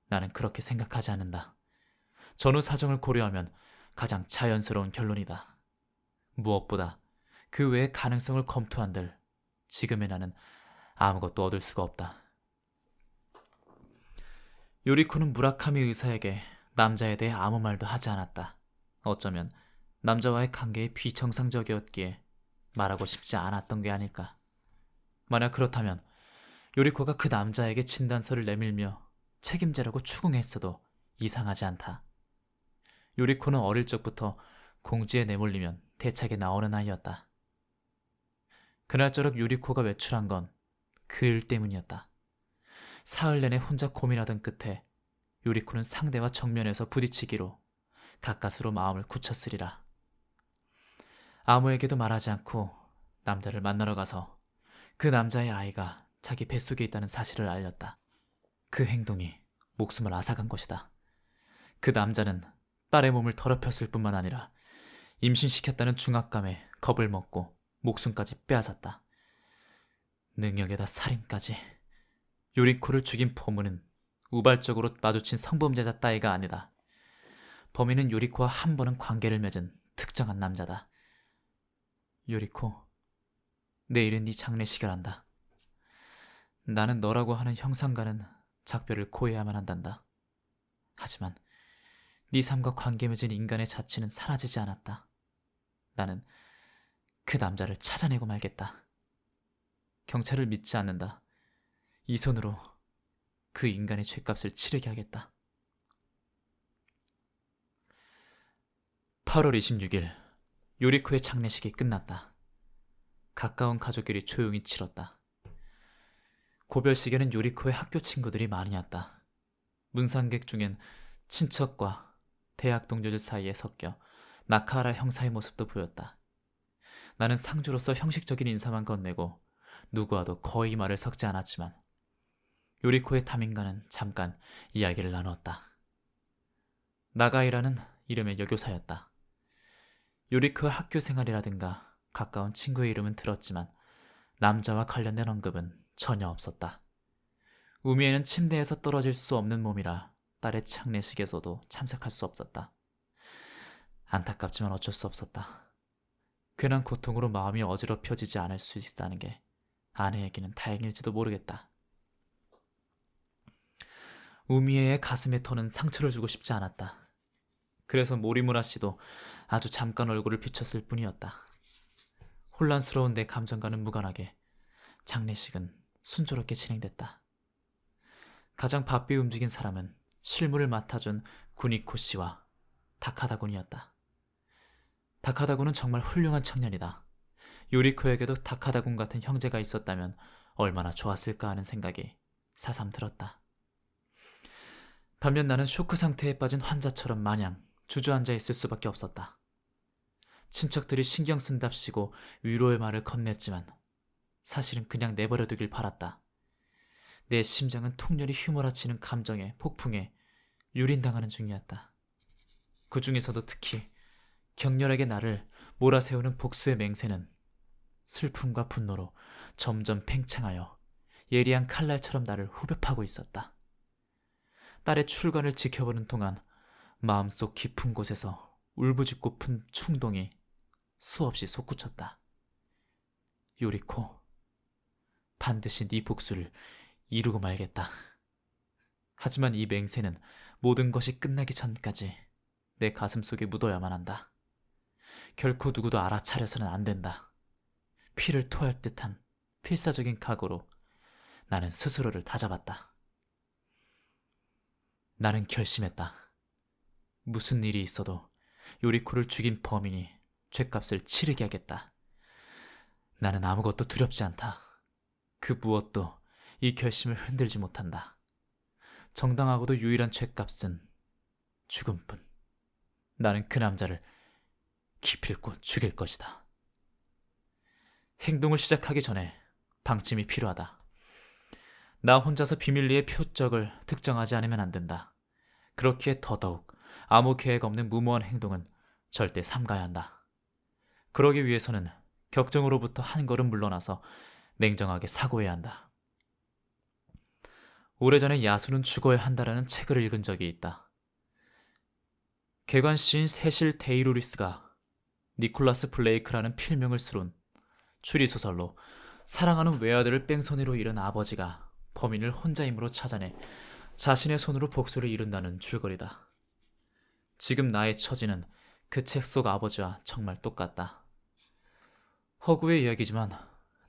나는 그렇게 생각하지 않는다. 전후 사정을 고려하면 가장 자연스러운 결론이다. 무엇보다 그 외의 가능성을 검토한들 지금의 나는 아무것도 얻을 수가 없다. 요리코는 무라카미 의사에게 남자에 대해 아무 말도 하지 않았다. 어쩌면 남자와의 관계에 비정상적이었기에 말하고 싶지 않았던 게 아닐까. 만약 그렇다면 요리코가 그 남자에게 진단서를 내밀며 책임지라고 추궁했어도 이상하지 않다. 요리코는 어릴 적부터 공지에 내몰리면 대책에 나오는 아이였다. 그날저녁 요리코가 외출한 건 그 일 때문이었다. 사흘 내내 혼자 고민하던 끝에 요리코는 상대와 정면에서 부딪히기로 가까스로 마음을 굳혔으리라. 아무에게도 말하지 않고 남자를 만나러 가서 그 남자의 아이가 자기 뱃속에 있다는 사실을 알렸다. 그 행동이 목숨을 앗아간 것이다. 그 남자는 딸의 몸을 더럽혔을 뿐만 아니라 임신시켰다는 중압감에 겁을 먹고 목숨까지 빼앗았다. 능력에다 살인까지. 요리코를 죽인 범인은 우발적으로 마주친 성범죄자 따위가 아니다. 범인은 요리코와 한 번은 관계를 맺은 특정한 남자다. 요리코, 내일은 네 장례식을 한다. 나는 너라고 하는 형상과는 작별을 고해야만 한단다. 하지만 네 삶과 관계 맺은 인간의 자취는 사라지지 않았다. 나는 그 남자를 찾아내고 말겠다. 경찰을 믿지 않는다. 이 손으로 그 인간의 죗값을 치르게 하겠다. 8월 26일 요리코의 장례식이 끝났다. 가까운 가족끼리 조용히 치렀다. 고별식에는 요리코의 학교 친구들이 많이 왔다. 문상객 중엔 친척과 대학 동료들 사이에 섞여 나카하라 형사의 모습도 보였다. 나는 상주로서 형식적인 인사만 건네고 누구와도 거의 말을 섞지 않았지만 요리코의 탐인과는 잠깐 이야기를 나누었다. 나가이라는 이름의 여교사였다. 요리코의 학교 생활이라든가 가까운 친구의 이름은 들었지만 남자와 관련된 언급은 전혀 없었다. 우미에는 침대에서 떨어질 수 없는 몸이라 딸의 장례식에서도 참석할 수 없었다. 안타깝지만 어쩔 수 없었다. 괜한 고통으로 마음이 어지럽혀지지 않을 수 있다는 게 아내에게는 다행일지도 모르겠다. 우미에의 가슴에 터는 상처를 주고 싶지 않았다. 그래서 모리무라 씨도 아주 잠깐 얼굴을 비췄을 뿐이었다. 혼란스러운 내 감정과는 무관하게 장례식은 순조롭게 진행됐다. 가장 바삐 움직인 사람은 실무를 맡아준 구니코 씨와 다카다 군이었다. 다카다 군은 정말 훌륭한 청년이다. 요리코에게도 다카다 군 같은 형제가 있었다면 얼마나 좋았을까 하는 생각이 사삼 들었다. 반면 나는 쇼크 상태에 빠진 환자처럼 마냥 주저앉아 있을 수밖에 없었다. 친척들이 신경 쓴답시고 위로의 말을 건넸지만 사실은 그냥 내버려두길 바랐다. 내 심장은 통렬히 휘몰아치는 감정의 폭풍에 유린당하는 중이었다. 그 중에서도 특히 격렬하게 나를 몰아세우는 복수의 맹세는 슬픔과 분노로 점점 팽창하여 예리한 칼날처럼 나를 후벼 파고 있었다. 딸의 출관을 지켜보는 동안 마음속 깊은 곳에서 울부짖고픈 충동이 수없이 솟구쳤다. 요리코, 반드시 네 복수를 이루고 말겠다. 하지만 이 맹세는 모든 것이 끝나기 전까지 내 가슴 속에 묻어야만 한다. 결코 누구도 알아차려서는 안 된다. 피를 토할 듯한 필사적인 각오로 나는 스스로를 다잡았다. 나는 결심했다. 무슨 일이 있어도 요리코를 죽인 범인이 죗값을 치르게 하겠다. 나는 아무것도 두렵지 않다. 그 무엇도 이 결심을 흔들지 못한다. 정당하고도 유일한 죗값은 죽음뿐. 나는 그 남자를 기필코 죽일 것이다. 행동을 시작하기 전에 방침이 필요하다. 나 혼자서 비밀리에 표적을 특정하지 않으면 안 된다. 그렇기에 더더욱 아무 계획 없는 무모한 행동은 절대 삼가야 한다. 그러기 위해서는 격정으로부터 한 걸음 물러나서 냉정하게 사고해야 한다. 오래전에 야수는 죽어야 한다라는 책을 읽은 적이 있다. 개관시인 세실 데이로리스가 니콜라스 블레이크라는 필명을 쓰룬 추리소설로 사랑하는 외아들을 뺑소니로 잃은 아버지가 범인을 혼자 힘으로 찾아내 자신의 손으로 복수를 이룬다는 줄거리다. 지금 나의 처지는 그 책 속 아버지와 정말 똑같다. 허구의 이야기지만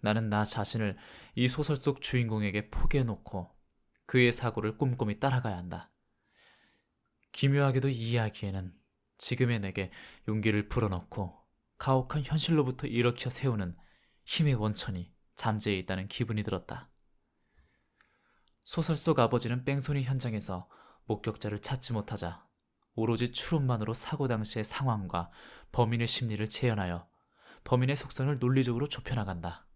나는 나 자신을 이 소설 속 주인공에게 포기해놓고 그의 사고를 꼼꼼히 따라가야 한다. 기묘하게도 이 이야기에는 지금의 내게 용기를 불어넣고 가혹한 현실로부터 일으켜 세우는 힘의 원천이 잠재해 있다는 기분이 들었다. 소설 속 아버지는 뺑소니 현장에서 목격자를 찾지 못하자 오로지 추론만으로 사고 당시의 상황과 범인의 심리를 재현하여 범인의 속성을 논리적으로 좁혀나간다.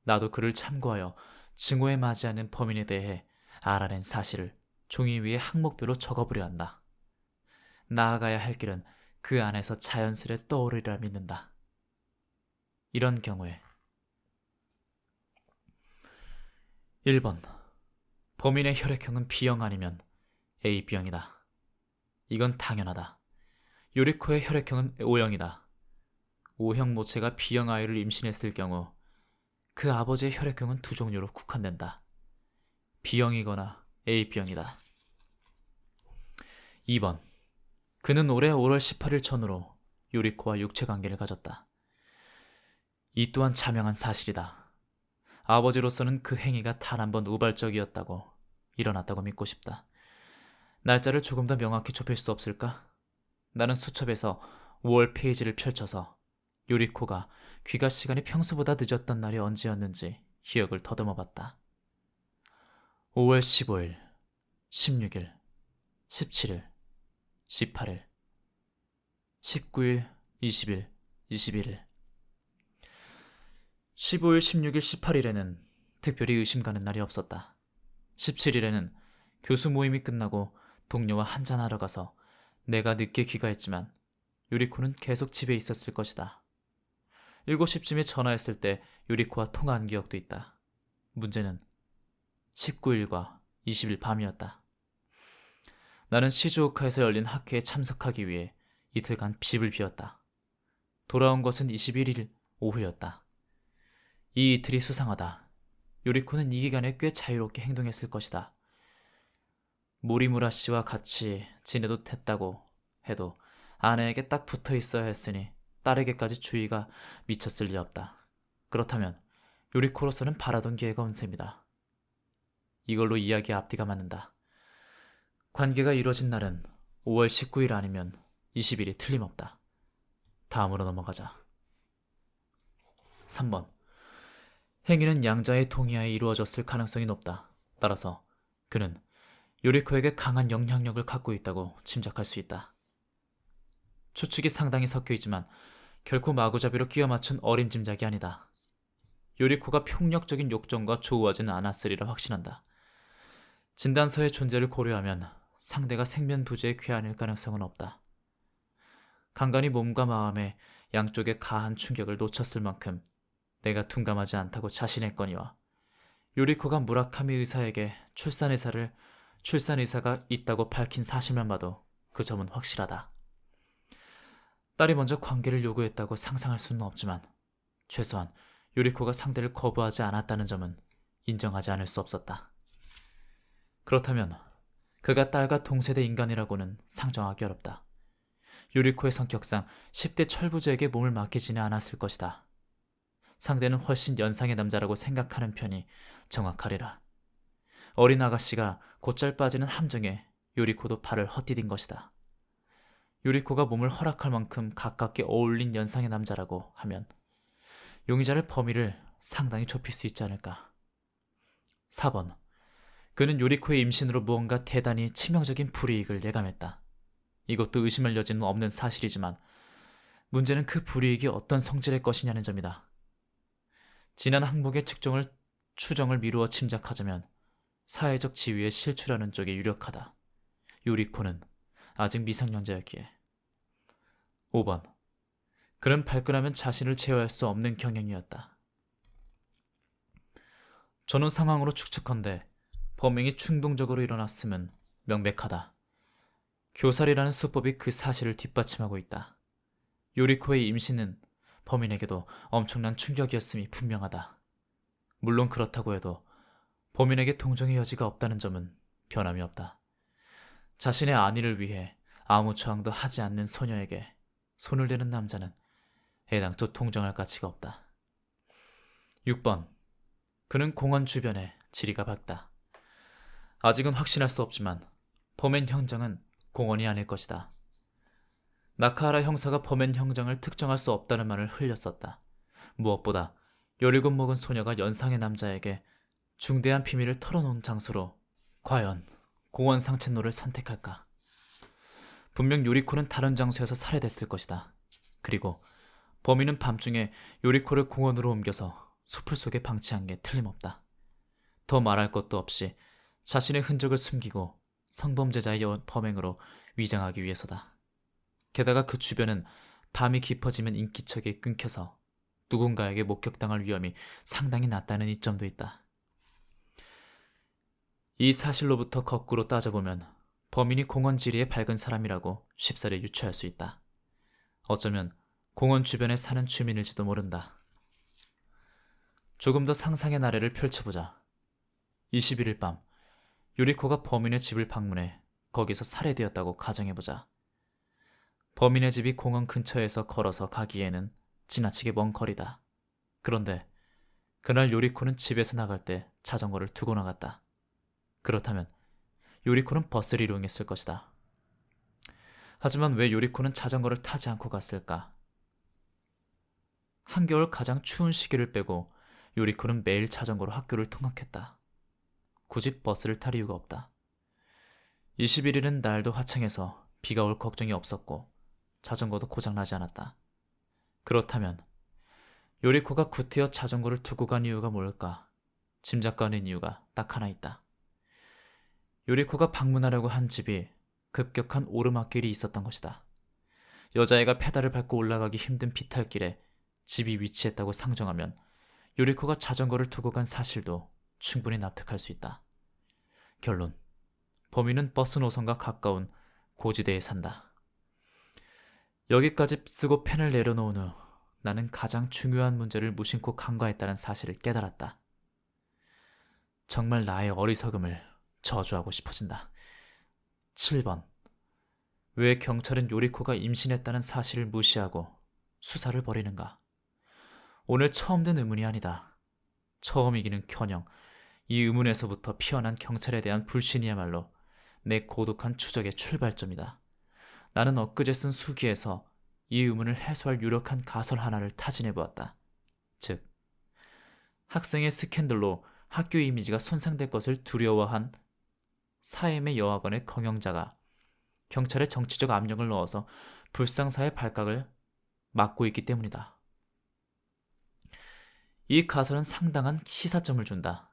나도 그를 참고하여 증오에 맞이하는 범인에 대해 알아낸 사실을 종이 위에 항목별로 적어보려 한다. 나아가야 할 길은 그 안에서 자연스레 떠오르리라 믿는다. 이런 경우에 1번 범인의 혈액형은 B형 아니면 AB형이다. 이건 당연하다. 요리코의 혈액형은 O형이다. O형 모체가 B형 아이를 임신했을 경우 그 아버지의 혈액형은 두 종류로 국한된다. B형이거나 AB형이다. 2번 그는 올해 5월 18일 전후로 요리코와 육체관계를 가졌다. 이 또한 자명한 사실이다. 아버지로서는 그 행위가 단 한 번 우발적이었다고 일어났다고 믿고 싶다. 날짜를 조금 더 명확히 좁힐 수 없을까? 나는 수첩에서 5월 페이지를 펼쳐서 요리코가 귀가 시간이 평소보다 늦었던 날이 언제였는지 기억을 더듬어 봤다. 5월 15일, 16일, 17일, 18일, 19일, 20일, 21일. 15일, 16일, 18일에는 특별히 의심 가는 날이 없었다. 17일에는 교수 모임이 끝나고 동료와 한잔하러 가서 내가 늦게 귀가했지만 요리코는 계속 집에 있었을 것이다. 7시쯤에 전화했을 때 요리코와 통화한 기억도 있다. 문제는 19일과 20일 밤이었다. 나는 시즈오카에서 열린 학회에 참석하기 위해 이틀간 집을 비웠다. 돌아온 것은 21일 오후였다. 이 이틀이 수상하다. 요리코는 이 기간에 꽤 자유롭게 행동했을 것이다. 모리무라 씨와 같이 지내도 됐다고 해도 아내에게 딱 붙어 있어야 했으니 딸에게까지 주의가 미쳤을 리 없다. 그렇다면 요리코로서는 바라던 기회가 온 셈이다. 이걸로 이야기의 앞뒤가 맞는다. 관계가 이루어진 날은 5월 19일 아니면 20일이 틀림없다. 다음으로 넘어가자. 3번 행위는 양자의 동의하에 이루어졌을 가능성이 높다. 따라서 그는 요리코에게 강한 영향력을 갖고 있다고 짐작할 수 있다. 추측이 상당히 섞여 있지만 결코 마구잡이로 끼워 맞춘 어림짐작이 아니다. 요리코가 폭력적인 욕정과 조우하지는 않았으리라 확신한다. 진단서의 존재를 고려하면 상대가 생면부지의 괴한일 가능성은 없다. 간간히 몸과 마음에 양쪽에 가한 충격을 놓쳤을 만큼 내가 둔감하지 않다고 자신했거니와 요리코가 무라카미 의사에게 출산 의사가 있다고 밝힌 사실만 봐도 그 점은 확실하다. 딸이 먼저 관계를 요구했다고 상상할 수는 없지만 최소한 요리코가 상대를 거부하지 않았다는 점은 인정하지 않을 수 없었다. 그렇다면 그가 딸과 동세대 인간이라고는 상정하기 어렵다. 요리코의 성격상 10대 철부지에게 몸을 맡기지는 않았을 것이다. 상대는 훨씬 연상의 남자라고 생각하는 편이 정확하리라. 어린 아가씨가 곧잘 빠지는 함정에 요리코도 발을 헛디딘 것이다. 요리코가 몸을 허락할 만큼 가깝게 어울린 연상의 남자라고 하면 용의자를 범위를 상당히 좁힐 수 있지 않을까. 4번 그는 요리코의 임신으로 무언가 대단히 치명적인 불이익을 예감했다. 이것도 의심할 여지는 없는 사실이지만 문제는 그 불이익이 어떤 성질의 것이냐는 점이다. 지난 항목의 추정을 미루어 짐작하자면 사회적 지위에 실추라는 쪽이 유력하다. 요리코는 아직 미성년자였기에. 5번. 그는 발끈하면 자신을 제어할 수 없는 경향이었다. 저는 상황으로 추측컨대 범행이 충동적으로 일어났음은 명백하다. 교살이라는 수법이 그 사실을 뒷받침하고 있다. 요리코의 임신은 범인에게도 엄청난 충격이었음이 분명하다. 물론 그렇다고 해도 범인에게 동정의 여지가 없다는 점은 변함이 없다. 자신의 안위를 위해 아무 저항도 하지 않는 소녀에게 손을 대는 남자는 애당초 동정할 가치가 없다. 6번. 그는 공원 주변에 지리가 밝다. 아직은 확신할 수 없지만 범행 현장은 공원이 아닐 것이다. 나카하라 형사가 범행 현장을 특정할 수 없다는 말을 흘렸었다. 무엇보다 17 먹은 소녀가 연상의 남자에게 중대한 비밀을 털어놓은 장소로 과연 공원 상책로를 선택할까? 분명 요리코는 다른 장소에서 살해됐을 것이다. 그리고 범인은 밤중에 요리코를 공원으로 옮겨서 숲을 속에 방치한 게 틀림없다. 더 말할 것도 없이 자신의 흔적을 숨기고 성범죄자의 범행으로 위장하기 위해서다. 게다가 그 주변은 밤이 깊어지면 인기척이 끊겨서 누군가에게 목격당할 위험이 상당히 낮다는 이점도 있다. 이 사실로부터 거꾸로 따져보면 범인이 공원 지리에 밝은 사람이라고 쉽사리 유추할 수 있다. 어쩌면 공원 주변에 사는 주민일지도 모른다. 조금 더 상상의 나래를 펼쳐보자. 21일 밤 요리코가 범인의 집을 방문해 거기서 살해되었다고 가정해보자. 범인의 집이 공원 근처에서 걸어서 가기에는 지나치게 먼 거리다. 그런데 그날 요리코는 집에서 나갈 때 자전거를 두고 나갔다. 그렇다면 요리코는 버스를 이용했을 것이다. 하지만 왜 요리코는 자전거를 타지 않고 갔을까? 한겨울 가장 추운 시기를 빼고 요리코는 매일 자전거로 학교를 통학했다. 굳이 버스를 탈 이유가 없다. 21일은 날도 화창해서 비가 올 걱정이 없었고 자전거도 고장나지 않았다. 그렇다면 요리코가 구태여 자전거를 두고 간 이유가 뭘까? 짐작가는 이유가 딱 하나 있다. 요리코가 방문하려고 한 집이 급격한 오르막길이 있었던 것이다. 여자애가 페달을 밟고 올라가기 힘든 비탈길에 집이 위치했다고 상정하면 요리코가 자전거를 두고 간 사실도 충분히 납득할 수 있다. 결론. 범인은 버스 노선과 가까운 고지대에 산다. 여기까지 쓰고 펜을 내려놓은 후 나는 가장 중요한 문제를 무심코 간과했다는 사실을 깨달았다. 정말 나의 어리석음을 저주하고 싶어진다. 7번. 왜 경찰은 요리코가 임신했다는 사실을 무시하고 수사를 벌이는가? 오늘 처음 든 의문이 아니다. 처음이기는커녕 이 의문에서부터 피어난 경찰에 대한 불신이야말로 내 고독한 추적의 출발점이다. 나는 엊그제 쓴 수기에서 이 의문을 해소할 유력한 가설 하나를 타진해보았다. 즉, 학생의 스캔들로 학교 이미지가 손상될 것을 두려워한 사엠의 여학원의 경영자가 경찰에 정치적 압력을 넣어서 불상사의 발각을 막고 있기 때문이다. 이 가설은 상당한 시사점을 준다.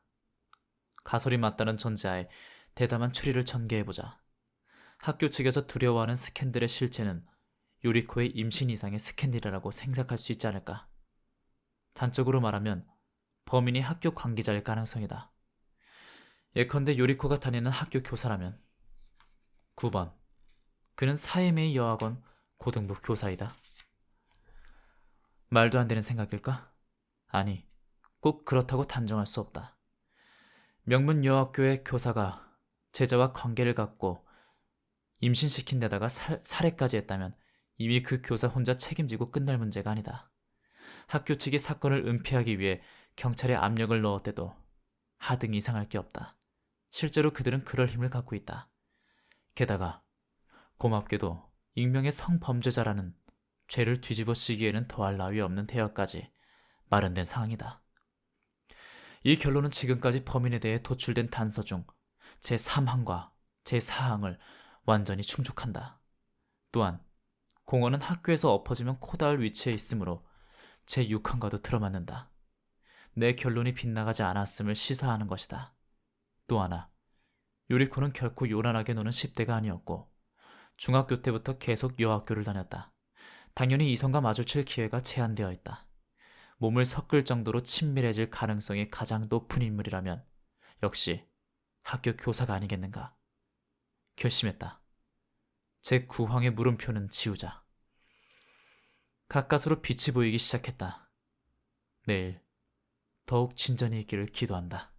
가설이 맞다는 전제하에 대담한 추리를 전개해보자. 학교 측에서 두려워하는 스캔들의 실체는 요리코의 임신 이상의 스캔들이라고 생각할 수 있지 않을까? 단적으로 말하면 범인이 학교 관계자일 가능성이다. 예컨대 요리코가 다니는 학교 교사라면 9번. 그는 사이메이 여학원 고등부 교사이다. 말도 안 되는 생각일까? 아니, 꼭 그렇다고 단정할 수 없다. 명문 여학교의 교사가 제자와 관계를 갖고 임신시킨 데다가 살해까지 했다면 이미 그 교사 혼자 책임지고 끝날 문제가 아니다. 학교 측이 사건을 은폐하기 위해 경찰에 압력을 넣었대도 하등 이상할 게 없다. 실제로 그들은 그럴 힘을 갖고 있다. 게다가 고맙게도 익명의 성범죄자라는 죄를 뒤집어 쓰기에는 더할 나위 없는 대여까지 마련된 상황이다. 이 결론은 지금까지 범인에 대해 도출된 단서 중 제3항과 제4항을 완전히 충족한다. 또한 공원은 학교에서 엎어지면 코다할 위치에 있으므로 제6항과도 들어맞는다. 내 결론이 빗나가지 않았음을 시사하는 것이다. 또 하나, 요리코는 결코 요란하게 노는 10대가 아니었고 중학교 때부터 계속 여학교를 다녔다. 당연히 이성과 마주칠 기회가 제한되어 있다. 몸을 섞을 정도로 친밀해질 가능성이 가장 높은 인물이라면 역시 학교 교사가 아니겠는가. 결심했다. 제 구황의 물음표는 지우자. 가까스로 빛이 보이기 시작했다. 내일 더욱 진전이 있기를 기도한다.